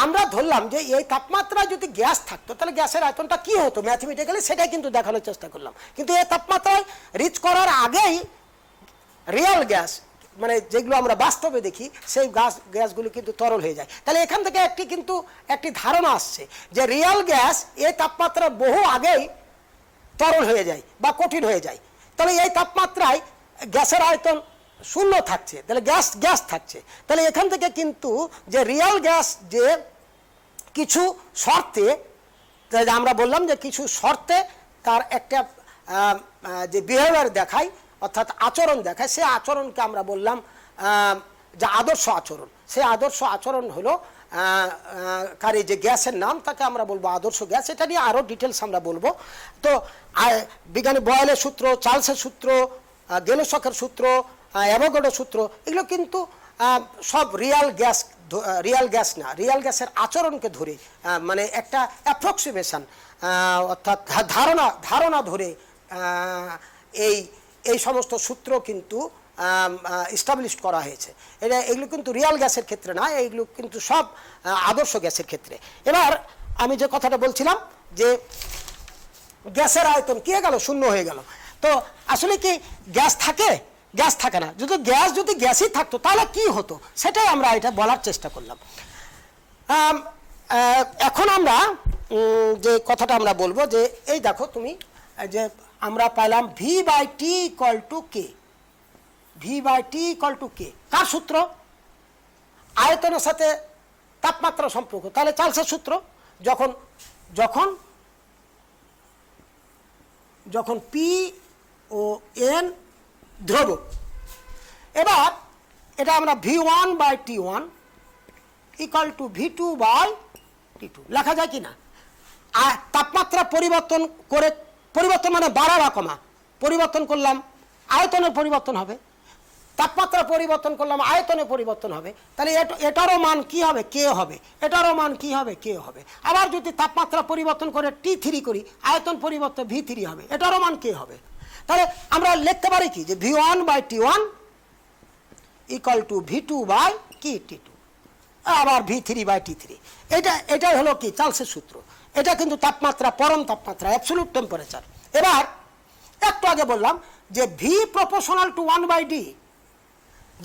আমরা ধরলাম যে এই তাপমাত্রায় যদি গ্যাস থাকতো তাহলে গ্যাসের আয়তনটা কি হতো ম্যাথমেটিক্যালি, সেটাই কিন্তু দেখানোর চেষ্টা করলাম। কিন্তু এই তাপমাত্রায় রিচ করার আগেই রিয়াল গ্যাস, মানে যেগুলো আমরা বাস্তবে দেখি সেই গ্যাসগুলো কিন্তু তরল হয়ে যায়। তাহলে এখান থেকে একটি ধারণা আসছে যে রিয়াল গ্যাস এই তাপমাত্রার বহু আগেই তরল হয়ে যায় বা কঠিন হয়ে যায়। তাহলে এই তাপমাত্রায় গ্যাসের আয়তন শূন্য থাকছে, তাহলে গ্যাস থাকছে। তাহলে এখান থেকে কিন্তু যে রিয়াল গ্যাস যে কিছু শর্তে, আমরা বললাম যে কিছু শর্তে তার একটা যে বিহেভিয়ার দেখায়, অর্থাৎ আচরণ দেখায়, সেই আচরণকে আমরা বললাম যে আদর্শ আচরণ। সেই আদর্শ আচরণ হলো কারি যে গ্যাসের নাম তাকে আমরা বলবো আদর্শ গ্যাস। এটা নিয়ে আরও ডিটেলস আমরা বলবো। তো বিজ্ঞানী বয়েলের সূত্র, চার্লসের সূত্র, গেলুসাকের সূত্র, অ্যাভোগাড্রোর সূত্র, এগুলো কিন্তু সব রিয়াল গ্যাস না, রিয়াল গ্যাসের আচরণকে ধরে, মানে একটা অ্যাপ্রক্সিমেশন, অর্থাৎ ধারণা ধরে এই সমস্ত সূত্র কিন্তু এস্টাবলিশ করা হয়েছে। এগুলো কিন্তু রিয়াল গ্যাসের ক্ষেত্রে না, এইগুলো কিন্তু সব আদর্শ গ্যাসের ক্ষেত্রে। এবার আমি যে কথাটা বলছিলাম যে গ্যাসের আয়তন কি হয়ে গেল, শূন্য হয়ে গেল। তো আসলে কি গ্যাস থাকে? গ্যাস থাকে না। যদি গ্যাসই থাকতো তাহলে কি হতো, সেটাই আমরা এটা বলার চেষ্টা করলাম। এখন আমরা যে কথাটা আমরা বলবো যে এই দেখো তুমি, যে আমরা পাইলাম V/T = K, V/T = K, কার সূত্র? আয়তনের সাথে তাপমাত্রা সম্পর্ক। তাহলে চার্লসের সূত্র, যখন P ও N ধ্রুবক। এবার এটা আমরা V1/T1 = V2/T2 লেখা যায় কি না? তাপমাত্রা পরিবর্তন মানে বাড়া বা কমা, পরিবর্তন করলাম আয়তনের পরিবর্তন হবে, তাপমাত্রা পরিবর্তন করলাম আয়তনে পরিবর্তন হবে। তাহলে এটারও মান কি হবে? K হবে। এটারও মান কি হবে? K হবে। আবার যদি তাপমাত্রা পরিবর্তন করে T3 করি, আয়তন পরিবর্তন V3 হবে, এটারও মান K হবে। তাহলে আমরা লিখতে পারি কি যে V1/T1 = V2/T2 আবার V3/T3। এটাই হলো কি চার্লসের সূত্র। এটা কিন্তু তাপমাত্রা, পরম তাপমাত্রা, অ্যাবসলিউট টেম্পারেচার। এবার একটু আগে বললাম যে V = 1/D,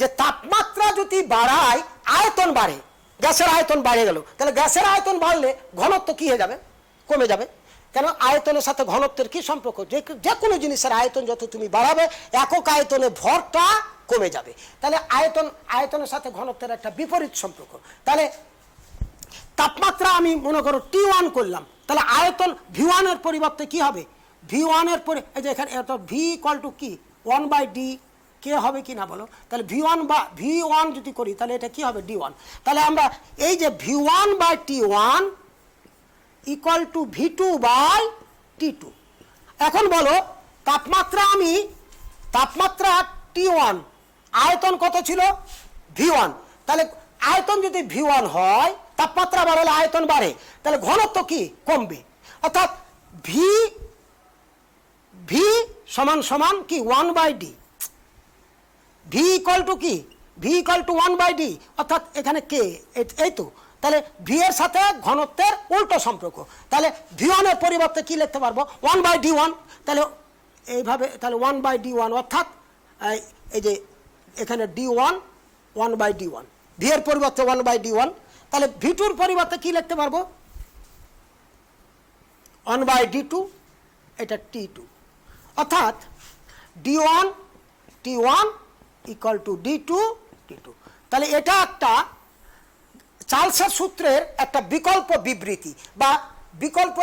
যে তাপমাত্রা যদি বাড়ায় আয়তন বাড়ে, গ্যাসের আয়তন বাড়ে গেল, তাহলে গ্যাসের আয়তন বাড়লে ঘনত্ব কি হয়ে যাবে? কমে যাবে। কেন? আয়তনের সাথে ঘনত্বের কি সম্পর্ক? যে কোনো জিনিসের আয়তন যত তুমি বাড়াবে একক আয়তনে ভরটা কমে যাবে। তাহলে আয়তনের সাথে ঘনত্বের একটা বিপরীত সম্পর্ক। তাহলে তাপমাত্রা আমি মনে করো T1 করলাম, তাহলে আয়তন V1 এর পরিবর্তে কি হবে? V1 এর পরে এই যে এখানে V = কি 1/D K হবে কি না বলো? তাহলে V1 যদি করি তাহলে এটা কি হবে? D1। তাহলে আমরা এই যে V1/T1 = V2/T2। এখন বলো তাপমাত্রা T1, আয়তন কত ছিল? V1। তাহলে আয়তন যদি V1 হয়, তাপমাত্রা বাড়লে আয়তন বাড়ে, তাহলে ঘনত্ব কি? কমবে। অর্থাৎ V সমান কি 1/D, V = কি? V = 1/D, অর্থাৎ এখানে K, এই তো। তাহলে V এর সাথে ঘনত্বের উল্টো সম্পর্ক। তাহলে V1 এর পরিবর্তে কি লিখতে পারবো? 1/D1। তাহলে এইভাবে, তাহলে 1/D1, অর্থাৎ এই যে এখানে D1 1/D1, ভি এর পরিবর্তে 1/d1, তাহলে v2 এর পরিবর্তে কি লিখতে পারবো 1/d2, এটা t2, অর্থাৎ d1 t1 equal two d2 t2। তাহলে এটা একটা চার্লসের সূত্রের একটা বিকল্প বিবৃতি বা বিকল্প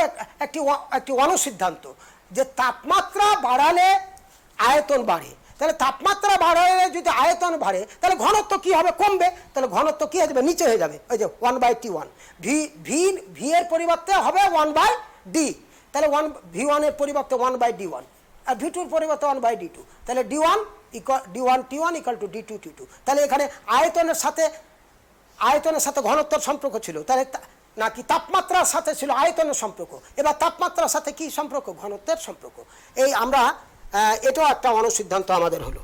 একটি অনুসিদ্ধান্ত, যে তাপমাত্রা বাড়ালে আয়তন বাড়ে। তাহলে তাপমাত্রা বাড়ালে যদি আয়তন বাড়ে তাহলে ঘনত্ব কি হবে, কমবে। তাহলে ঘনত্ব কি হয়ে যাবে, নিচে হয়ে যাবে, ওই যে 1/t1। ভি এর পরিবর্তে হবে 1/d, তাহলে v1 এর পরিবর্তে 1/d1, আর v2 এর পরিবর্তে 1/d2, তাহলে d1 t1 equal two d2 t2। তাহলে এখানে আয়তনের সাথে ঘনত্বের সম্পর্ক ছিল, তাহলে নাকি তাপমাত্রার সাথে ছিল আয়তনের সম্পর্ক। এবার তাপমাত্রার সাথে কি সম্পর্ক, ঘনত্বের সম্পর্ক। এই আমরা এটাও একটা অনুসিদ্ধান্ত আমাদের হলো।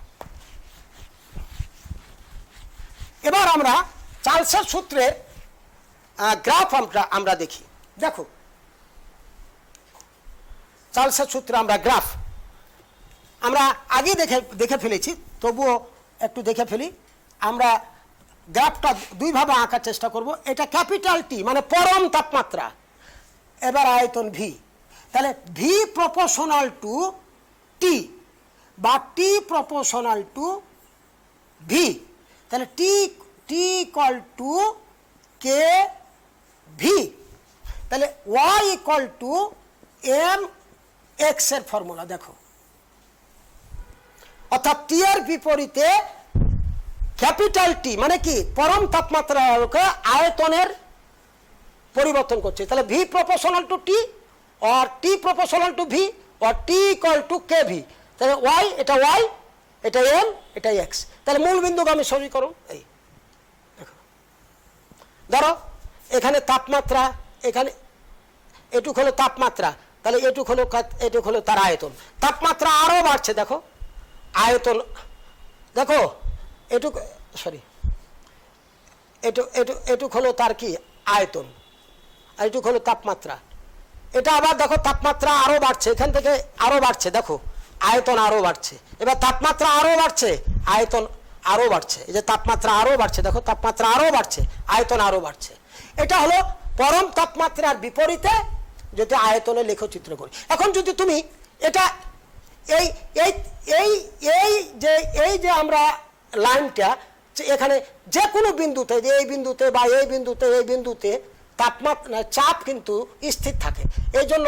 এবার আমরা চার্লসের সূত্রের গ্রাফ আমরা দেখি। দেখো চার্লসের সূত্রে আমরা গ্রাফ আমরা আগে দেখে ফেলেছি, তবুও একটু দেখে ফেলি। আমরা গ্রাফটা দুইভাবে আঁকার চেষ্টা করব। এটা ক্যাপিটাল টি মানে পরম তাপমাত্রা, এবার আয়তন ভি। তাহলে ভি প্রপোর্শনাল টু টি বা টি প্রপোর্শনাল টু ভি, তাহলে T equal to K V. তাহলে Y equal to M X এর ফর্মুলা দেখো, অর্থাৎ টি এর বিপরীতে ক্যাপিটাল টি মানে কি পরম তাপমাত্রার আয়তনের পরিবর্তন করছে। তাহলে ভি প্রপোর্শনাল টু টি और टी প্রপোর্শনাল টু ভি और T equal to K V. তাহলে ওয়াই, এটা এম, এটা এক্স। তাহলে মূল বিন্দুগামী সমীকরণ এই দেখো, ধরো এখানে তাপমাত্রা, এখানে এটুক হলো তাপমাত্রা, তাহলে এটুক হলো তার আয়তন। তাপমাত্রা আরো বাড়ছে, দেখো আয়তন, দেখো এটুক এটুক হলো তার কি আয়তন, আর এটুক হলো তাপমাত্রা। এটা আবার দেখো তাপমাত্রা আরো বাড়ছে, এখান থেকে আরো বাড়ছে, দেখো আয়তন আরো বাড়ছে। এবার তাপমাত্রা আরো বাড়ছে, আয়তন আরো বাড়ছে। এই যে তাপমাত্রা আরো বাড়ছে, দেখো তাপমাত্রা আরো বাড়ছে, আয়তন আরো বাড়ছে। এটা হলো পরম তাপমাত্রার বিপরীতে যদি আয়তনের লেখচিত্র করি। এখন যদি তুমি এটা এই যে আমরা লাইনটা এখানে যে কোনো বিন্দুতে, এই বিন্দুতে বা এই বিন্দুতে তাপমাত্রা চাপ কিন্তু স্থির থাকে। এই জন্য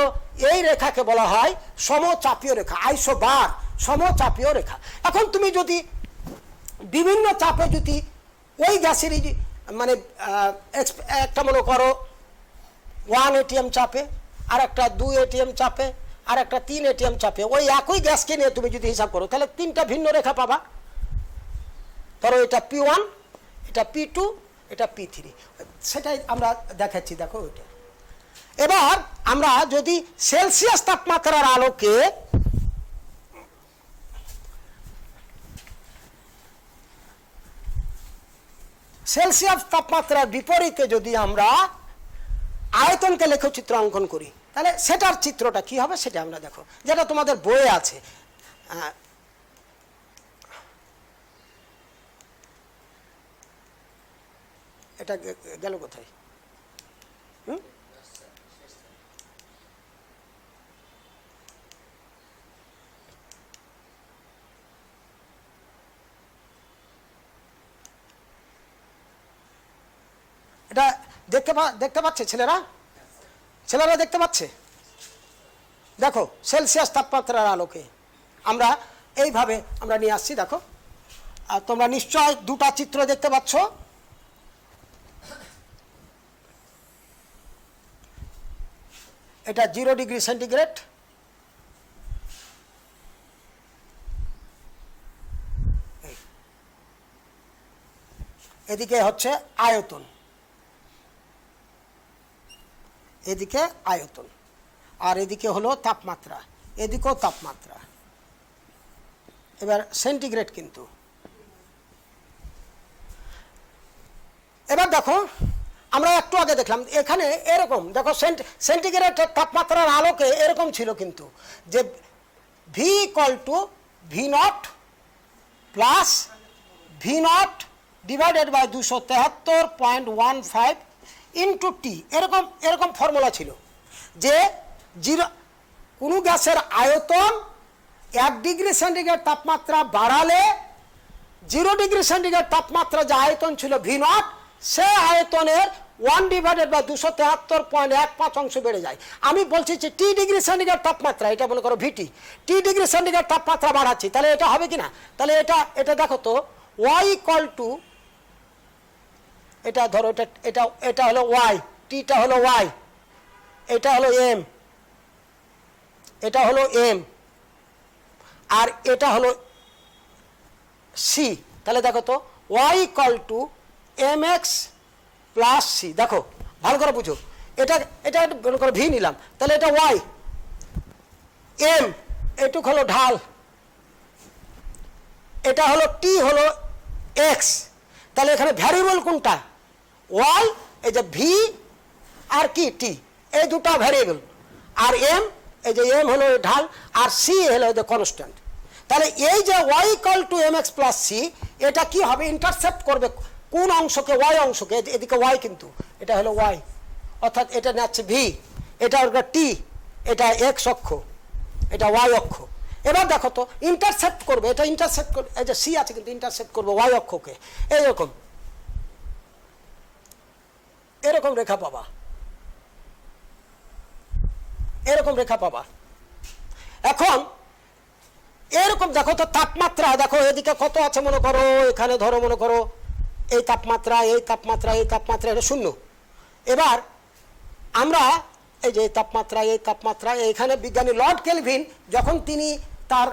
এই রেখাকে বলা হয় সমচাপীয় রেখা, আইসোবার সমচাপীয় রেখা। এখন তুমি যদি বিভিন্ন চাপে যদি ওই গ্যাসেরই মানে একটা মনে করো 1 ATM চাপে, আর একটা 2 ATM চাপে, আর একটা 3 ATM চাপে, ওই একই গ্যাসকে নিয়ে তুমি যদি হিসাব করো তাহলে তিনটা ভিন্ন রেখা পাবা। ধরো এটা P1, এটা P2, এটা P3, সেটাই আমরা দেখাচ্ছি, দেখো ওইটা। এবার আমরা যদি সেলসিয়াস তাপমাত্রার আলোকে সেলসিয়াস তাপমাত্রার বিপরীতে যদি আমরা আয়তনকে লেখচিত্র অঙ্কন করি তাহলে সেটার চিত্রটা কি হবে সেটা আমরা দেখো, যেটা তোমাদের বইয়ে আছে। এটা গেল কোথায়? এটা দেখতে পাচ্ছে ছেলেরা দেখতে পাচ্ছে? দেখো সেলসিয়াস তাপমাত্রার আলোকে আমরা এইভাবে আমরা নিয়ে আসছি, দেখো। আর তোমরা নিশ্চয় দুটা চিত্র দেখতে পাচ্ছ। এটা 0 ডিগ্রি সেন্টিগ্রেড, এদিকে হচ্ছে আয়তন, এদিকে আয়তন, আর এদিকে হলো তাপমাত্রা, এদিকেও তাপমাত্রা। এবার সেন্টিগ্রেড কিন্তু। এবার দেখো আমরা একটু আগে দেখলাম এখানে এরকম, দেখো সেন্টিগ্রেড তাপমাত্রার আলোকে এরকম ছিল কিন্তু, যে V equal to V0 plus V0 divided by 273.15 into T. এরকম এরকম ফর্মুলা ছিল যে কোনো গ্যাসের আয়তন 1 ডিগ্রি সেন্টিগ্রেড তাপমাত্রা বাড়ালে 0 ডিগ্রি সেন্টিগ্রেড তাপমাত্রা যে আয়তন ছিল ভি নট, সে আয়তনের 1 ডিভাইডেড বাই 273.15 অংশ বেড়ে যায়। আমি বলছি যে টি ডিগ্রি সেন্টিগ্রেড তাপমাত্রা, এটা মনে করো ভিটি, টি ডিগ্রি সেন্টিগ্রেড তাপমাত্রা বাড়াচ্ছি, তাহলে এটা হবে কি না? তাহলে এটা দেখো তো, ওয়াই ইকুয়াল টু, এটা ধরো এটা হলো ওয়াই, টিটা হলো ওয়াই, এটা হলো এম, এটা হলো এম, আর এটা হলো সি। তাহলে দেখো তো, Y equal to M X plus C. দেখো ভালো করে বুঝো, এটা এটা মনে করো ভি নিলাম, তাহলে এটা ওয়াই, এম এটুক হলো ঢাল, এটা হলো টি হলো এক্স। তাহলে এখানে ভ্যারিয়েবল কোনটা? ওয়াই, এই যে ভি আর কি টি, এই দুটা ভ্যারিয়েবল, আর এম, এই যে এম হলো ঢাল, আর সি হলো দ্য কনস্ট্যান্ট। তাহলে এই যে Y equal to M X plus C, এটা কি হবে? ইন্টারসেপ্ট করবে কোন অংশকে? ওয়াই অংশকে। এদিকে ওয়াই, কিন্তু এটা হলো ওয়াই, অর্থাৎ এটা নিচ্ছে ভি, এটা হলো টি, এটা এক্স অক্ষ, এটা ওয়াই অক্ষ। এবার দেখো তো, ইন্টারসেপ্ট করবে, এটা ইন্টারসেপ্ট করবে, এই যে সি আছে কিন্তু ইন্টারসেপ্ট করবে ওয়াই অক্ষকে, এইরকম এরকম রেখা পাবা, এরকম রেখা পাবা। এখন এরকম দেখো তো, তাপমাত্রা দেখো এদিকে কত আছে মনে করো, এখানে ধরো মনে করো এই তাপমাত্রা, এই তাপমাত্রা, এই তাপমাত্রা, এটা শূন্য। এবার আমরা এই যে তাপমাত্রা, এই তাপমাত্রা, এখানে বিজ্ঞানী লর্ড কেলভিন যখন তিনি তার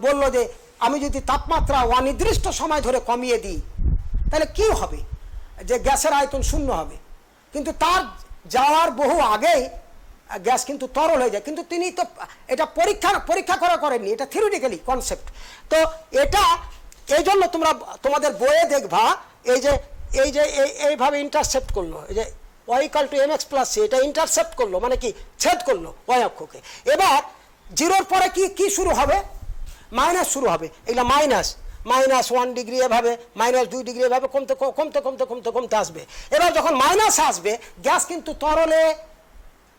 বলল যে আমি যদি তাপমাত্রা অনির্দিষ্ট সময় ধরে কমিয়ে দিই তাহলে কি হবে? যে গ্যাসের আয়তন শূন্য হবে। কিন্তু তার যাওয়ার বহু আগেই গ্যাস কিন্তু তরল হয়ে যায়। কিন্তু তিনি তো এটা পরীক্ষা করা করেননি, এটা থিওরিটিক্যালি কনসেপ্ট। তো এটা এই জন্য তোমাদের বইয়ে দেখবা, এই যে এইভাবে ইন্টারসেপ্ট করলো, এই যে Y equal to M X plus C, এটা ইন্টারসেপ্ট করলো, মানে কি ছেদ করলো ওয়াই অক্ষকে। এবার জিরোর পরে কি শুরু হবে? মাইনাস শুরু হবে। এগুলো -1 ডিগ্রি, এভাবে -2 ডিগ্রি, এভাবে কমতে কমতে কমতে কমতে কমতে আসবে। এবার যখন মাইনাস আসবে, গ্যাস কিন্তু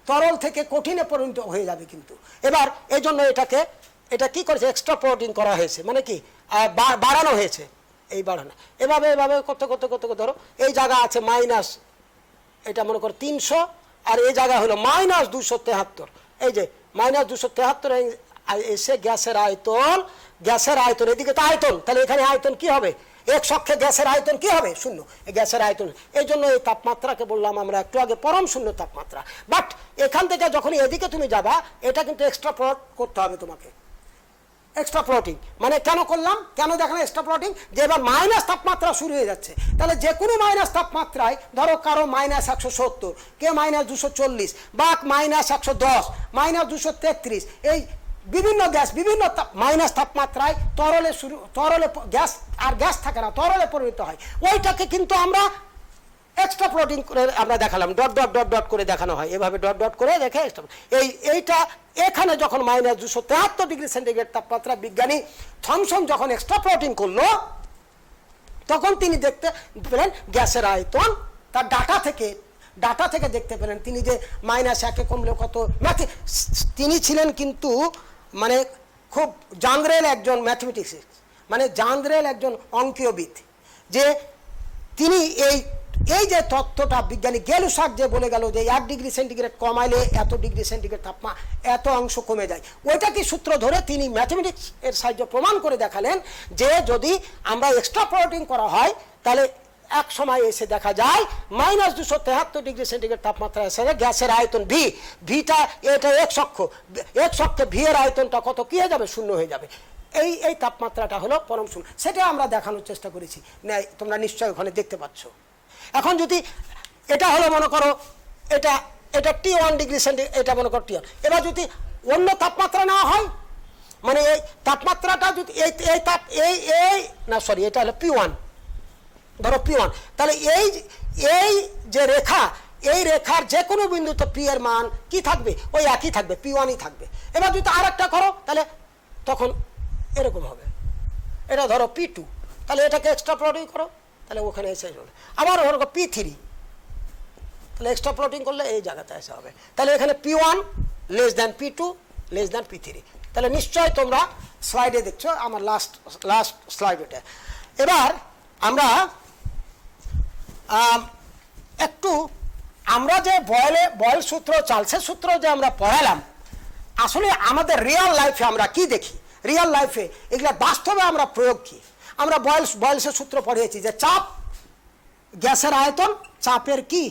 তরল থেকে কঠিনে পরিণত হয়ে যাবে কিন্তু। এবার এই জন্য এটা কি করেছে? এক্সট্রাপোলেটিং করা হয়েছে, মানে কি বাড়ানো হয়েছে, এই বাড়ানো এভাবে এভাবে করতে করতে করতে করতে ধরো এই জায়গা আছে মাইনাস, এটা মনে করো 300, আর এই জায়গা হলো -273। এই যে -273 এসে গ্যাসের আয়তন এদিকে তো আয়তন, তাহলে এখানে আয়তন কি হবে? এক অক্ষে গ্যাসের আয়তন কি হবে? শূন্য। এই গ্যাসের আয়তন, এই জন্য এই তাপমাত্রাকে বললাম আমরা একটু আগে পরম শূন্য তাপমাত্রা। বাট এখান থেকে যখন এদিকে তুমি যাবা, এটা কিন্তু এক্সট্রাপোলেট করতে হবে তোমাকে। এক্সট্রাপোলেটিং মানে কেন করলাম, কেন দেখানো এক্সট্রাপোলেটিং? যে এবার মাইনাস তাপমাত্রা শুরু হয়ে যাচ্ছে, তাহলে যে কোনো মাইনাস তাপমাত্রায়, ধরো কারো -170, কে -240, বা -110, -233, এই বিভিন্ন গ্যাস বিভিন্ন মাইনাস তাপমাত্রায় তরলে গ্যাস থাকে না, তরলে পরিণত হয়। ওইটাকে কিন্তু আমরা এক্সট্রাপোলেটিং করে আমরা দেখালাম, ডট ডট ডট ডট করে দেখানো হয়, এভাবে ডট ডট করে দেখে। এইটা এখানে যখন -273 ডিগ্রি সেন্টিগ্রেড তাপমাত্রা বিজ্ঞানী থমসন যখন এক্সট্রাপোলেটিং করলো, তখন তিনি দেখতে পেলেন গ্যাসের আয়তন, তার ডাটা থেকে দেখতে পেলেন তিনি যে -1 কমলে কত। তিনি ছিলেন কিন্তু মানে খুব জানদ্রেল একজন ম্যাথমেটিক্স, মানে জানদ্রেল একজন অঙ্কীয়বিদ, যে তিনি এই যে তত্ত্বটা বিজ্ঞানী গেলুসাক যে বলে গেল যে 1 ডিগ্রি সেন্টিগ্রেড কমাইলে এত ডিগ্রি সেন্টিগ্রেড এত অংশ কমে যায়, ওইটা কি সূত্র ধরে তিনি ম্যাথমেটিক্স এর সাহায্যে প্রমাণ করে দেখালেন যে যদি আমরা এক্সট্রাপোলেটিং করা হয় তাহলে এক সময় এসে দেখা যায় -273 ডিগ্রি সেন্টিগ্রেড তাপমাত্রা এসে গ্যাসের আয়তন ভিটা, এটা এক অক্ষে ভি এর আয়তনটা কত কি হয়ে যাবে? শূন্য হয়ে যাবে। এই তাপমাত্রাটা হলো পরম শূন্য। সেটা আমরা দেখানোর চেষ্টা করেছি, তোমরা নিশ্চয়ই ওখানে দেখতে পাচ্ছ। এখন যদি এটা হলো মনে করো এটা T1 ডিগ্রি সেন্টিগ্রেড, এটা মনে করো T1, এবার যদি অন্য তাপমাত্রা নেওয়া হয়, মানে এই তাপমাত্রাটা যদি এটা হলো P1, ধরো P1, তাহলে এই যে রেখা, এই রেখার যে কোনো বিন্দুতে P এর মান কি থাকবে? ওই একই থাকবে, P1ই থাকবে। এবার যদি আরেকটা করো তাহলে তখন এরকম হবে, এটা ধরো P2, তাহলে এটাকে এক্সট্রাপোলেটিং করো, তাহলে ওখানে এসে যাবে। আবার ওর P3, তাহলে এক্সট্রা প্লটিং করলে এই জায়গাতে এসে হবে। তাহলে এখানে P1 less than P2 less than P3। তাহলে নিশ্চয় তোমরা স্লাইডে দেখছো, আমার লাস্ট স্লাইড এটা। এবার আমরা একটু আমরা যে বয়েল সূত্র, চার্লসের সূত্র যে আমরা পড়ালাম, আসলে আমাদের রিয়েল লাইফে আমরা কি দেখি, রিয়েল লাইফে এগুলো বাস্তবে আমরা প্রয়োগ কি। আমরা বয়েলসের সূত্র পড়িয়েছি যে চাপ, গ্যাসের আয়তন চাপের কি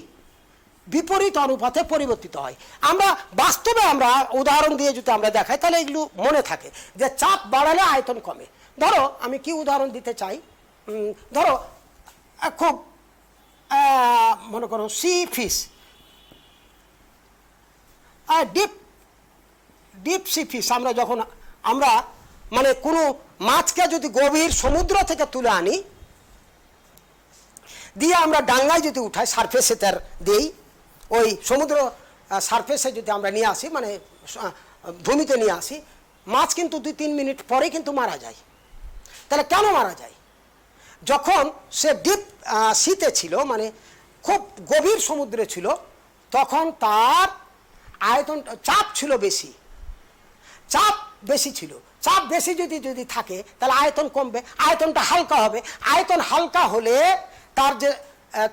বিপরীত অনুপাতে পরিবর্তিত হয়। আমরা বাস্তবে আমরা উদাহরণ দিয়ে যদি আমরা দেখাই তাহলে এগুলো মনে থাকে যে চাপ বাড়ালে আয়তন কমে। ধরো আমি কি উদাহরণ দিতে চাই, ধরো খুব মনে করো C fish, deep sea fish, আমরা যখন আমরা মানে কোনো মাছকে যদি গভীর সমুদ্র থেকে তুলে আনি, দিয়ে আমরা ডাঙ্গায় যদি উঠাই, সারফেসে তার দিই, ওই সমুদ্র সারফেসে যদি আমরা নিয়ে আসি, মানে ভূমিতে নিয়ে আসি, মাছ কিন্তু 2-3 মিনিট পরে কিন্তু মারা যায়। তাহলে কেন মারা যায়? যখন সে ডিপ সিতে ছিল, মানে খুব গভীর সমুদ্রে ছিল, তখন তার আয়তন চাপ ছিল বেশি, চাপ বেশি ছিল। চাপ বেশি যদি থাকে তাহলে আয়তন কমবে, আয়তনটা হালকা হবে। আয়তন হালকা হলে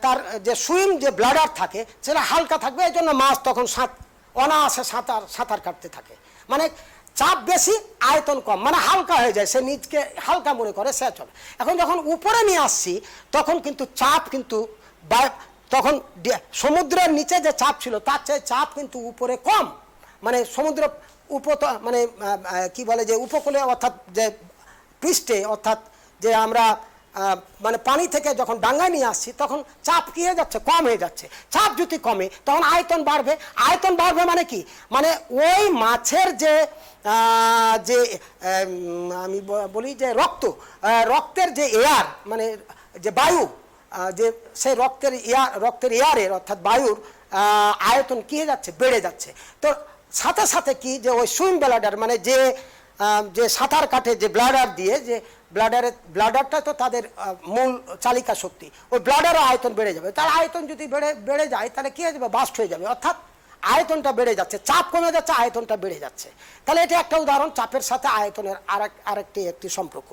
তার যে সুইং যে ব্লাডার থাকে সেটা হালকা থাকবে, এই জন্য মাছ তখন অনায়াসে সাঁতার কাটতে থাকে। মানে চাপ বেশি আয়তন কম, মানে হালকা হয়ে যায়, সে নিজকে হালকা মনে করে, সে চলে। এখন যখন উপরে নিয়ে আসছি তখন কিন্তু চাপ কিন্তু তখন সমুদ্রের নিচে যে চাপ ছিল তার চেয়ে চাপ কিন্তু উপরে কম। মানে সমুদ্র মানে কি বলে যে উপকূলে, অর্থাৎ যে পৃষ্ঠে, অর্থাৎ যে আমরা মানে পানি থেকে যখন ডাঙ্গায় নিয়ে আসছি তখন চাপ কি হয়ে যাচ্ছে, কম হয়ে যাচ্ছে। চাপ যদি কমে তখন আয়তন বাড়বে। আয়তন বাড়বে মানে কি, মানে ওই মাছের যে আমি বলি যে রক্তের যে এয়ার, মানে যে বায়ু, যে সেই রক্তের এয়ারের অর্থাৎ বায়ুর আয়তন কি হয়ে যাচ্ছে, বেড়ে যাচ্ছে। তো সাথে সাথে কি, যে ওই সুইম ব্লাডার, মানে যে সাঁতার কাটে যে ব্লাডার দিয়ে, যে ব্লাডারটা তো তাদের মূল চালিকা শক্তি, ওই ব্লাডারও আয়তন বেড়ে যাবে। তার আয়তন যদি বেড়ে যায় তাহলে কি হয়ে যাবে, বাস্ট হয়ে যাবে, অর্থাৎ আয়তনটা বেড়ে যাচ্ছে, চাপ কমে যাচ্ছে, আয়তনটা বেড়ে যাচ্ছে। তাহলে এটা একটা উদাহরণ, চাপের সাথে আয়তনের আরেকটি সম্পর্ক।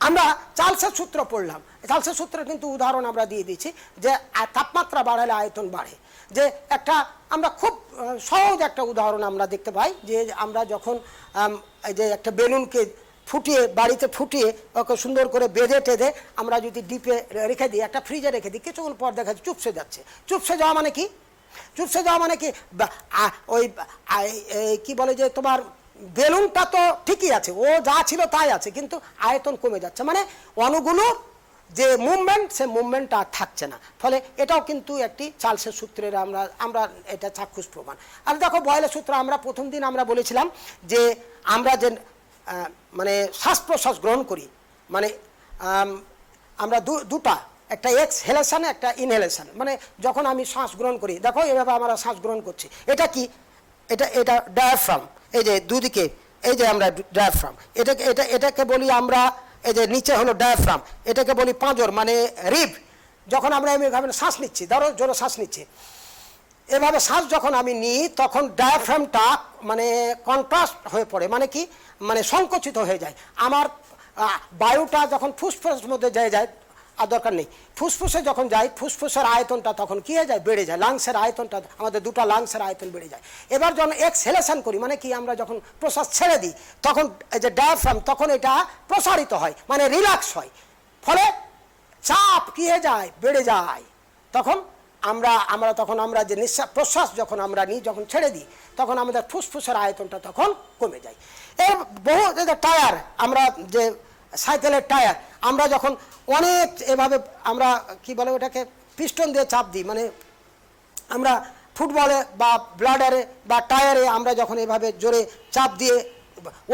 আমরা চার্লসের সূত্র পড়লাম, চার্লসের সূত্রে কিন্তু উদাহরণ আমরা দিয়ে দিচ্ছি যে তাপমাত্রা বাড়ালে আয়তন বাড়ে। যে একটা আমরা খুব সহজ একটা উদাহরণ আমরা দেখতে পাই, যে আমরা যখন এই যে একটা বেলুনকে বাড়িতে ফুটিয়ে ওকে সুন্দর করে বেঁধে টেঁধে আমরা যদি ডিপে রেখে দিই, একটা ফ্রিজে রেখে দিই, কিছুক্ষণ পর দেখা যাচ্ছে চুপসে যাচ্ছে। চুপসে যাওয়া মানে কি, চুপসে যাওয়া মানে কি, ওই কি বলে যে তোমার বেলুনটা তো ঠিকই আছে, ও যা ছিল তাই আছে, কিন্তু আয়তন কমে যাচ্ছে, মানে অণুগুলোর যে মুভমেন্ট, সে মুভমেন্টটা আর থাকছে না। ফলে এটাও কিন্তু একটি চার্লসের সূত্রের আমরা এটা চাক্ষুষ প্রমাণ। আর দেখো বয়েলের সূত্র আমরা প্রথম দিন আমরা বলেছিলাম যে আমরা যে মানে শ্বাস প্রশ্বাস গ্রহণ করি, মানে আমরা দুটা, একটা এক্সহেলেশন, একটা ইনহেলেশন। মানে যখন আমি শ্বাস গ্রহণ করি, দেখো এভাবে আমরা শ্বাস গ্রহণ করছি, এটা কি, এটা ডায়াফ্রাম, এই যে দুদিকে, এই যে আমরা ডায়াফ্রাম, এটাকে বলি আমরা, এই যে নিচে হলো ডায়াফ্রাম, এটাকে বলি পাঁজর, মানে রিব। যখন আমরা এভাবে শ্বাস নিচ্ছি, ধরো জোরে শ্বাস নিচ্ছি, এভাবে শ্বাস যখন আমি নিই তখন ডায়াফ্রামটা মানে কন্ট্রাস্ট হয়ে পড়ে, মানে কি, মানে সংকুচিত হয়ে যায়। আমার বায়ুটা যখন ফুসফুসের মধ্যে যায় আর দরকার নেই, ফুসফুসে যখন যায়, ফুসফুসের আয়তনটা তখন কি হয়ে যায়, বেড়ে যায়। লাংসের আয়তনটা, আমাদের দুটো লাংসের আয়তন বেড়ে যায়। এবার যখন এক্সহেলেশন করি, মানে কি, আমরা যখন প্রশ্বাস ছেড়ে দিই তখন এই যে ডায়াফ্রাম, তখন এটা প্রসারিত হয়, মানে রিল্যাক্স হয়। ফলে চাপ কি হয়ে যায়, বেড়ে যায়। তখন আমরা যে প্রশ্বাস যখন আমরা নিই, যখন ছেড়ে দিই, তখন আমাদের ফুসফুসের আয়তনটা তখন কমে যায়। এর বহু টায়ার, আমরা যে সাইকেলের টায়ার, আমরা যখন অনেক এভাবে আমরা কি বলে ওটাকে পিস্টন দিয়ে চাপ দিই, মানে আমরা ফুটবলে বা ব্লাডারে বা টায়ারে আমরা যখন এভাবে জোরে চাপ দিয়ে,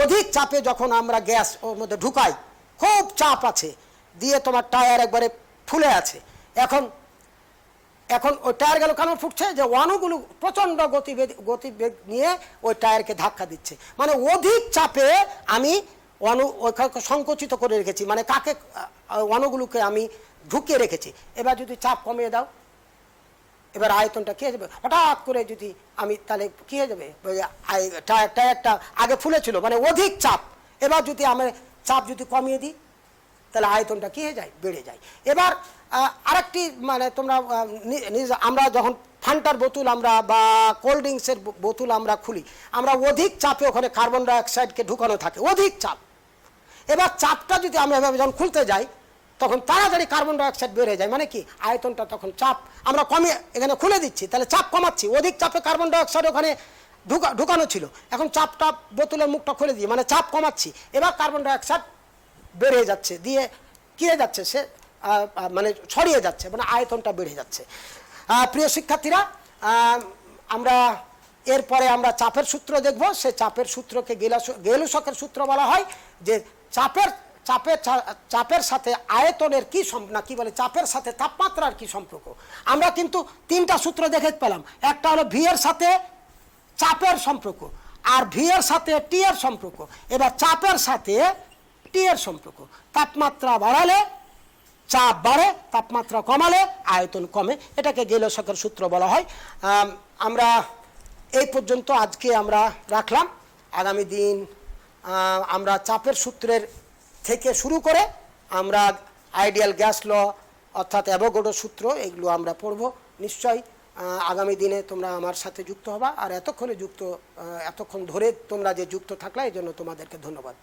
অধিক চাপে যখন আমরা গ্যাস ওর মধ্যে ঢুকাই, খুব চাপ আছে, দিয়ে তোমার টায়ার একবারে ফুলে আছে, এখন ওই টায়ার গেল কেন ফুটছে, যে অণুগুলো প্রচণ্ড গতিবেগ নিয়ে ওই টায়ারকে ধাক্কা দিচ্ছে। মানে অধিক চাপে আমি সংকুচিত করে রেখেছি, মানে অণুগুলোকে আমি ঢুকিয়ে রেখেছি, এবার যদি চাপ কমিয়ে দাও, এবার আয়তনটা কী হয়ে যাবে, হঠাৎ করে যদি আমি, তাহলে কী হয়ে যাবে, টায়ারটা আগে ফুলেছিল মানে অধিক চাপ, এবার যদি আমি চাপ যদি কমিয়ে দিই তাহলে আয়তনটা কী হয়ে যায়, বেড়ে যায়। এবার আরেকটি মানে তোমরা আমরা যখন ফান্টার বোতল আমরা বা কোল্ড ড্রিঙ্কসের বোতল আমরা খুলি, আমরা অধিক চাপে ওখানে কার্বন ডাইঅক্সাইডকে ঢুকানো থাকে, অধিক চাপ। এবার চাপটা যদি আমরা এভাবে যখন খুলতে যাই তখন তাড়াতাড়ি কার্বন ডাইঅক্সাইড বেড়ে যায়, মানে কি আয়তনটা তখন চাপ আমরা কমিয়ে এখানে খুলে দিচ্ছি, তাহলে চাপ কমাচ্ছি, অধিক চাপে কার্বন ডাইঅক্সাইড ওখানে ঢুকানো ছিল, এখন চাপটা বোতলের মুখটা খুলে দিয়ে মানে চাপ কমাচ্ছি, এবার কার্বন ডাইঅক্সাইড বেড়ে যাচ্ছে, দিয়ে কী হয়ে যাচ্ছে, সে মানে ছড়িয়ে যাচ্ছে, মানে আয়তনটা বেড়ে যাচ্ছে। প্রিয় শিক্ষার্থীরা, আমরা এরপরে আমরা চাপের সূত্র দেখব। সে চাপের সূত্রকে গেলুসকের সূত্র বলা হয়, যে চাপের সাথে আয়তনের কি না কি বলে, চাপের সাথে তাপমাত্রার কি সম্পর্ক। আমরা কিন্তু তিনটা সূত্র দেখে পেলাম, একটা হলো ভি এর সাথে চাপের সম্পর্ক, আর ভি এর সাথে টি এর সম্পর্ক, এবার চাপের সাথে টি এর সম্পর্ক। তাপমাত্রা বাড়ালে চাপ বাড়ে, তাপমাত্রা কমালে আয়তন কমে, এটাকে গেলুসকের সূত্র বলা হয়। আমরা এই পর্যন্ত আজকে আমরা রাখলাম। আগামী দিন আমরা চাপের সূত্রের থেকে শুরু করে আমরা আইডিয়াল গ্যাস ল অর্থাৎ অ্যাভোগাড্রো সূত্র, এগুলো আমরা পড়ব নিশ্চয়ই। আগামী দিনে তোমরা আমার সাথে যুক্ত হবা, আর এতক্ষণ ধরে তোমরা যে যুক্ত থাকলে এই জন্য তোমাদেরকে ধন্যবাদ।